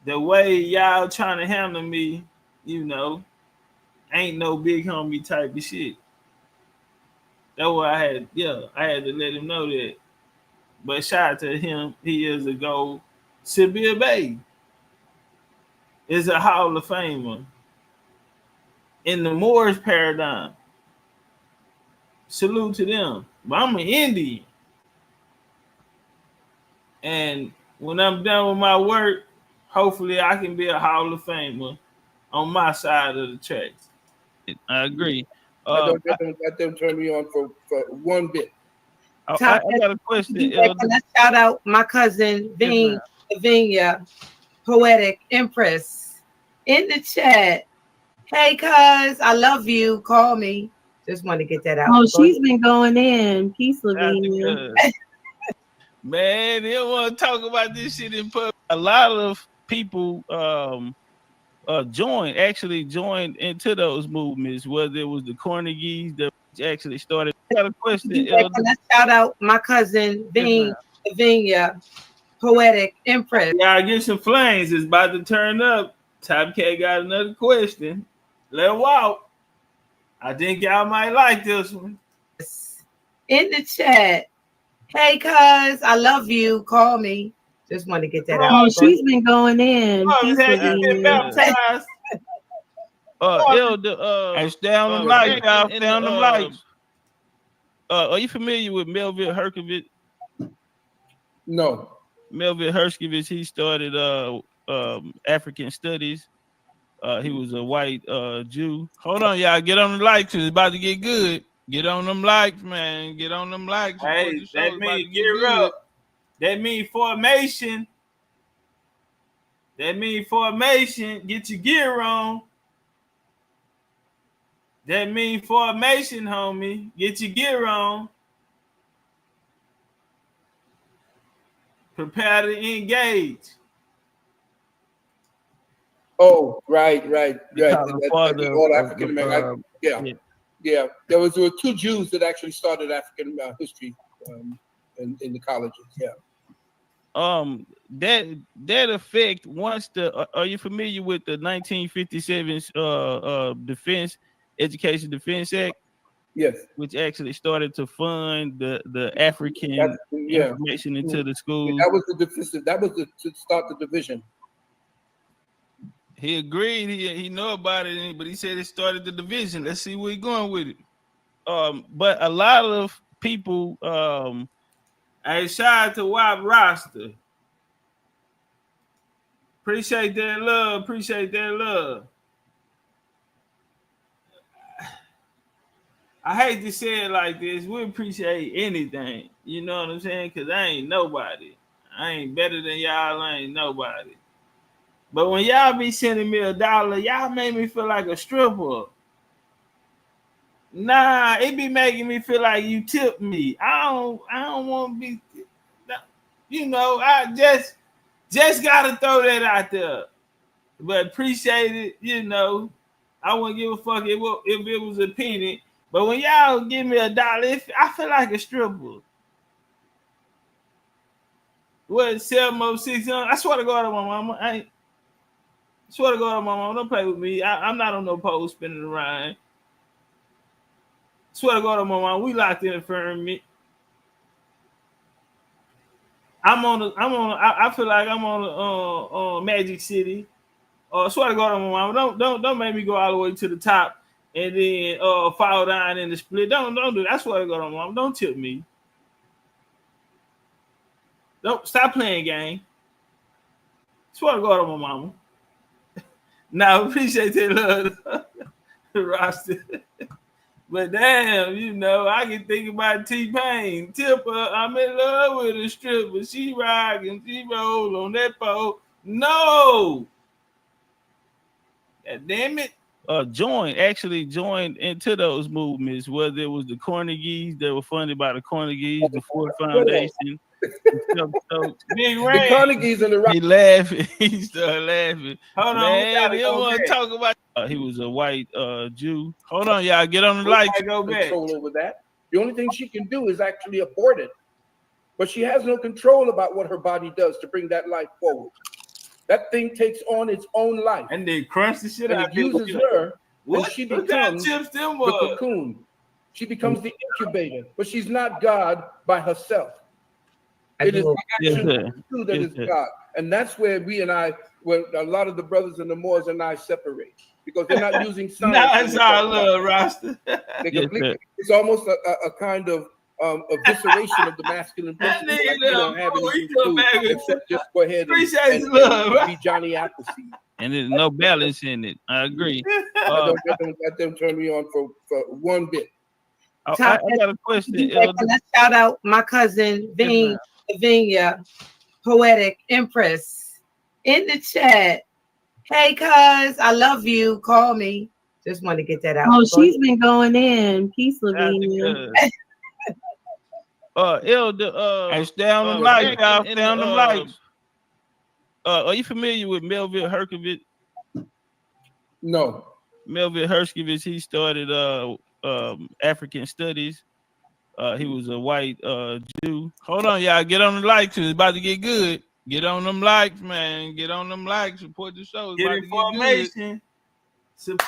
The way y'all trying to handle me, you know, ain't no big homie type of shit. That's why I had to let him know that. But shout out to him, he is a gold. Sibyl Bay is a Hall of Famer in the Moorish paradigm. Salute to them. But I'm an Indian. And when I'm done with my work, hopefully I can be a Hall of Famer on my side of the tracks. I agree. That don't turn me on for one bit. I got a question. Let's shout out my cousin Lavinia, Poetic Empress, in the chat. Hey, cuz, I love you. Call me. Just want to get that out. Oh, she's been going in. Peace, Lavinia. Man, they don't want to talk about this shit in public. A lot of people joined into those movements, whether it was the Carnegies that actually started. I got a question. Let's shout out my cousin Lavinia, Poetic Empress. Y'all get some flames. It's about to turn up. Topcatz got another question. Let walk. I think y'all might like this one. In the chat. Hey, cuz, I love you. Call me. Just want to get that out. Oh, she's been going in. Elder, stay on them lights, y'all. Stay on them lights. Are you familiar with Melville Herkovitz? No. Melville Herkovitz, he started African studies. He was a white Jew. Hold on, y'all. Get on the lights. It's about to get good. Get on them lights, man. Get on them lights. Hey, that means gear up. That means formation. That means formation. Get your gear on. That means formation, homie. Get your gear on. Prepare to engage. Oh, right. All African American. Yeah. There were two Jews that actually started African history in the colleges. Yeah. That effect once are you familiar with the 1957 Education Defense Act? Yes. Which actually started to fund the African information into the schools. That was to start the division. He agreed. He know about it, but he said it started the division. Let's see where he's going with it. But a lot of people, hey, shout out to Wop Roster. Appreciate that love. I hate to say it like this. We appreciate anything. You know what I'm saying? Because I ain't nobody. I ain't better than y'all. I ain't nobody. But when y'all be sending me $1, y'all make me feel like a stripper. Nah, it be making me feel like you tipped me. I don't want to be, you know, I just gotta throw that out there. But appreciate it, you know. I wouldn't give a fuck if it was a penny. But when y'all give me $1, I feel like a stripper. What, 706? I swear to God on my mama. Swear to God on my mama, don't play with me. I'm not on no pole spinning around. Swear to God on my mama, we locked in the firmament. I feel like I'm on Magic City. Swear to God on my mama, don't make me go all the way to the top and then fall down in the split. Don't do that. I swear to God on my mama, don't tip me. Don't stop playing game. Swear to God on my mama. Now, appreciate that love, roster. But damn, you know, I can think about T-Pain. Tipper, I'm in love with a stripper. She rocking, she roll on that pole. No! God damn it. Joined into those movements, whether it was the Carnegies that were funded by the Carnegies, the Ford Foundation. Big The Ray. Carnegies and the He laughing. He started laughing. Hold on, Man, we he gotta don't go want to back. talk about. He was a white Jew. Hold on, y'all. Get on the We light. gotta go back. Control over that. The only thing she can do is actually abort it, but she has no control about what her body does to bring that life forward. That thing takes on its own life, and they crunch the shit and out it uses her, and she becomes the cocoon. She becomes the incubator, but she's not God by herself. It is that is God, and that's where where a lot of the brothers and the Moors and I separate, because they're not using science. Nah, it's our love, Rasta. They completely, it's almost a kind of evisceration of the masculine principle. Like you don't have anything to do except just go ahead and be Johnny Appleseed. And there's no balance in it. I agree. That don't turn me on for one bit. I got a question. Can I shout out my cousin Vinya, Poetic Empress, in the chat. Hey, cuz, I love you. Call me. Just want to get that out. Oh, she's been going in. Peace, Lavinia. Elder, hey, stay on them lights, y'all. Stay on them lights. Are you familiar with Melville Herkovitz? No. Melville Herkovitz, he started African studies. He was a white Jew. Hold on, y'all. Get on the likes. It's about to get good. Get on them likes, man. Get on them likes. Support the show. It's Get information.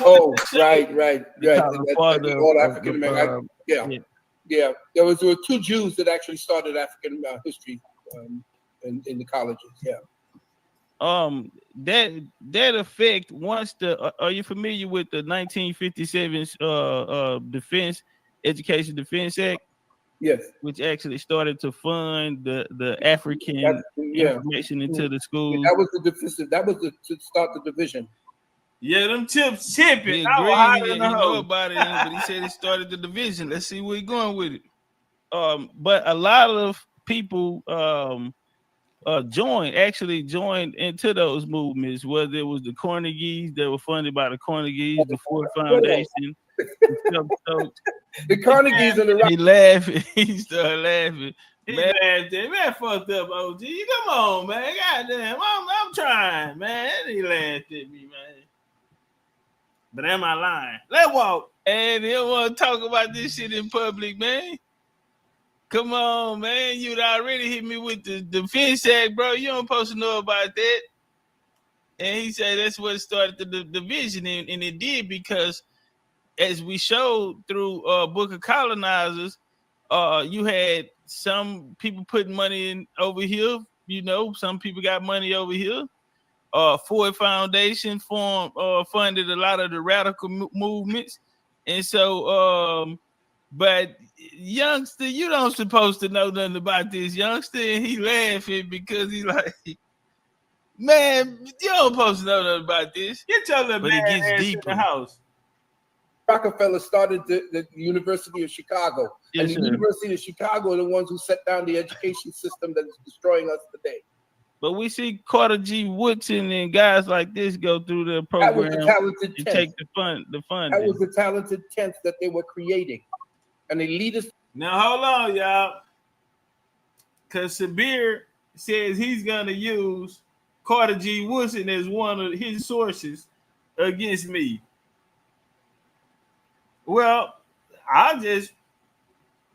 Oh, right. All African American. Yeah. There were two Jews that actually started African history in the colleges. Yeah. That effect once are you familiar with the 1957 Education Defense Act? Yes. Which actually started to fund the African information into the schools. That was the defensive. That was to start the division. Yeah, them chips chipping. He agreed. He know about it, but he said it started the division. Let's see where he's going with it. But a lot of people joined into those movements, whether it was the Carnegies that were funded by the Carnegies, the Ford Foundation. The Carnegies and the he laughing. He started laughing. He laughed at me. Man, fucked up, OG. Come on, man. Goddamn, I'm trying, man. He laughed at me, man. But am I lying? Let's walk. And they don't want to talk about this shit in public, man. Come on, man. You'd already hit me with the Defense Act, bro. You don't supposed to know about that. And he said that's what started the division, and it did because as we showed through Book of Colonizers, you had some people putting money in over here. You know, some people got money over here. Ford Foundation funded a lot of the radical movements, and so but youngster, you don't supposed to know nothing about this, youngster. And he laughing because he like, man, you don't supposed to know nothing about this. Get your little but it gets deeper. In the house. Rockefeller started the University of Chicago, and the University of Chicago are the ones who set down the education system that is destroying us today. But we see Carter G. Woodson and guys like this go through the program. That was the talented and tenth. take the fund. That was the talented tenth that they were creating, and they lead us. Now hold on, y'all, because Sabir says he's gonna use Carter G. Woodson as one of his sources against me. Well, I just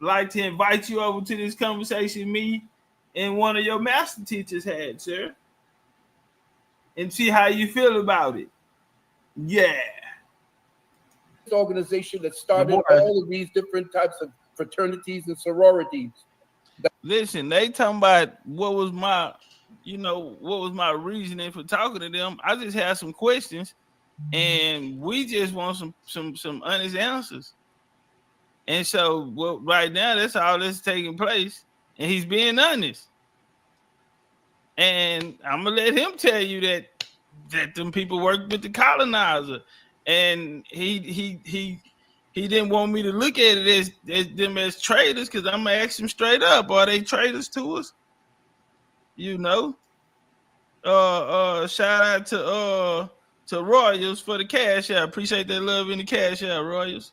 like to invite you over to this conversation me and one of your master teachers had, sir, and see how you feel about it. Yeah. This organization that started all of these different types of fraternities and sororities. Listen, they talking about what was my reasoning for talking to them. I just had some questions, and we just want some honest answers. And so, right now, that's all that's taking place. And he's being honest. And I'm gonna let him tell you that them people worked with the colonizer. And he didn't want me to look at it as them as traitors, because I'm gonna ask him straight up, are they traitors to us? You know? Shout out to Royals for the cash out. Appreciate that love in the cash out, Royals.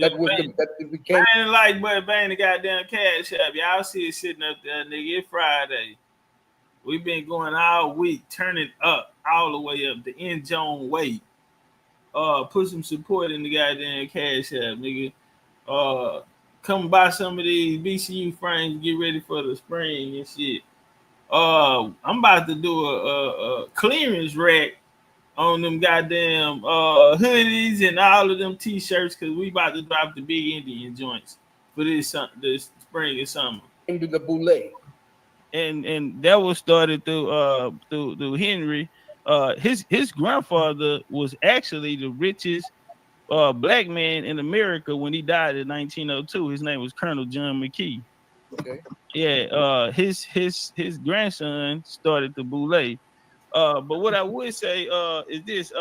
That was that it became. I ain't like but bang the goddamn cash app. Y'all see it sitting up there, nigga. It's Friday. We've been going all week, turning up all the way up the end zone way. Put some support in the goddamn cash app, nigga. Come buy some of these BCU frames, get ready for the spring and shit. I'm about to do a clearance rack on them goddamn hoodies and all of them t-shirts because we about to drop the big Indian joints for this spring and summer. Into the boule. And that was started through Henry. His grandfather was actually the richest black man in America when he died in 1902. His name was Colonel John McKee. Okay. Yeah, his grandson started the boule. But what I would say is this: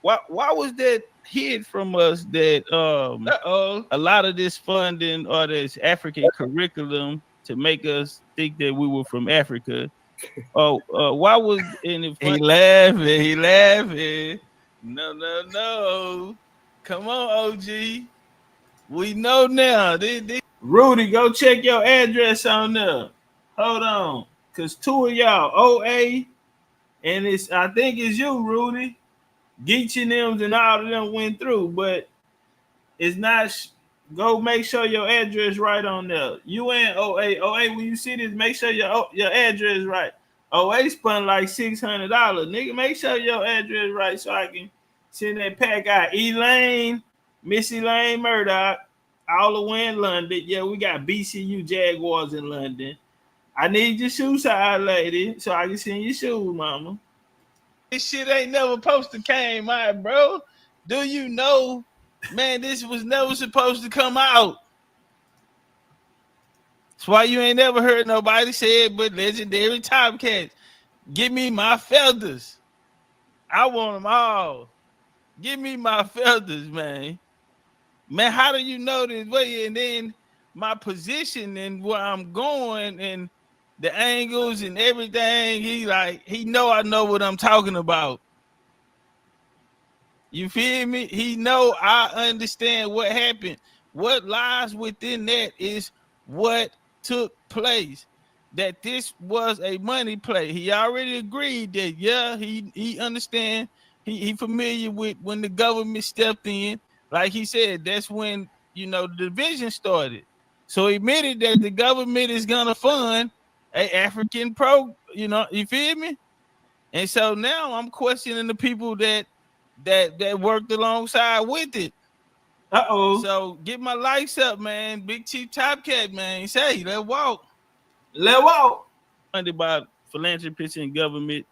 why was that hid from us that a lot of this funding or this African curriculum to make us think that we were from Africa? Why was he laughing? No. Come on, OG. We know now. Rudy, go check your address on there. Hold on, cause two of y'all, OA, and I think it's you, Rudy. Geeching them and all of them went through, but it's not. Go make sure your address right on there. You and OA. When you see this, make sure your address right. OA spun like $600. Nigga, make sure your address right so I can send that pack out. Elaine, Missy Lane Murdoch, all the way in London. Yeah, we got BCU Jaguars in London. I need your shoe size, lady, so I can send your shoes, mama. This shit ain't never supposed to came out, bro. Do you know, man, this was never supposed to come out. That's why you ain't never heard nobody say it but Legendary Topcatz. Give me my feathers. I want them all. Give me my feathers, man. Man, how do you know this way? And then my position and where I'm going and the angles and everything, he know I know what I'm talking about. You feel me? He know I understand what happened. What lies within that is what took place. That this was a money play. He already agreed that, yeah, he understand. He familiar with when the government stepped in. Like he said, that's when, the division started. So he admitted that the government is going to fund a African you feel me? And so now I'm questioning the people that worked alongside with it. So get my lights up, man. Big Chief Topcatz, man. Say, let's walk. Funded by philanthropists and government.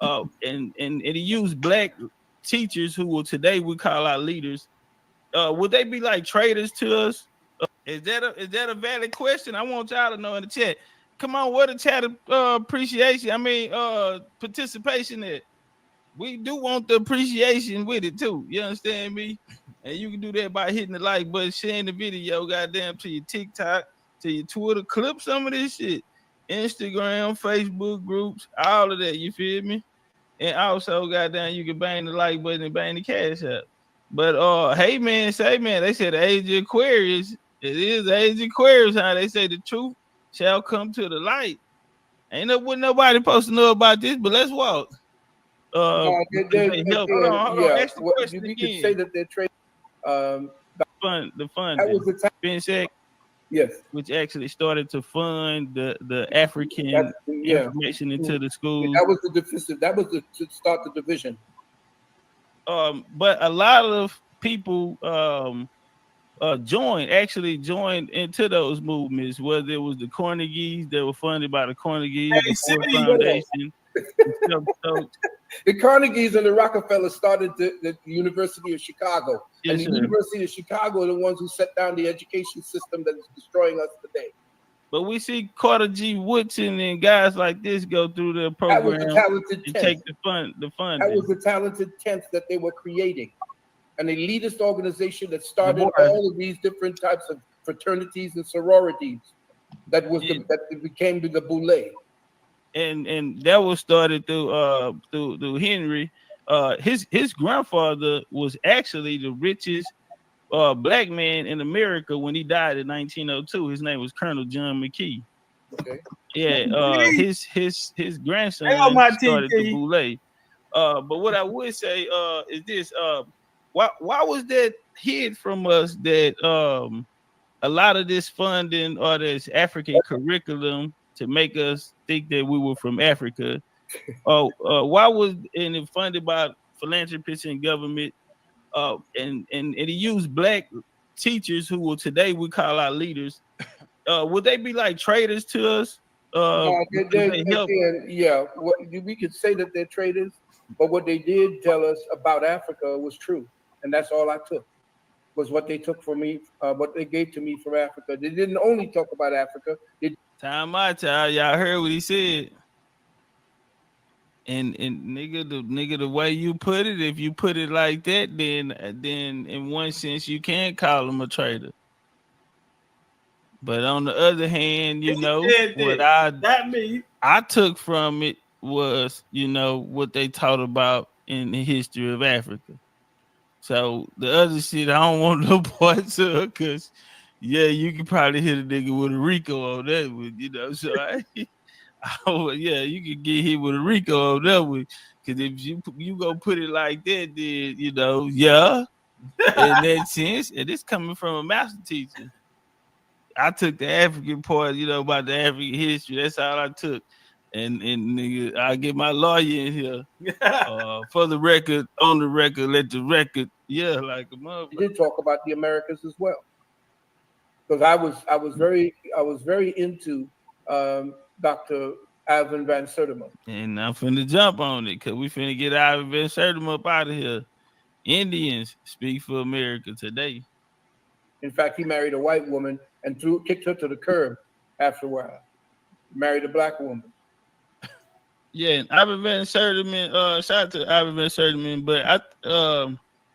And he used black teachers who will today we call our leaders. Would they be like traitors to us? Is that a valid question? I want y'all to know in the chat. Come on, what a chat appreciation. Participation at. We do want the appreciation with it too. You understand me? And you can do that by hitting the like button, sharing the video, goddamn, to your TikTok, to your Twitter, clip some of this shit. Instagram, Facebook groups, all of that. You feel me? And also, goddamn, you can bang the like button and bang the cash up. But hey man, they said the age of Aquarius. It is the age of Aquarius, huh? They say the truth shall come to the light. Ain't nobody supposed to know about this, but let's walk. Hold on. Ask the question again. You could say that they're trading. The fund. That was the time. Yes, which actually started to fund the African information into the schools. That was the deficit. That was to start the division. But a lot of people joined into those movements, whether it was the Carnegies that were funded by the Carnegie, the Ford Foundation. The Carnegies and the Rockefellers started the University of Chicago. Yes, and the University of Chicago are the ones who set down the education system that is destroying us today. But we see Carter G. Woodson and guys like this go through the program and take the fund. That was the talented 10th that they were creating. An elitist organization that started all of these different types of fraternities and sororities that became the boule. And that was started through Henry. His grandfather was actually the richest black man in America when he died in 1902. His name was Colonel John McKee. Okay. Yeah, his grandson started the boule. But what I would say is this: why was that hid from us that a lot of this funding or this African curriculum to make us think that we were from Africa? Why was it funded by philanthropists and government? And he used black teachers who will today we call our leaders. Would they be like traitors to us? Again, yeah, we could say that they're traitors, but what they did tell us about Africa was true, and that's all I took. Was what they took from me, what they gave to me from Africa. They didn't only talk about Africa. Time out, child. Y'all heard what he said. And nigga, the way you put it, if you put it like that, then in one sense you can call him a traitor. But on the other hand, you know what I took from it was, you know, what they taught about in the history of Africa. So the other shit, I don't want no parts of, because you could probably hit a nigga with a Rico on that one, you know. So you could get hit with a Rico on that one, because if you go put it like that, then you know, in that sense, and it's coming from a master teacher. I took the African part, you know, about the African history. That's all I took. And nigga, I get my lawyer in here for the record, on the record, let the record, like a motherfucker. You did talk about the Americas as well, because I was very into Dr. Alvin Van Sertima. And I'm finna jump on it, because we finna get Alvin Van Sertima up out of here. Indians speak for America today. In fact, he married a white woman and kicked her to the curb after a while. Married a black woman. Yeah, Ivan Van Sertima, shout out to Ivan Van Sertima, but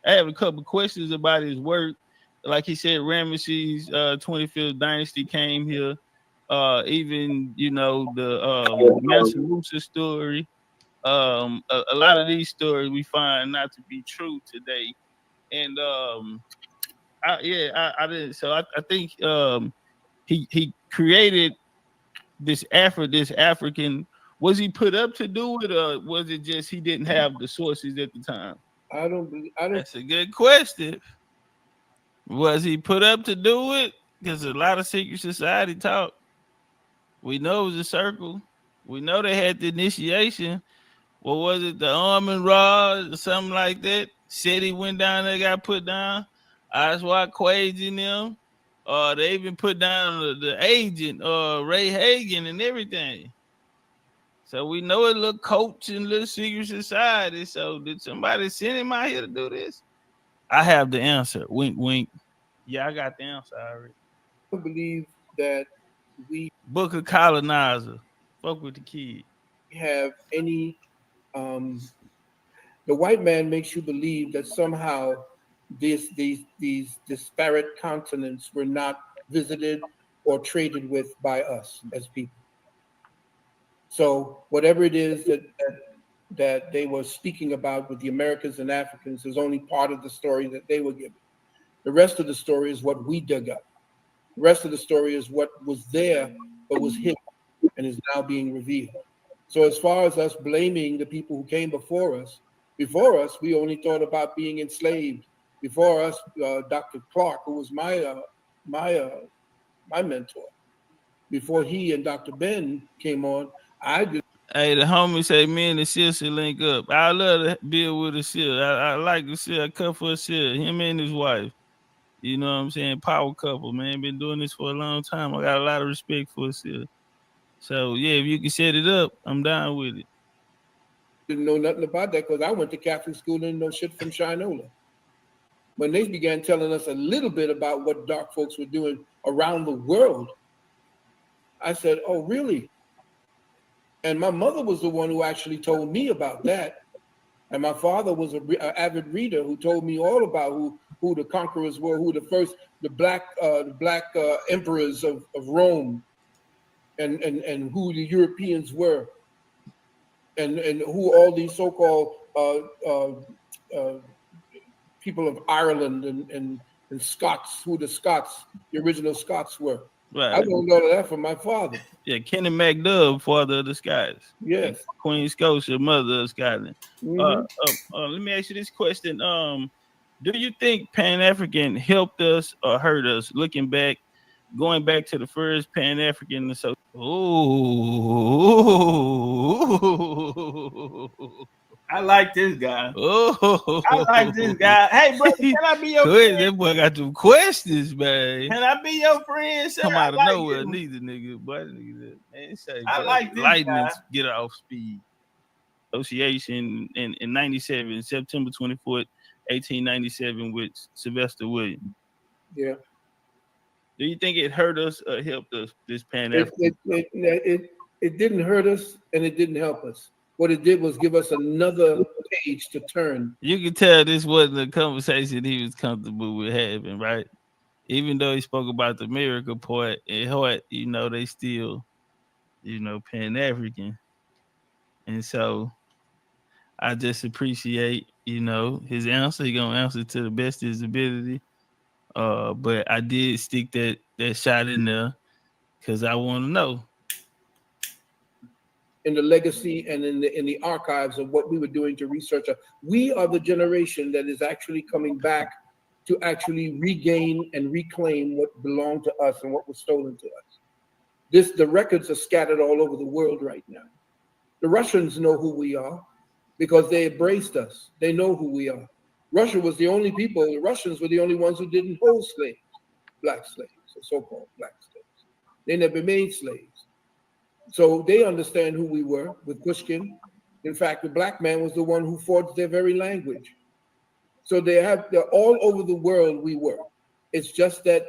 I have a couple questions about his work. Like he said, Ramesses 25th dynasty came here. Even, you know, the Mansa Musa story. A lot of these stories we find not to be true today. And I didn't. So I think he created this African. Was he put up to do it, or was it just he didn't have the sources at the time? I don't. That's a good question. Was he put up to do it? Because a lot of secret society talk. We know it was a circle. We know they had the initiation. What was it? The almond rod or something like that? Said he went down there, got put down. Oswald Quaid in them. They even put down the agent, Ray Hagen and everything. So we know it little coach and little secret society. So did somebody send him out here to do this? I have the answer. Wink, wink. Yeah, I got the answer already. I believe that we book a colonizer. Fuck with the kid. Have any the white man makes you believe that somehow these disparate continents were not visited or traded with by us as people. So whatever it is that they were speaking about with the Americans and Africans is only part of the story that they were given. The rest of the story is what we dug up. The rest of the story is what was there but was hidden and is now being revealed. So as far as us blaming the people who came before us, we only thought about being enslaved. Before us, Dr. Clark, who was my mentor, before he and Dr. Ben came on, Hey, the homie say me and the sis should link up. I love to build with a sis. I like the sis. I cut for a sis. Him and his wife. You know what I'm saying? Power couple, man. Been doing this for a long time. I got a lot of respect for a sis. So yeah, if you can set it up, I'm down with it. Didn't know nothing about that because I went to Catholic school and didn't know shit from Shinola. When they began telling us a little bit about what dark folks were doing around the world, I said, oh, really? And my mother was the one who actually told me about that. And my father was an avid reader who told me all about who the conquerors were, who the black emperors of Rome, and who the Europeans were, and who all these so-called people of Ireland and and Scots, who the original Scots were. Right. I learned all of that from my father. Yeah, Kenny MacDuff, father of the Scots. Yes. Queen Scotia, mother of Scotland. Mhm. Let me ask you this question. Do you think Pan-African helped us or hurt us? Looking back, going back to the first Pan-African association. Oh, I like this guy. Oh, I like this guy. Hey, brother, can I be your friend? That boy got some questions, man. Can I be your friend? Sir? Come out of I like nowhere, you. neither nigga. But nigga, man, say, I like this lightning guy. get off speed. Association in 97, September 24th, 1897, with Sylvester Williams. Yeah. Do you think it hurt us or helped us, this Pan It, African? it didn't hurt us and it didn't help us. What it did was give us another page to turn. You can tell this wasn't a conversation he was comfortable with having, right? Even though he spoke about the miracle part, at heart, you know, they still, you know, Pan-African. And so I just appreciate, you know, his answer. He gonna answer to the best of his ability. But I did stick that shot in there because I want to know. In the legacy and in the archives of what we were doing to research. We are the generation that is actually coming back to actually regain and reclaim what belonged to us and what was stolen to us. The records are scattered all over the world right now. The Russians know who we are because they embraced us. They know who we are. Russia was the only people, the Russians were the only ones who didn't hold slaves, black slaves, or so-called black slaves. They never made slaves. So they understand who we were with Pushkin. In fact, the black man was the one who forged their very language. So they're all over the world we were. It's just that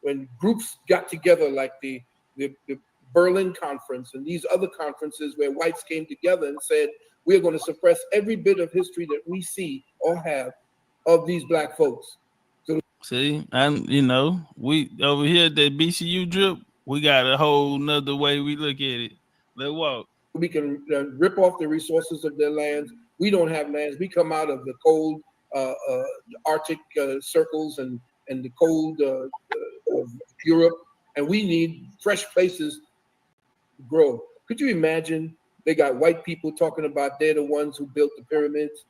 when groups got together like the Berlin Conference and these other conferences where whites came together and said, we're going to suppress every bit of history that we see or have of these black folks. So see, and you know, we over here at the BCU drip, we got a whole nother way we look at it. Let's walk. We can rip off the resources of their lands. We don't have lands. We come out of the cold Arctic circles and the cold of Europe, and we need fresh places to grow. Could you imagine? They got white people talking about they're the ones who built the pyramids.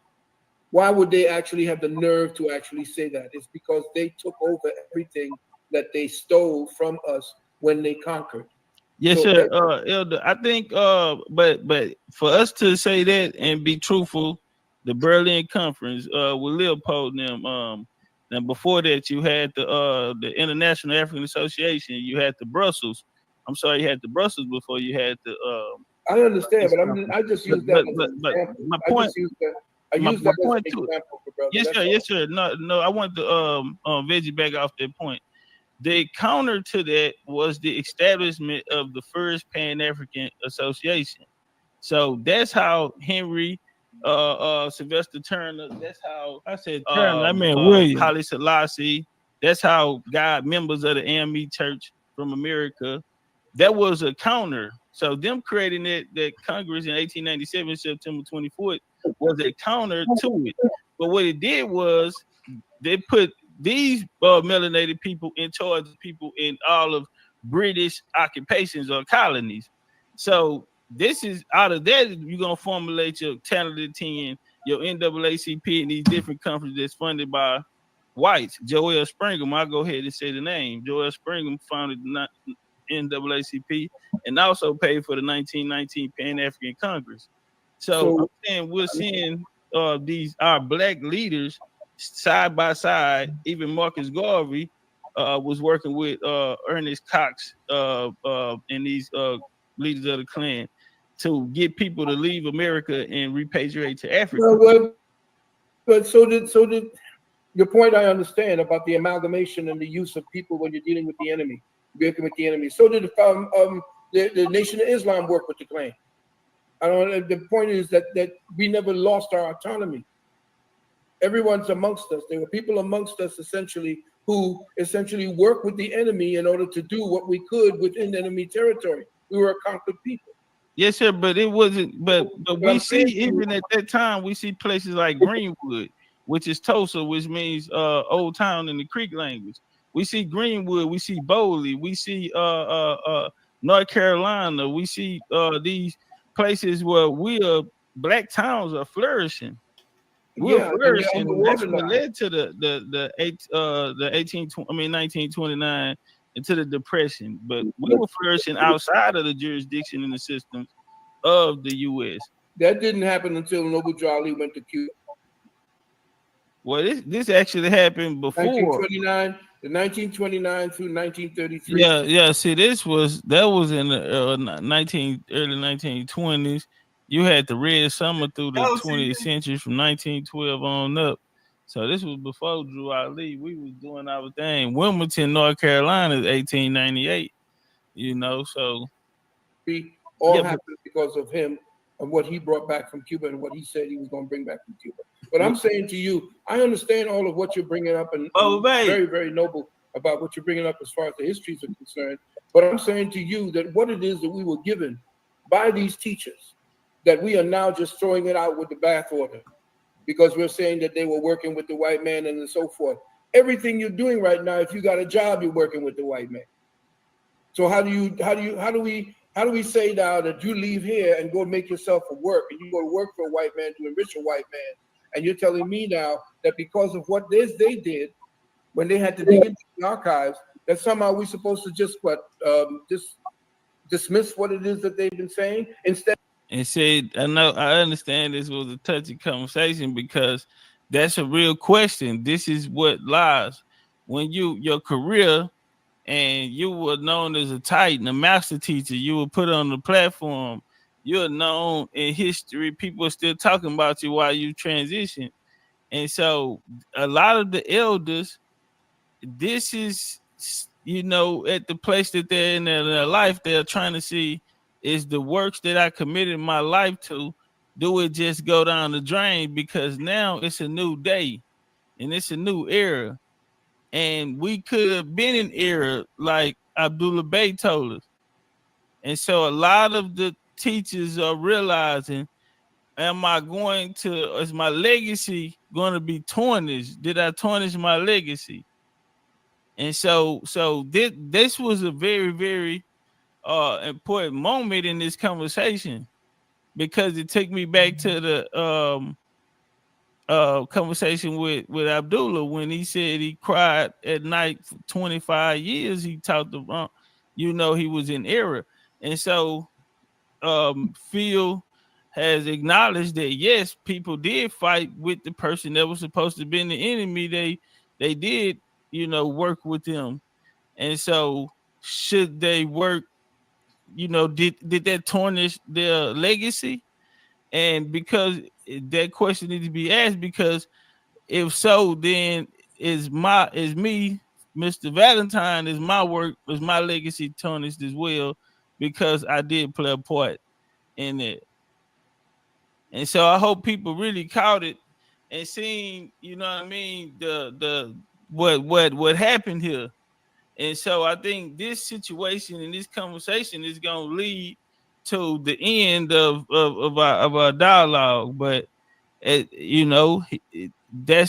Why would they actually have the nerve to actually say that? It's because they took over everything that they stole from us when they conquered. Yes, So sir. Elder, I think but for us to say that and be truthful, the Berlin Conference with Leopold and them, and before that you had the International African Association, you had the Brussels. I'm sorry, you had the Brussels before you had the I understand, but I just use that but my point. Yes, sir. No, I want to veggie back off that point. The counter to that was the establishment of the first Pan-African Association. So that's how Henry Sylvester Turner, that's how I said Turner, I meant William Haile Selassie, that's how God members of the AME Church from America. That was a counter. So them creating that Congress in 1897, September 24th, was a counter to it. But what it did was they put these melanated people in charge of people in all of British occupations or colonies. So this is out of that, you're going to formulate your talented 10, your NAACP and these different companies that's funded by whites. Joel Springham, I'll go ahead and say the name. Joel Springham founded the NAACP and also paid for the 1919 Pan-African Congress. So I'm saying we're seeing our black leaders side by side. Even Marcus Garvey was working with Ernest Cox and these leaders of the Klan to get people to leave America and repatriate to Africa. But so did your point. I understand about the amalgamation and the use of people when you're dealing with the enemy. Working with the enemy. So did the Nation of Islam work with the Klan. The point is that we never lost our autonomy. Everyone's amongst us. There were people amongst us essentially who essentially worked with the enemy in order to do what we could within enemy territory. We were a conquered people. Yes, sir, but it wasn't. But we see even at that time, we see places like Greenwood which is Tulsa, which means old town in the Creek language. We see Greenwood, we see Bowley, we see North Carolina, we see these places where black towns are flourishing. We're flourishing, and that's what led to the 1929 into the Depression. But we were flourishing outside of the jurisdiction and the systems of the U.S. That didn't happen until Noble Drew Ali went to Cuba. Well, this actually happened before 1929 through 1933. Yeah. See, that was in the early 1920s. You had the Red Summer through the 20th century from 1912 on up. So this was before Drew Ali. We was doing our thing. Wilmington, North Carolina, 1898. You know, so all happened because of him and what he brought back from Cuba and what he said he was going to bring back from Cuba. But I'm saying to you, I understand all of what you're bringing up, and very, very noble about what you're bringing up as far as the histories are concerned. But I'm saying to you that what it is that we were given by these teachers, that we are now just throwing it out with the bathwater because we're saying that they were working with the white man and so forth. Everything you're doing right now, if you got a job, you're working with the white man. So how do we say now that you leave here and go make yourself a work and you go to work for a white man to enrich a white man, and you're telling me now that because of what they did when they had to dig into the archives, that somehow we're supposed to just dismiss what it is that they've been saying instead? And said, I understand this was a touchy conversation because that's a real question. This is what lies when your career, and you were known as a titan, a master teacher. You were put on the platform. You're known in history. People are still talking about you while you transition. And so a lot of the elders, this is, at the place that they're in their life, they're trying to see, is the works that I committed my life to, do it just go down the drain? Because now it's a new day and it's a new era. And we could have been in era like Abdullah Bey told us. And so a lot of the teachers are realizing, is my legacy going to be tarnished? Did I tarnish my legacy? And so this was a very, very important moment in this conversation, because it took me back to the conversation with Abdullah when he said he cried at night for 25 years. He talked about, he was in error. And so Phil has acknowledged that yes, people did fight with the person that was supposed to be the enemy. They did, work with them. And so should they work, did that tarnish their legacy? And because that question needs to be asked, because if so, then is me, Mr. Valentine, is my work, is my legacy tarnished as well, because I did play a part in it. And so I hope people really caught it and seen, the what happened here. And so I think this situation and this conversation is going to lead to the end of our dialogue. But that's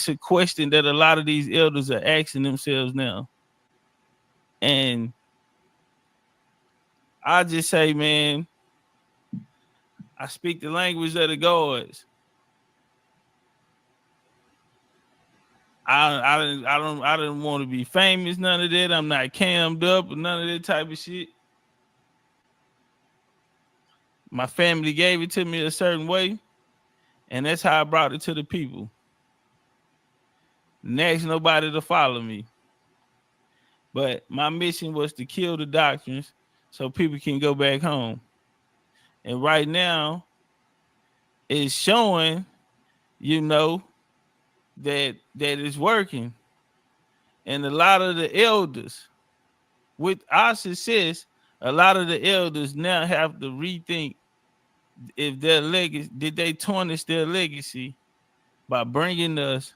a question that a lot of these elders are asking themselves now. And I just say, man, I speak the language of the gods. I didn't want to be famous, none of that. I'm not cammed up or none of that type of shit. My family gave it to me a certain way, and that's how I brought it to the people. Next, nobody to follow me. But my mission was to kill the doctrines so people can go back home. And right now, it's showing, that it's working. And a lot of the elders, with our success, a lot of the elders now have to rethink if their legacy, did they tarnish their legacy by bringing us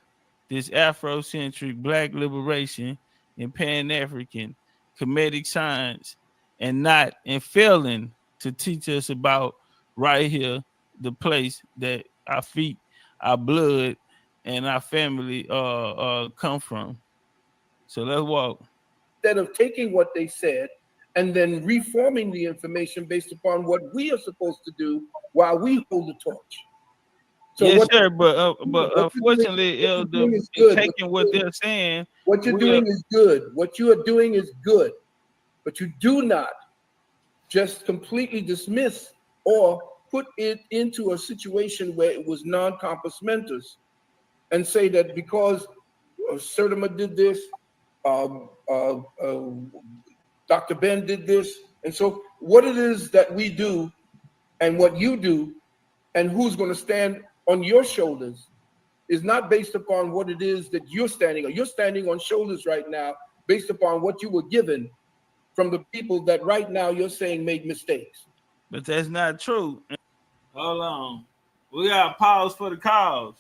this Afrocentric Black liberation and Pan-African Kemetic science, and failing to teach us about right here, the place that our feet, our blood, and our family come from. So let's walk. Instead of taking what they said and then reforming the information based upon what we are supposed to do while we hold the torch. So yes, sir, but unfortunately, Elder, taking what they're saying, what you're doing is good. What you are doing is good, but you do not just completely dismiss or put it into a situation where it was non-compos mentis and say that because Sertima did this, Dr. Ben did this, and so what it is that we do and what you do and who's going to stand on your shoulders is not based upon what it is that you're standing on. You're standing on shoulders right now based upon what you were given from the people that right now you're saying made mistakes. But that's not true. Hold on. We got to pause for the cause.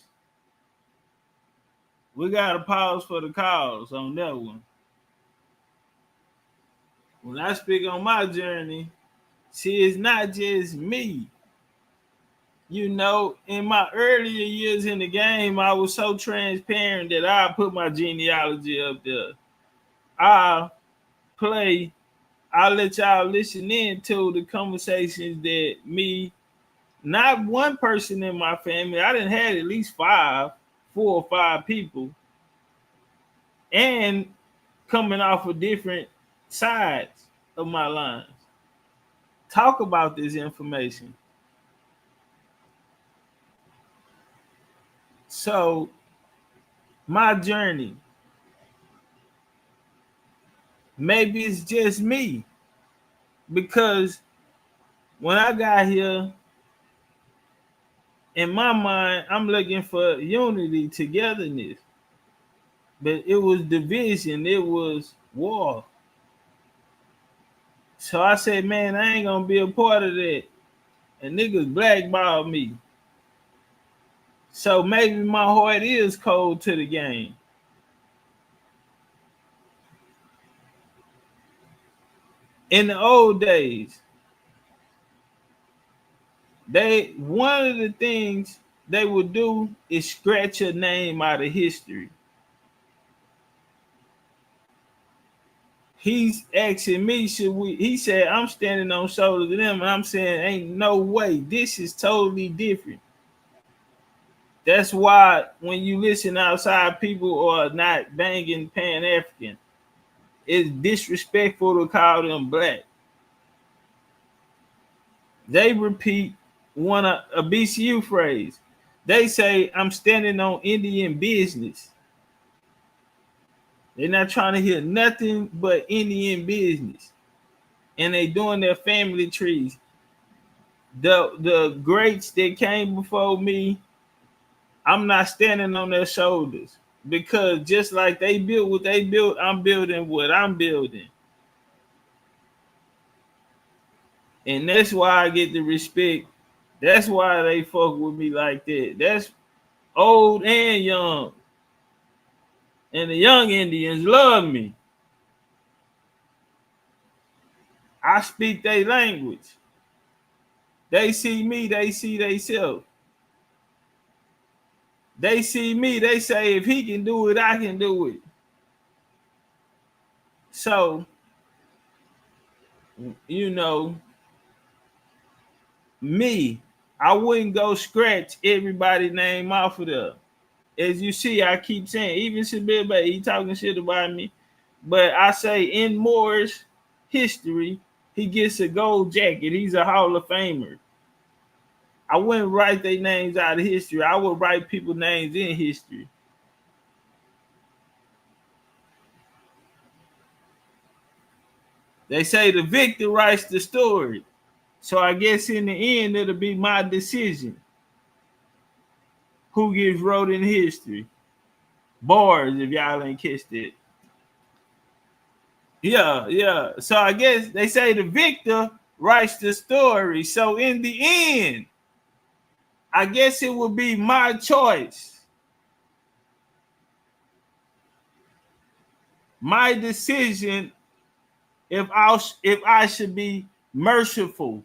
We got to pause for the cause on that one. When I speak on my journey, see, it's not just me. You know, in my earlier years in the game, I was so transparent that I put my genealogy up there. I'll let y'all listen in to the conversations that me, not one person in my family, I done had at least 4 or 5 people, and coming off of different sides of my lines. Talk about this information. So, my journey, maybe it's just me, because when I got here, in my mind, I'm looking for unity, togetherness, but it was division, it was war. So I said, man, I ain't gonna be a part of that. And niggas blackballed me. So maybe my heart is cold to the game. In the old days, one of the things they would do is scratch your name out of history. He's asking me, he said, I'm standing on shoulders of them, and I'm saying, ain't no way. This is totally different. That's why when you listen outside, people are not banging Pan-African. It's disrespectful to call them black. They repeat a BCU phrase. They say, I'm standing on Indian business. They're not trying to hear nothing but Indian business. And they doing their family trees. The greats that came before me, I'm not standing on their shoulders, because just like they built what they built, I'm building what I'm building. And that's why I get the respect. That's why they fuck with me like that. That's old and young. And the young Indians love me. I speak their language. They see me, they see themselves. They see me, they say, if he can do it, I can do it. So, you know, me, I wouldn't go scratch everybody's name off of there. As you see, I keep saying, even Shabir Bay, he talking shit about me. But I say in Moorish history, he gets a gold jacket. He's a Hall of Famer. I wouldn't write their names out of history. I would write people's names in history. They say the victor writes the story. So I guess in the end, it'll be my decision who gets wrote in history. Bars, if y'all ain't kissed it. Yeah. So I guess they say the victor writes the story. So in the end, I guess it would be my choice. My decision if I should be merciful.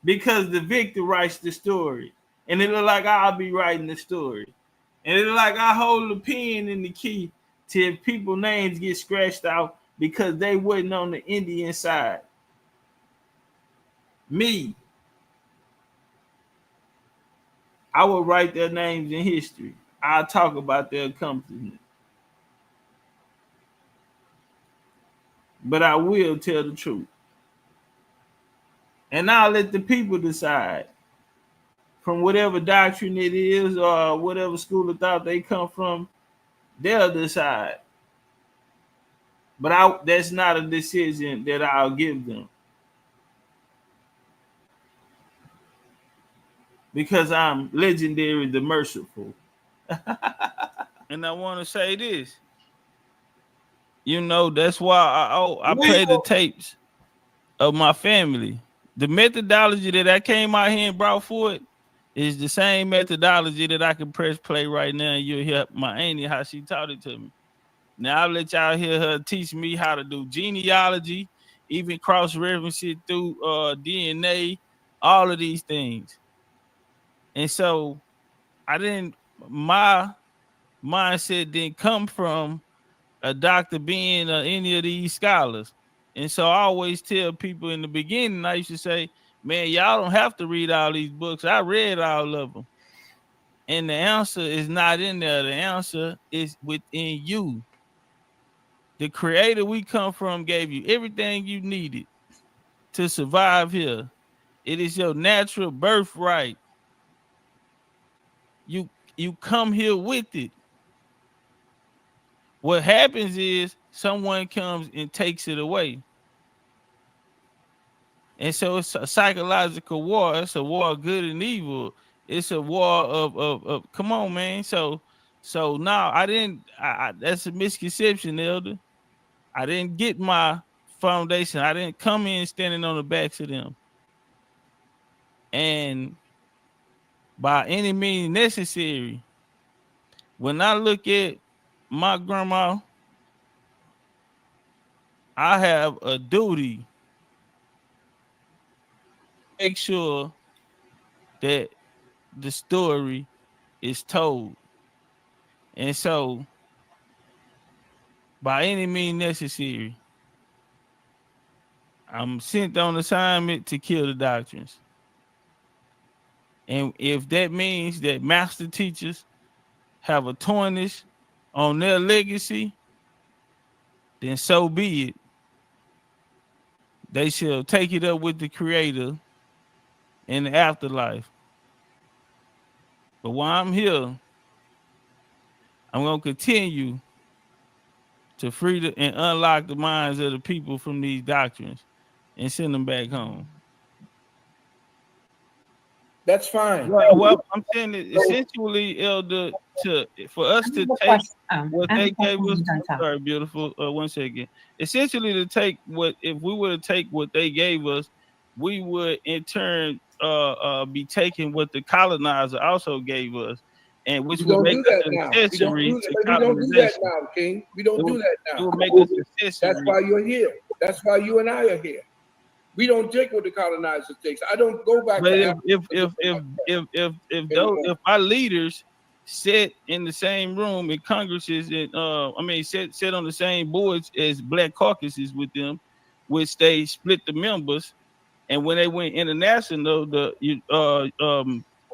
because the victor writes the story. And it look like I'll be writing the story. And it look like I hold the pen and the key to if people's names get scratched out because they wasn't on the Indian side. Me, I will write their names in history. I'll talk about their accomplishments. But I will tell the truth. And I'll let the people decide from whatever doctrine it is or whatever school of thought they come from, they'll decide. But that's not a decision that I'll give them. Because I'm legendary, the merciful. And I want to say this. You know, that's why I play the tapes of my family. The methodology that I came out here and brought forth is the same methodology that I can press play right now, and you'll hear my auntie how she taught it to me. Now I'll let y'all hear her teach me how to do genealogy, even cross-reference it through DNA, all of these things. And so my mindset didn't come from a doctor being any of these scholars. And so I always tell people in the beginning, I used to say, man, y'all don't have to read all these books. I read all of them. And the answer is not in there. The answer is within you. The creator we come from gave you everything you needed to survive here. It is your natural birthright. You come here with it. What happens is someone comes and takes it away. And so it's a psychological war. It's a war of good and evil. It's a war of come on, man. So now that's a misconception, Elder. I didn't get my foundation. I didn't come in standing on the backs of them. And by any means necessary, when I look at my grandma, I have a duty to make sure that the story is told. And so, by any means necessary, I'm sent on assignment to kill the doctrines. And if that means that master teachers have a tarnish on their legacy, then so be it. They shall take it up with the Creator in the afterlife. But while I'm here, I'm going to continue to free and unlock the minds of the people from these doctrines and send them back home. That's fine. Well, I'm saying that essentially, Elder, for us to take what they gave us. Sorry, beautiful. 1 second. Essentially, to take if we were to take what they gave us, we would in turn be taking what the colonizer also gave us, and which would make us an accessory to colonization. We don't do that now, King. We don't do that now. It would make us accessory. That's why you're here. That's why you and I are here. We don't take what the colonizer takes. I don't go back. But if our leaders sit in the same room in Congresses and sit on the same boards as black caucuses with them, which they split the members, and when they went international, the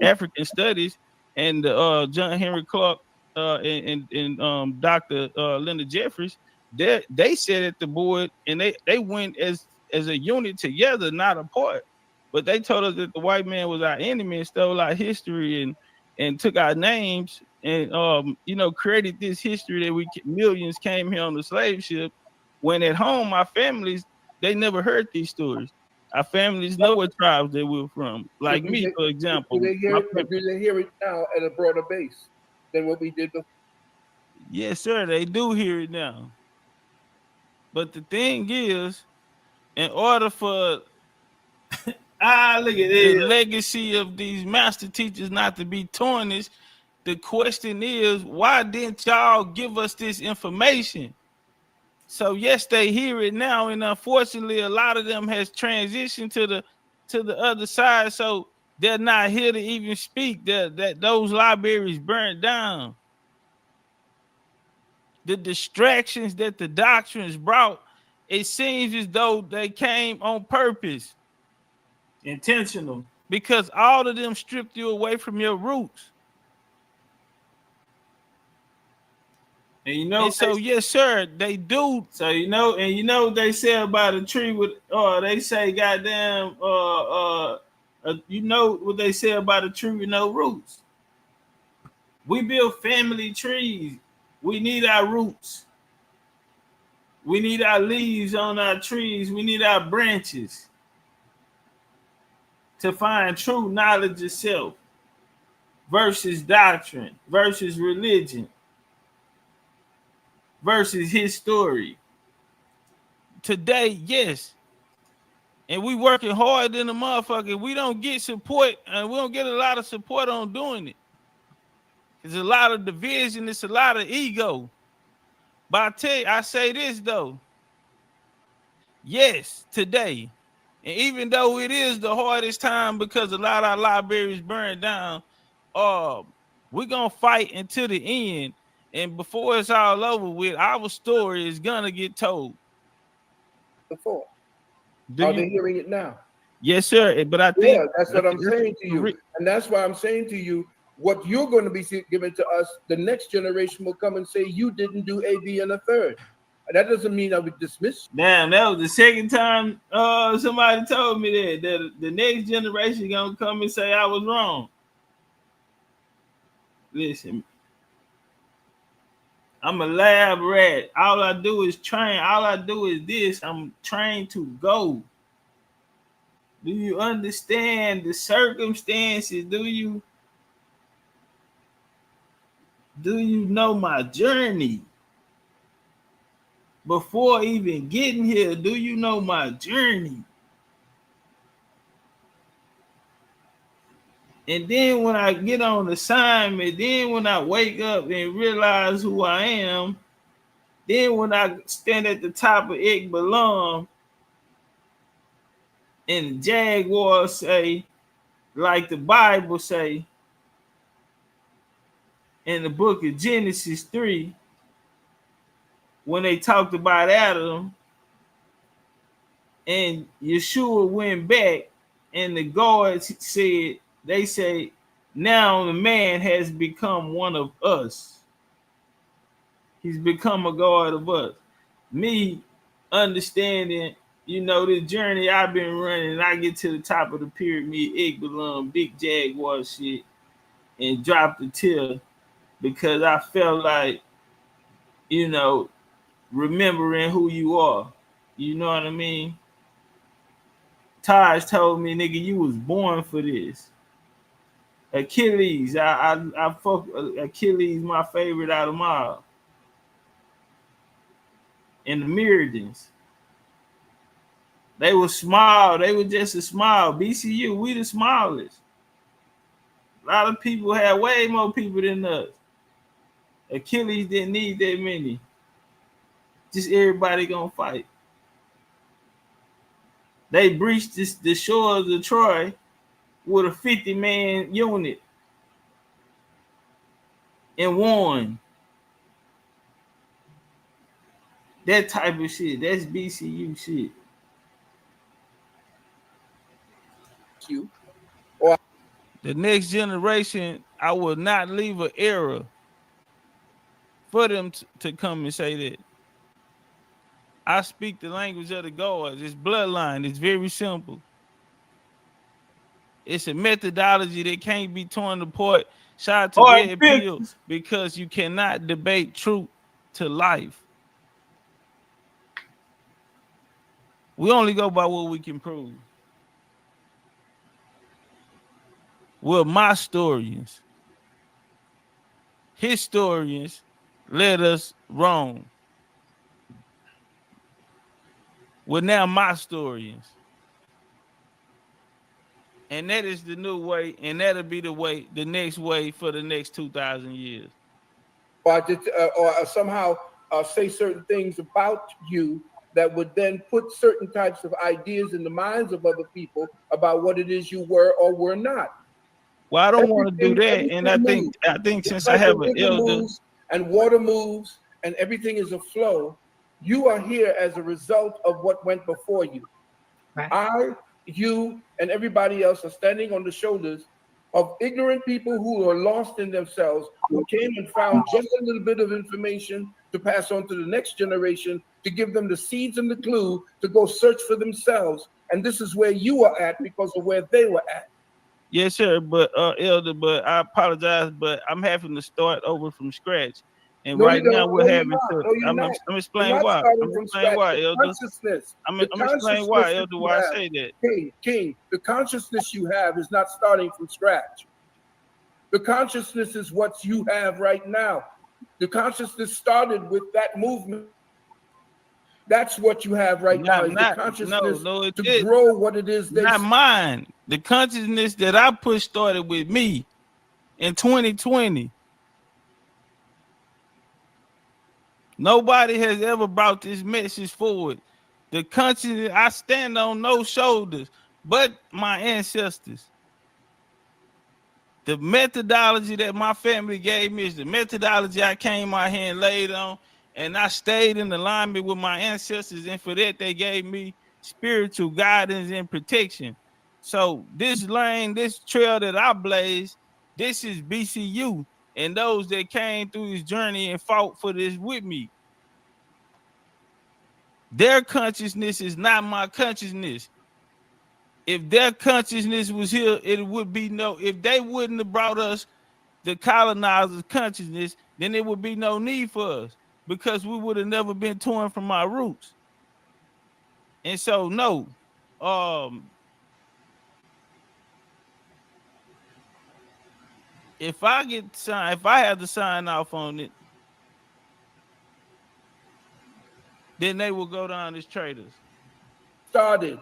African studies and John Henry Clark and Dr. Linda Jeffries, they sat at the board and they went as a unit together, not apart. But they told us that the white man was our enemy and stole our history and took our names and created this history that millions came here on the slave ship. When at home, our families, they never heard these stories. Our families know what tribes they were from. Like me, for example. Do they hear it now at a broader base than what we did before? Yes, sir. They do hear it now. But the thing is, in order for look at the legacy of these master teachers not to be tarnished, the question is, why didn't y'all give us this information? So yes, they hear it now, and unfortunately, a lot of them has transitioned to the other side, so they're not here to even speak. That those libraries burned down. The distractions that the doctrines brought, it seems as though they came on purpose. Intentional. Because all of them stripped you away from your roots. And you know, and so yes, sir, they do. So you know what they say about a tree with they say goddamn you know what they say about a tree with no roots. We build family trees. We need our roots. We need our leaves on our trees. We need our branches to find true knowledge of self versus doctrine versus religion versus his story. Today, yes. And we working hard than a motherfucker. We don't get support, and we don't get a lot of support on doing it. There's a lot of division, it's a lot of ego. But I tell you, I say this though. Yes, today. And even though it is the hardest time because a lot of our libraries burned down, we're gonna fight until the end. And before it's all over with, our story is gonna get told. Before. Are they hearing it now? Yes, sir. But I think that's what I'm saying to you. And that's why I'm saying to you, what you're going to be giving to us, the next generation will come and say, you didn't do A, B, and a third. That doesn't mean I would dismiss you. Damn, that was the second time somebody told me that the next generation gonna come and say I was wrong. Listen, I'm a lab rat. All I do is train. All I do is this. I'm trained to go. Do you understand the circumstances? Do you know my journey? Before even getting here, do you know my journey? And then when I get on assignment, then when I wake up and realize who I am, then when I stand at the top of Ikbalam and the Jaguars say, like the Bible say, in the book of Genesis 3, when they talked about Adam and Yeshua went back and the guards said, they say, now the man has become one of us. He's become a guard of us. Me understanding, the journey I've been running, I get to the top of the pyramid, Igbalum, big Jaguar shit, and drop the till because I felt like, remembering who you are. You know what I mean? Tourch told me, nigga, you was born for this. Achilles, I fuck Achilles, my favorite out of them all. And the Meridians. They were small. They were just a small. BCU, we the smallest. A lot of people had way more people than us. Achilles didn't need that many. Just everybody gonna fight. They breached the shores of Troy with a 50-man unit and won. That type of shit. That's BCU shit. The next generation, I will not leave an era for them to come and say that. I speak the language of the gods. It's bloodline. It's very simple. It's a methodology that can't be torn apart. Shout out to Red Pill, because you cannot debate truth to life. We only go by what we can prove. We're Mastorians. Historians led us wrong. We're now Mastorians. And that is the new way, and that'll be the way, the next way for the next 2,000 years. Or somehow say certain things about you that would then put certain types of ideas in the minds of other people about what it is you were or were not. Well, I don't want to do that, and I think since I have an elder and water moves and everything is a flow, you are here as a result of what went before you. Right. I, you, and everybody else are standing on the shoulders of ignorant people who are lost in themselves, who came and found just a little bit of information to pass on to the next generation, to give them the seeds and the clue to go search for themselves. And this is where you are at because of where they were at. Yes, sir. But elder, but I apologize, but I'm having to start over from scratch. And No, right you now don't. we're No, you're having not. to. No, you're I'm not. explain You're not why. starting I'm from explain scratch. why, The elder. consciousness. I'm The explain why, consciousness elder. that Why I you say that. have, King, the consciousness you have is not starting from scratch. The consciousness is what you have right now. The consciousness started with that movement. That's what you have right now, is the consciousness to grow what it is they not mine. The consciousness that I pushed started with me in 2020. Nobody has ever brought this message forward. The consciousness, I stand on no shoulders but my ancestors. The methodology that my family gave me is the methodology I came out here and laid on, and I stayed in alignment with my ancestors, and for that they gave me spiritual guidance and protection. So this lane, this trail that I blaze, this is BCU and those that came through this journey and fought for this with me. Their consciousness is not my consciousness. If their consciousness was here, it would be no, if they wouldn't have brought us the colonizers' consciousness, then there would be no need for us because we would have never been torn from our roots. And so, no, if I have to sign off on it, then they will go down as traitors. started.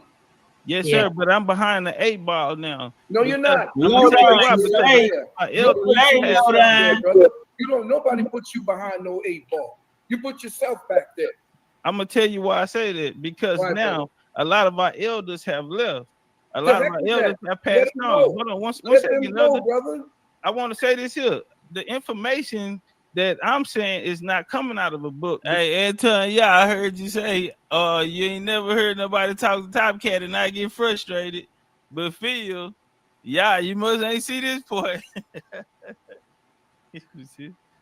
Yes, sir, but I'm behind the 8 ball now. No, you're not. I'm gonna tell you why, because you don't. Nobody puts you behind no 8 ball. You put yourself back there. I'm gonna tell you why I say that, because now a lot of our elders have left. A The lot of heck our with elders that. have Let passed them on. go. Hold on, one Let second, them go, brother. I want to say this here. The information that I'm saying is not coming out of a book. Hey, Anton, yeah, I heard you say, you ain't never heard nobody talk to Topcatz and not get frustrated. But Phil, yeah, you must ain't see this point.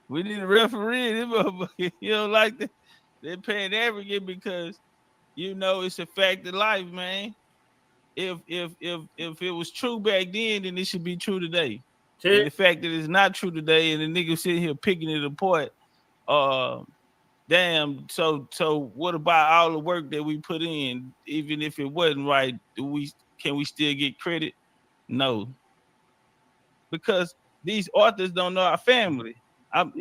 We need a referee in this motherfucker. You don't like that? They're paying aggregate because it's a fact of life, man. If it was true back then it should be true today. And the fact that it's not true today and the nigga sitting here picking it apart, damn. So what about all the work that we put in? Even if it wasn't right, can we still get credit? No, because these authors don't know our family. You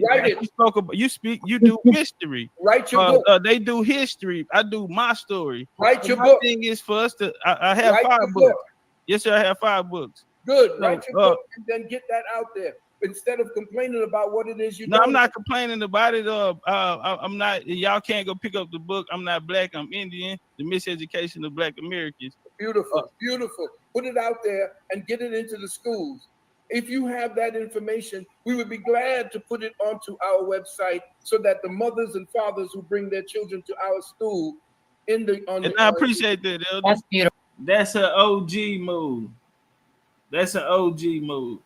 do history. Write your book. They do history. I do my story. Write your my book. thing is for us to. I have Write 5 your books. book. Yes, sir. I have 5 books. Good. So, Write your book and then get that out there instead of complaining about what it is you. No, I'm not complaining about it. I'm not. Y'all can't go pick up the book. I'm not black. I'm Indian. The miseducation of Black Americans. Beautiful, beautiful. Put it out there and get it into the schools. If you have that information, we would be glad to put it onto our website so that the mothers and fathers who bring their children to our school I appreciate that, Elder. That's beautiful. That's an OG move. That's an OG move.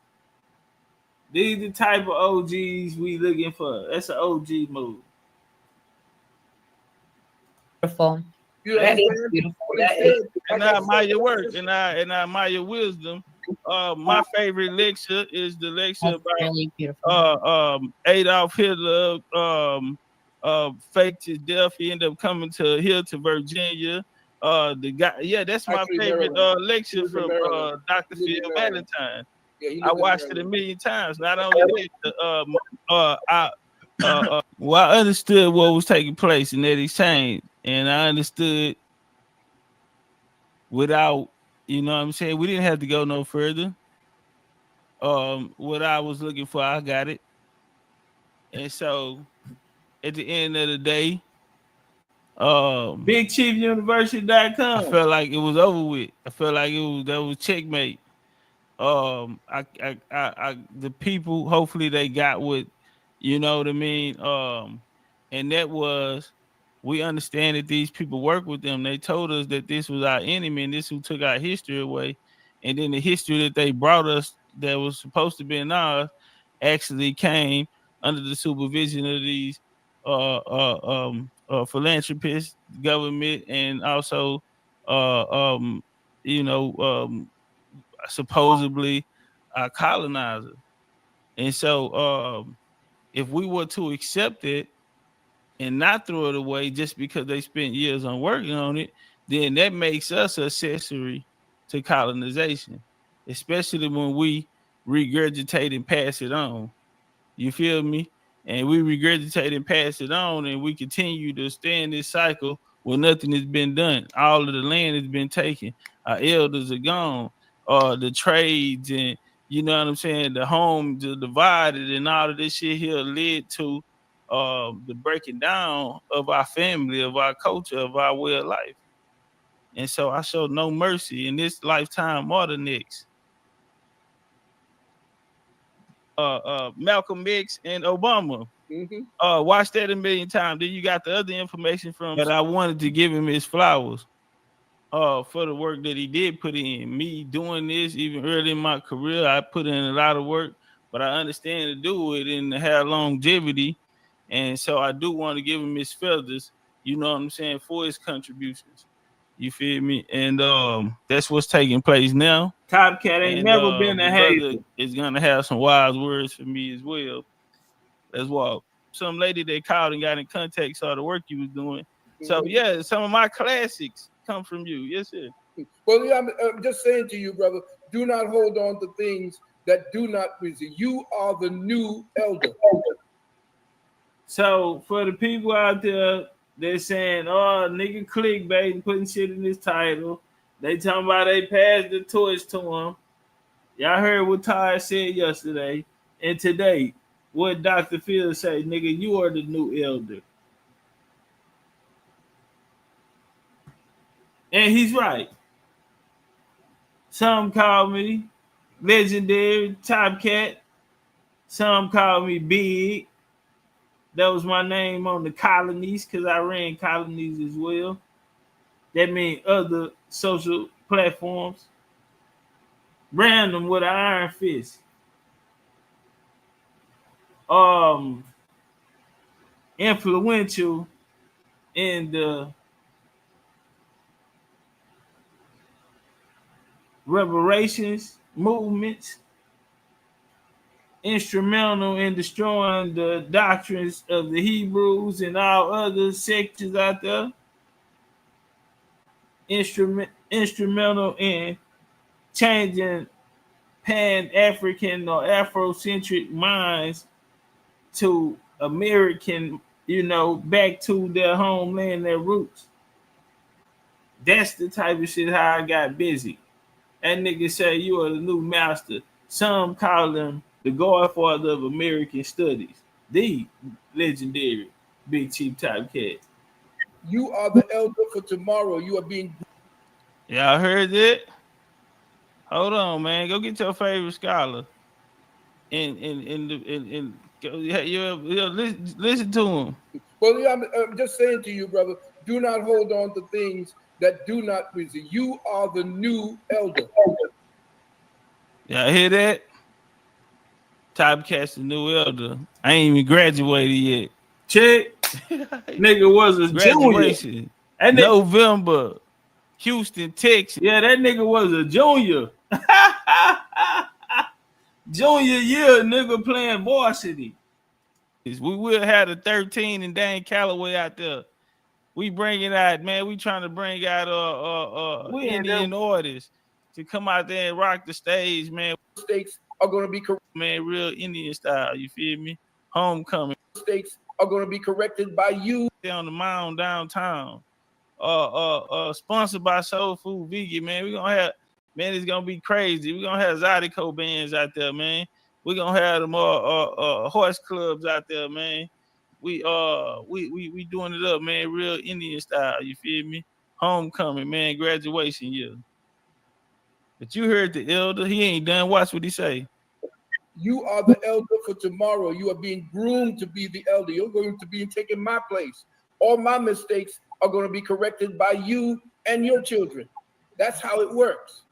These the type of OGs we looking for. That's an OG move. Beautiful. That is beautiful. And I admire your work, and I admire your wisdom. My favorite lecture is the lecture about Adolf Hitler faked his death. He ended up coming here to Virginia. The guy, that's my favorite lecture from Dr. Phil Valentine. I watched it 1,000,000 times. Not only that, I understood what was taking place in that exchange, and I understood without, what I'm saying, we didn't have to go no further. What I was looking for, I got it. And so at the end of the day, BigChiefUniversity.com. I felt like it was over with. I felt like that was checkmate. The people, hopefully they got what, you know what I mean. And that was, we understand that these people work with them. They told us that this was our enemy and this who took our history away. And then the history that they brought us that was supposed to be in ours actually came under the supervision of these philanthropists, government, and also supposedly a colonizer. And so if we were to accept it and not throw it away just because they spent years on working on it, then that makes us accessory to colonization, especially when we regurgitate and pass it on. You feel me? And we regurgitate and pass it on, and we continue to stay in this cycle where nothing has been done. All of the land has been taken. Our elders are gone. The trades and, you know what I'm saying, the homes are divided, and all of this shit here led to the breaking down of our family, of our culture, of our way of life. And so I show no mercy in this lifetime or the next. Malcolm X and Obama. Watch that a million times. Then you got the other information from, but I wanted to give him his flowers for the work that he did put in. Me doing this even early in my career, I put in a lot of work, but I understand to do it and to have longevity. And so I do want to give him his feathers, you know what I'm saying, for his contributions. You feel me? And that's what's taking place now. Topcatz ain't never been a hater. Is gonna have some wise words for me as well. Let's walk. Some lady they called and got in contact, saw the work you was doing. So yeah, some of my classics come from you. Yes, sir. Well, yeah, I'm just saying to you, brother, do not hold on to things that do not please you. You are the new elder. So for the people out there, they're saying, oh, nigga clickbait and putting shit in his title. They talking about they passed the torch to him. Y'all heard what Ty said yesterday. And today, what Dr. Phil say, nigga, you are the new elder. And he's right. Some call me Legendary Topcatz. Some call me Big. That was my name on the colonies because I ran colonies as well. That means other social platforms. Ran them with an iron fist. Influential in the reparations movements. Instrumental in destroying the doctrines of the Hebrews and all other sections out there. Instrumental in changing Pan-African or Afrocentric minds to American, back to their homeland, their roots. That's the type of shit how I got busy. That nigga say you are the new master. Some call him the godfather of American studies. The legendary Big Chief Topcatz. You are the elder for tomorrow. You are being. Yeah, I heard that. Hold on, man. Go get your favorite scholar. And go, listen to him. Well, yeah, I'm just saying to you, brother, do not hold on to things that do not please you. You are the new elder. Yeah, I hear that. Topcatz, the new elder. I ain't even graduated yet. Check. Nigga was a graduation. Junior. November. Houston, Texas. Yeah, that nigga was a junior. Junior year, nigga playing varsity. We will have the 13 and Dan Calloway out there. We bring it out, man. We trying to bring out Indian artists to come out there and rock the stage, man. Mistakes are going to be corrected, man. Real Indian style, you feel me? Homecoming. Mistakes are going to be corrected by you. On the mound downtown. Sponsored by Soul Food Vegan, man. We're gonna have, man, it's gonna be crazy. We're gonna have Zydeco bands out there, man. We're gonna have them horse clubs out there, man. we doing it up, man, real Indian style. You feel me? Homecoming, man, graduation year. But you heard the elder, he ain't done. Watch what he say. You are the elder for tomorrow. You are being groomed to be the elder. You're going to be taking my place. All my mistakes are going to be corrected by you and your children. That's how it works.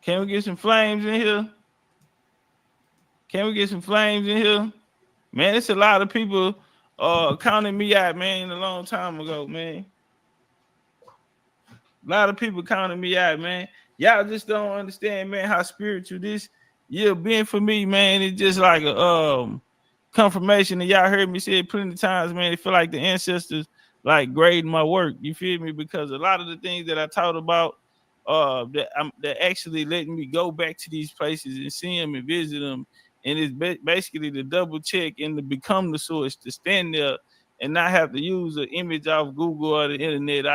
Can we get some flames in here? Can we get some flames in here? Man, it's a lot of people counting me out, man, a long time ago, man. A lot of people counting me out, man. Y'all just don't understand, man, how spiritual this year been for me, man. It's just like a confirmation, and y'all heard me say it plenty of times, man. It feel like the ancestors like grading my work. You feel me? Because a lot of the things that I taught about that actually letting me go back to these places and see them and visit them, and it's basically to double check and to become the source, to stand there and not have to use an image off Google or the internet.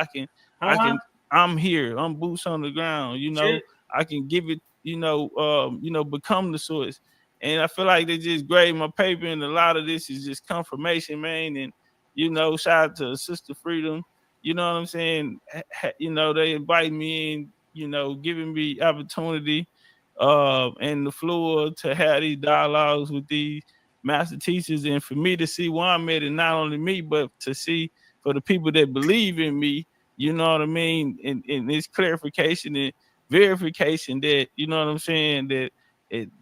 I'm here. I'm boots on the ground. You know, I can give it. Become the source. And I feel like they just grade my paper, and a lot of this is just confirmation, man. And shout out to Sister Freedom. You know what I'm saying? They invite me in. Giving me opportunity and the floor to have these dialogues with these master teachers, and for me to see where I'm at, and not only me, but to see for the people that believe in me. You know what I mean? And it's clarification and verification that, you know what I'm saying,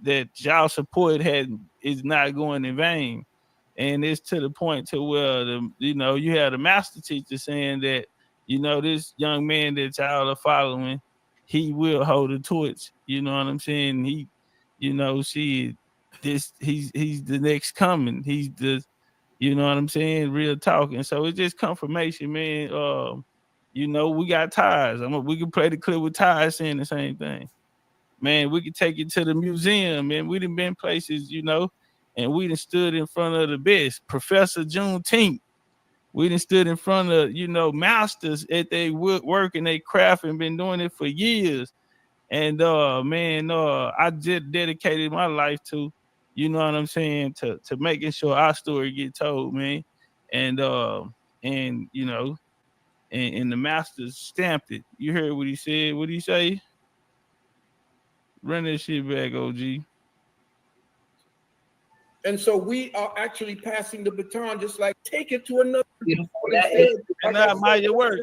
that y'all support is not going in vain. And it's to the point to where you have the master teacher saying that, this young man that y'all are following, he will hold the torch. You know what I'm saying? He's the next coming. He's the, you know what I'm saying, real talking. So it's just confirmation, man. We got ties. We can play the clip with ties saying the same thing. Man, we can take it to the museum, man. We done been places, and we done stood in front of the best. Professor Juneteenth. We done stood in front of, masters at their work and their craft and been doing it for years. And I just dedicated my life to, you know what I'm saying, to making sure our story get told, man. And and the masters stamped it. You heard what he said. What did he say? Run that shit back, OG. And so we are actually passing the baton, just like take it to another. And I admire your work.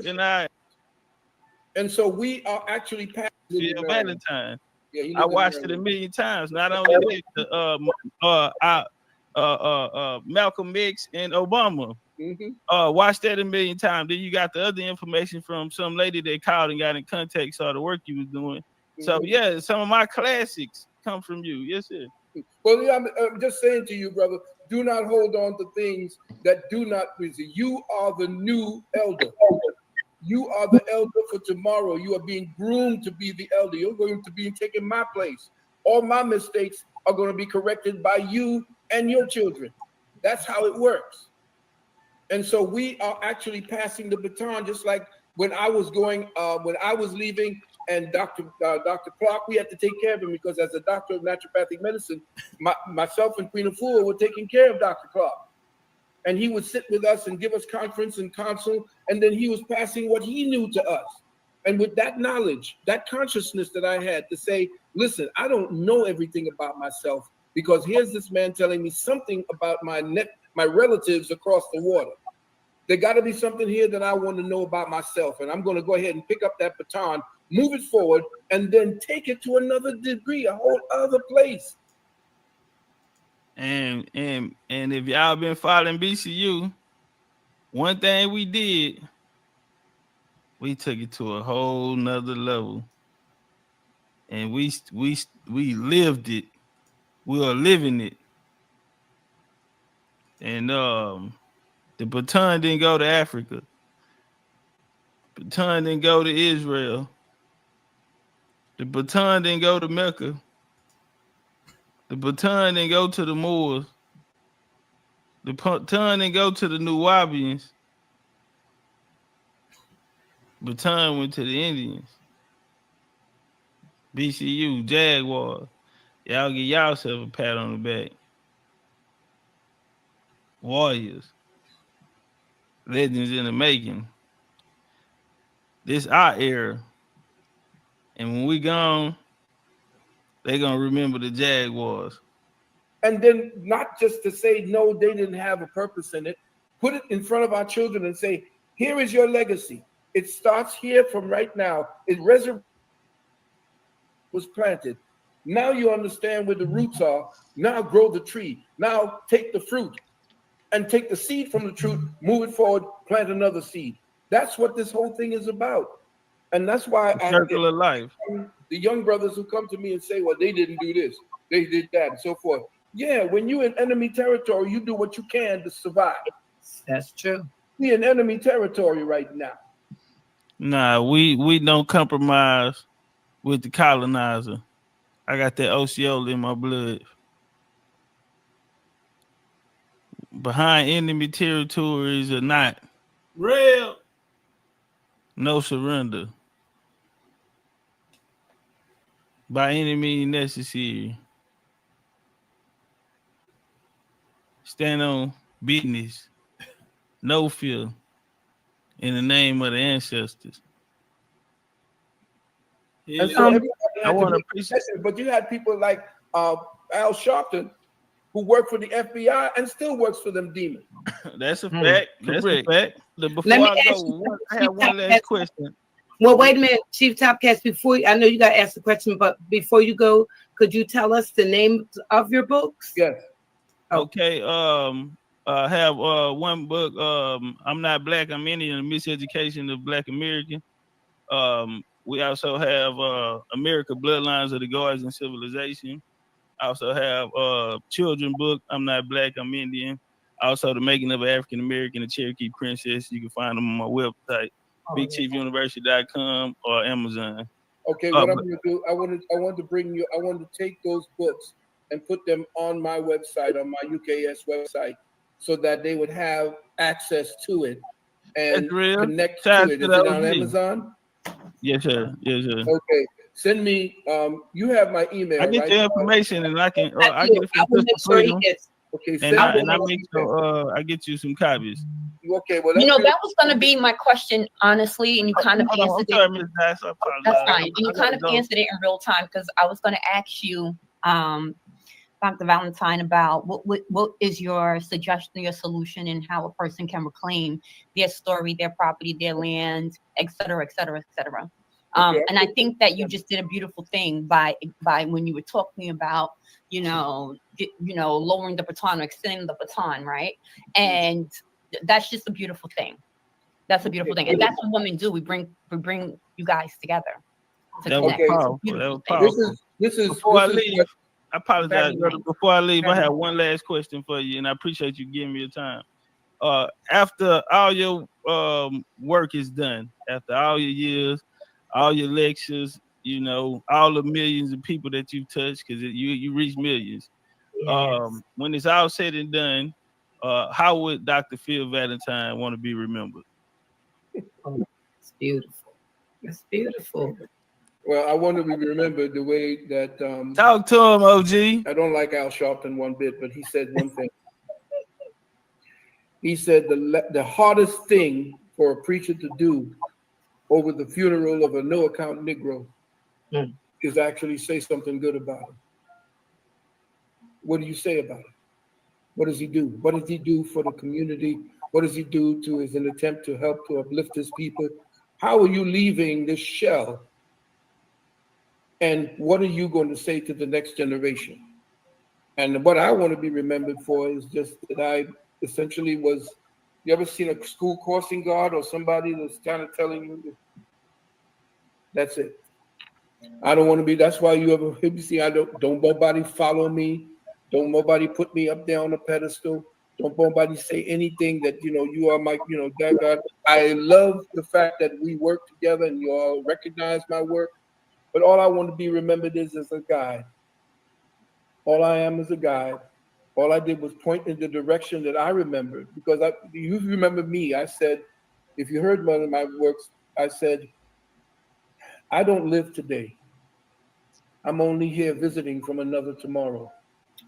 And so we are actually passing. Valentine. Yeah, I watched it a million times. Not only Malcolm X and Obama. Watched that a million times. Then you got the other information from some lady that called and got in contact, saw the work you was doing. So yeah, some of my classics come from you. Yes, sir. Well, yeah, I'm just saying to you, brother, do not hold on to things that do not please you. You are the new elder. You are the elder for tomorrow. You are being groomed to be the elder. You're going to be taking my place. All my mistakes are going to be corrected by you and your children. That's how it works. And so we are actually passing the baton, just like when I was leaving, and Dr. Clark, we had to take care of him because as a doctor of naturopathic medicine, myself and Queen Afua were taking care of Dr. Clark. And he would sit with us and give us conference and counsel, and then he was passing what he knew to us. And with that knowledge, that consciousness that I had to say, listen, I don't know everything about myself, because here's this man telling me something about my relatives across the water. There got to be something here that I want to know about myself, and I'm going to go ahead and pick up that baton, move it forward, and then take it to another degree, a whole other place. And if y'all been following BCU, one thing we did, we took it to a whole nother level, and we lived it. We are living it, and the baton didn't go to Africa. The baton didn't go to Israel. The baton didn't go to Mecca. The baton didn't go to the Moors. The baton didn't go to the Nuwabians. The baton went to the Indians. BCU, Jaguars. Y'all give yourself a pat on the back. warriors, legends in the making. This our era. And when we gone, they gonna remember the Jaguars. And then not just to say, no, they didn't have a purpose in it. Put it in front of our children and say, here is your legacy. It starts here from right now. It was planted. Now you understand where the roots are. Now grow the tree. Now take the fruit and take the seed from the fruit, move it forward, plant another seed. That's what this whole thing is about. And that's why circle of life. The young brothers who come to me and say, well, they didn't do this, they did that, and so forth. Yeah, when you're in enemy territory, you do what you can to survive. That's true. We're in enemy territory right now. Nah, we don't compromise with the colonizer. I got that Osceola in my blood. Behind enemy territories or not, real, no surrender. By any means necessary. Stand on business. No fear. In the name of the ancestors. And so I want to appreciate it, but you had people like Al Sharpton, who worked for the FBI and still works for them demons. That's a fact. That's a fact. Before Let me I ask go, you, I have one last question. Well, wait a minute, Chief Topcatz. Before I know you got to ask the question, but before you go, could you tell us the name of your books? Yes. Okay. I have one book. I'm Not Black, I'm Indian: The Miseducation of Black American. We also have America: Bloodlines of the Guards and Civilization. I also have children book, I'm Not Black, I'm Indian. Also, The Making of an African American, a Cherokee Princess. You can find them on my website, BigChiefUniversity.com or Amazon. Okay, what I'm going to do, I want to take those books and put them on my website, on my UKS website, so that they would have access to it and connect to it. Is it on Amazon? Yes, sir. Yes, sir. Okay. Send me. You have my email. I get right? the information, and I can. I get it from Crystal Freedom. Okay. And I make sure I get you some copies. Okay. Well, You know, that was going to be my question, honestly, and you kind of answered it. Sorry, Ms. Dash, I apologize. That's fine. And you kind of answered it in real time, because I was going to ask you, Dr. Valentine, about what is your suggestion, your solution, and how a person can reclaim their story, their property, their land, et cetera, et cetera, et cetera. And I think that you just did a beautiful thing by when you were talking about, lowering the baton or extending the baton, right? And that's just a beautiful thing. That's a beautiful thing, and that's what women do. We bring you guys together to connect. This is before I leave. I apologize, brother. Before I leave, I have one last question for you, and I appreciate you giving me your time. After all your work is done, after all your years, all your lectures, all the millions of people that you've touched, because you reach millions. Yes. When it's all said and done, how would Dr. Phil Valentine want to be remembered? Oh, it's beautiful. It's beautiful. Well, I want to be remembered the way that. Talk to him, OG. I don't like Al Sharpton one bit, but he said one thing. He said the hardest thing for a preacher to do over the funeral of a no-account Negro is actually say something good about him. What do you say about him? What does he do? What does he do for the community? What does he do as an attempt to help to uplift his people? How are you leaving this shell? And what are you going to say to the next generation? And what I want to be remembered for is just that I essentially was, you ever seen a school crossing guard or somebody that's kind of telling you, that's it. I don't want to be, that's why you ever hear me say, don't nobody follow me. Don't nobody put me up there on a pedestal. Don't nobody say anything that, you are my, God. I love the fact that we work together and you all recognize my work. But all I want to be remembered is as a guide. All I am is a guide. All I did was point in the direction that I remembered, because you remember me. I said, if you heard one of my works, I said, I don't live today. I'm only here visiting from another tomorrow.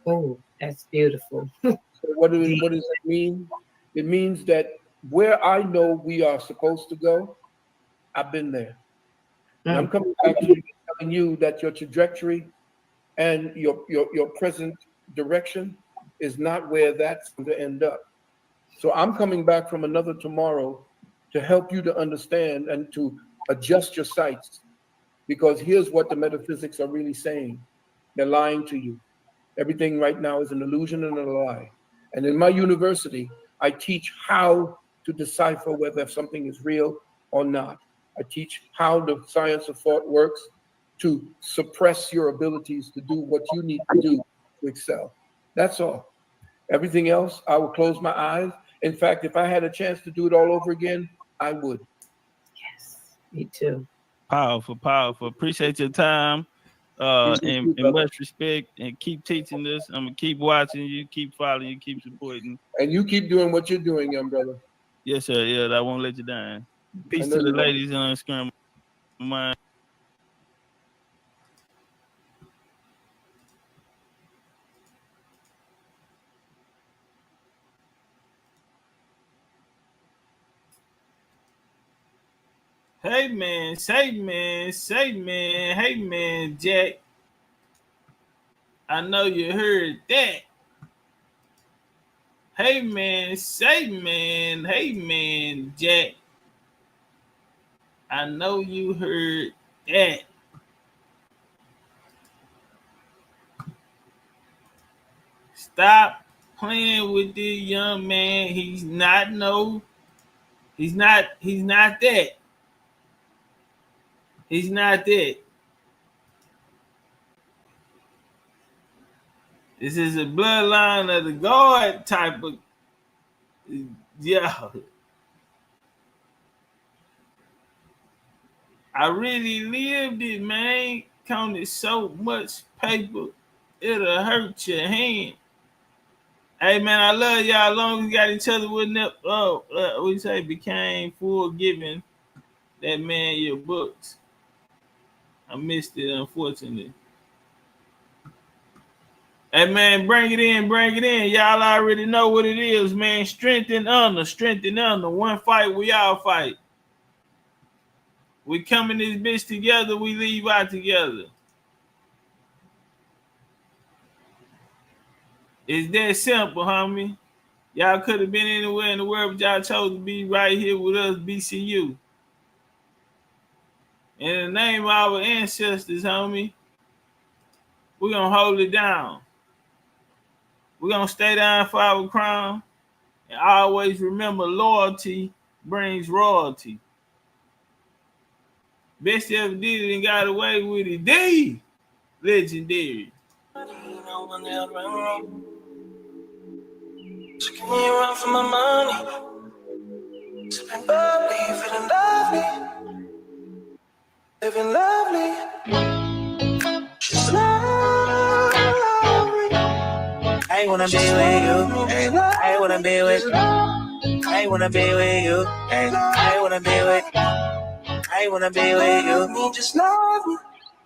Oh, that's beautiful. So what does that mean? It means that where I know we are supposed to go, I've been there. And I'm coming back to you, telling you that your trajectory and your present direction is not where that's going to end up. So I'm coming back from another tomorrow to help you to understand and to adjust your sights, because here's what the metaphysics are really saying. They're lying to you. Everything right now is an illusion and a lie. And in my university, I teach how to decipher whether something is real or not. I teach how the science of thought works to suppress your abilities to do what you need to do to excel. That's all. Everything else, I will close my eyes. In fact, if I had a chance to do it all over again, I would. Yes, me too. Powerful, powerful. Appreciate your time. And much respect, and keep teaching this. I'm gonna keep watching you, keep following you, keep supporting. And you keep doing what you're doing, young brother. Yes, sir. Yeah, I won't let you down. Peace to the ladies on Scrum. Mind. Hey man, say man, hey man, Jack. I know you heard that. Hey man, say man, hey man, Jack. I know you heard that. Stop playing with this young man. He's not that. He's not that. This is a bloodline of the God type of, yeah. I really lived it, man. Counted so much paper, it'll hurt your hand. Hey, man, I love y'all. As long as we got each other, we say became full giving that man your books. I missed it, unfortunately. Hey, man, bring it in. Y'all already know what it is, man. Strength and honor. One fight, we all fight. We come in this bitch together, we leave out together. It's that simple, homie. Y'all could have been anywhere in the world, but y'all chose to be right here with us, BCU. In the name of our ancestors, homie, we're going to hold it down. We're going to stay down for our crown. And always remember, loyalty brings royalty. Best ever did it and got away with it. D! Legendary. So give me a run for my money. Sipping bubbly, feeling lovely. Living lovely. She's lovely. I wanna be with you. Hey, I wanna be with you. I wanna be with you. Hey, I wanna be with you. I wanna be with you. Just love me.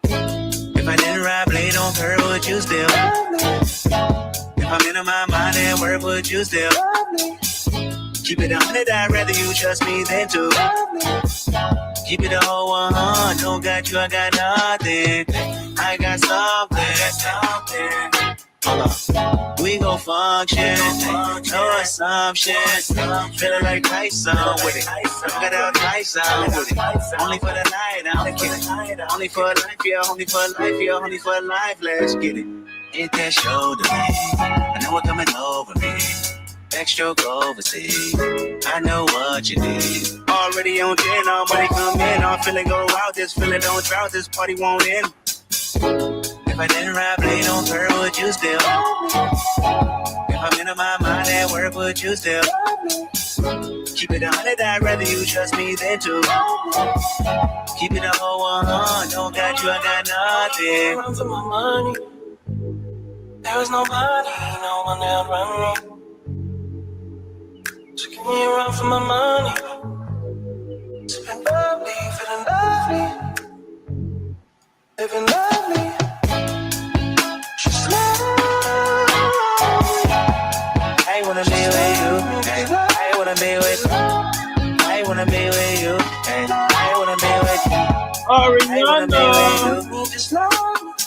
If I didn't ride blade on her, would you still? If I'm in my mind at work, would you still? Keep it 100, I'd rather you trust me than to. Keep it a whole 100, don't got you, I got nothing. I got something. Hold on. We gon' function, no assumptions. Feeling like Tyson with it. Got out Tyson with it. Only for the night, I'm kidding. Only for life, yeah, only for life, yeah, only for life. Let's get it. Hit that shoulder, man. I know what's coming over me. Backstroke overseas. I know what you need. Already on 10, all money come in. All feeling go out. This feeling don't drought. This party won't end. If I didn't ride blade on her, would you still? If I'm in my mind at work, would you still? Keep it 100, I'd rather you trust me than to. Keep it a whole 100, don't got you, I got nothing. Run for my money. There is nobody, no one that'll run me. So give me a run for my money. Sipping bubbly, feeling lovely. Living lovely. She's lovely. wanna be with you. Hey, I wanna be with you.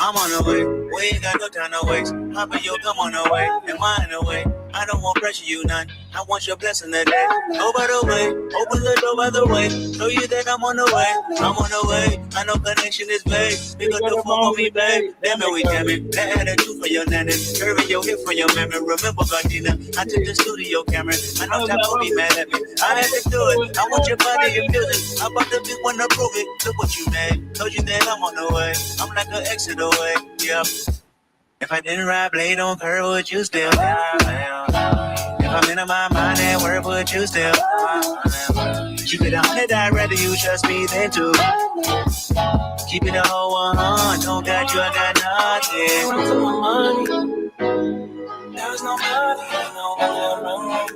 I'm on the way, we ain't got no time to waste. Hop in your come on the way, and mine the way. I don't want pressure you none. I want your blessing today. Go by the way, open the door by the way. Show you that I'm on the way. I'm on the way. I know connection is vague. Pick up the phone for me, babe. Damn it, we jamming. That had a truth for your nanny. Curving your hip for your memory. Remember, Gardena, I took the studio camera. I know time to be mad at me. I had to do it. I want your body and feeling. I'm about to be one to prove it. Look what you made. Told you that I'm on the way. I'm like an exit away. Yeah. If I didn't ride blade on curve, would you still? If I'm in my mind and word, would you still? Keep it 100, I'd rather you trust me than to. Keep it a whole 100, don't got you, I got nothing. Run for my money. There's no money, no money.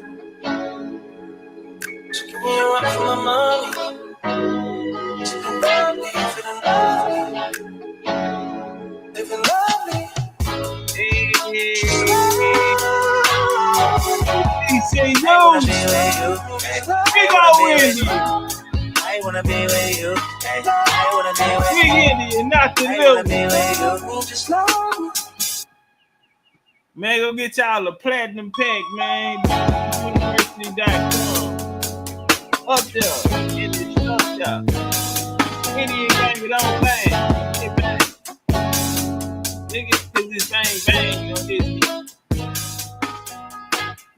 So give me a run for my money. Living lovely, feeling lovely. Living lovely. He say no. Big old Indian. I wanna be with you. I wanna be with you. Big Indian, not the little. Man, go get y'all a platinum pack, man. University.com. Up there. In the structure. Indian gang it on bang. Niggas, cause this bang bang on this.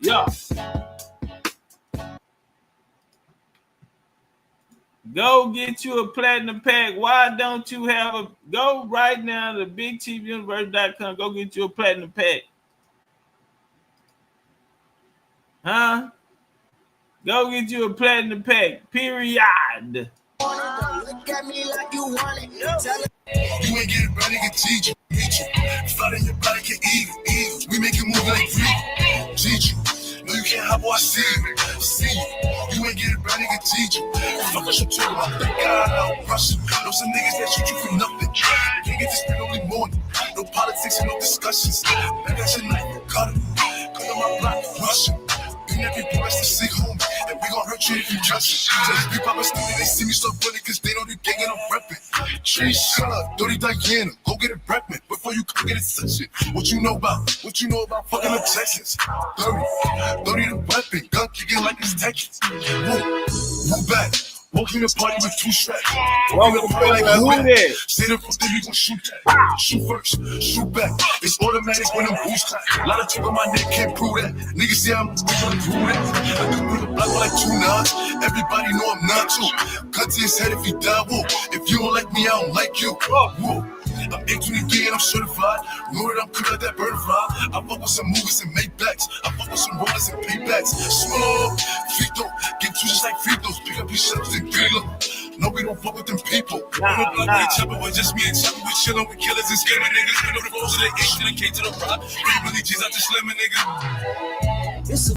Yeah. Go get you a platinum pack. Why don't you have a go right now to BigChiefUniverse.com? Go get you a platinum pack. Huh? Go get you a platinum pack. Period. Look at me like you want it. You ain't getting ready to teach you. Flood in your body can eat it. We make you move like free. Teach you. No, you can't have what I see you. See you. You ain't getting ready to teach you. Fuck what you talking about. Thank God I don't rush you. Know some niggas that shoot you for nothing. Can't get this spit only morning. No politics and no discussions. Back at your night, cut it. Come on my block, rush you. Bring every boy to see home. And we gon' hurt you if you touch it. Just be poppin' stupid, they see me start running cause they know the gang and I'm reppin'. Tree shut up, Dirty Diana, go get it reppin'. Before you come get it such it. What you know about fucking the Texans? Dirty the weapon, gun kicking like it's Texas. Move back. Walking the party with 2 straps. Walking the party like a whip. Say the first thing we gon' shoot that. Shoot first, shoot back. It's automatic when I'm boost. A lot of people on my neck can't prove that. Niggas say I'm gonna prove that. I come through the block with like 2 nods. Everybody know I'm not too. Cut to his head if he die, whoa. If you don't like me, I don't like you. Whoa. I'm 823 and I'm certified. Know that I'm cool like that bird fly. I fuck with some movies and Maybachs. I fuck with some rollers and paybacks. Small, Fito, get you just like Fritos. Pick up your shells and grill them. No, we don't fuck with them people. On the block, we ain't chopping, but just me and Chopper. We chillin' with killers and scamming niggas. We know the foes of the H to the K to the rock. We really G's out the slimming nigga.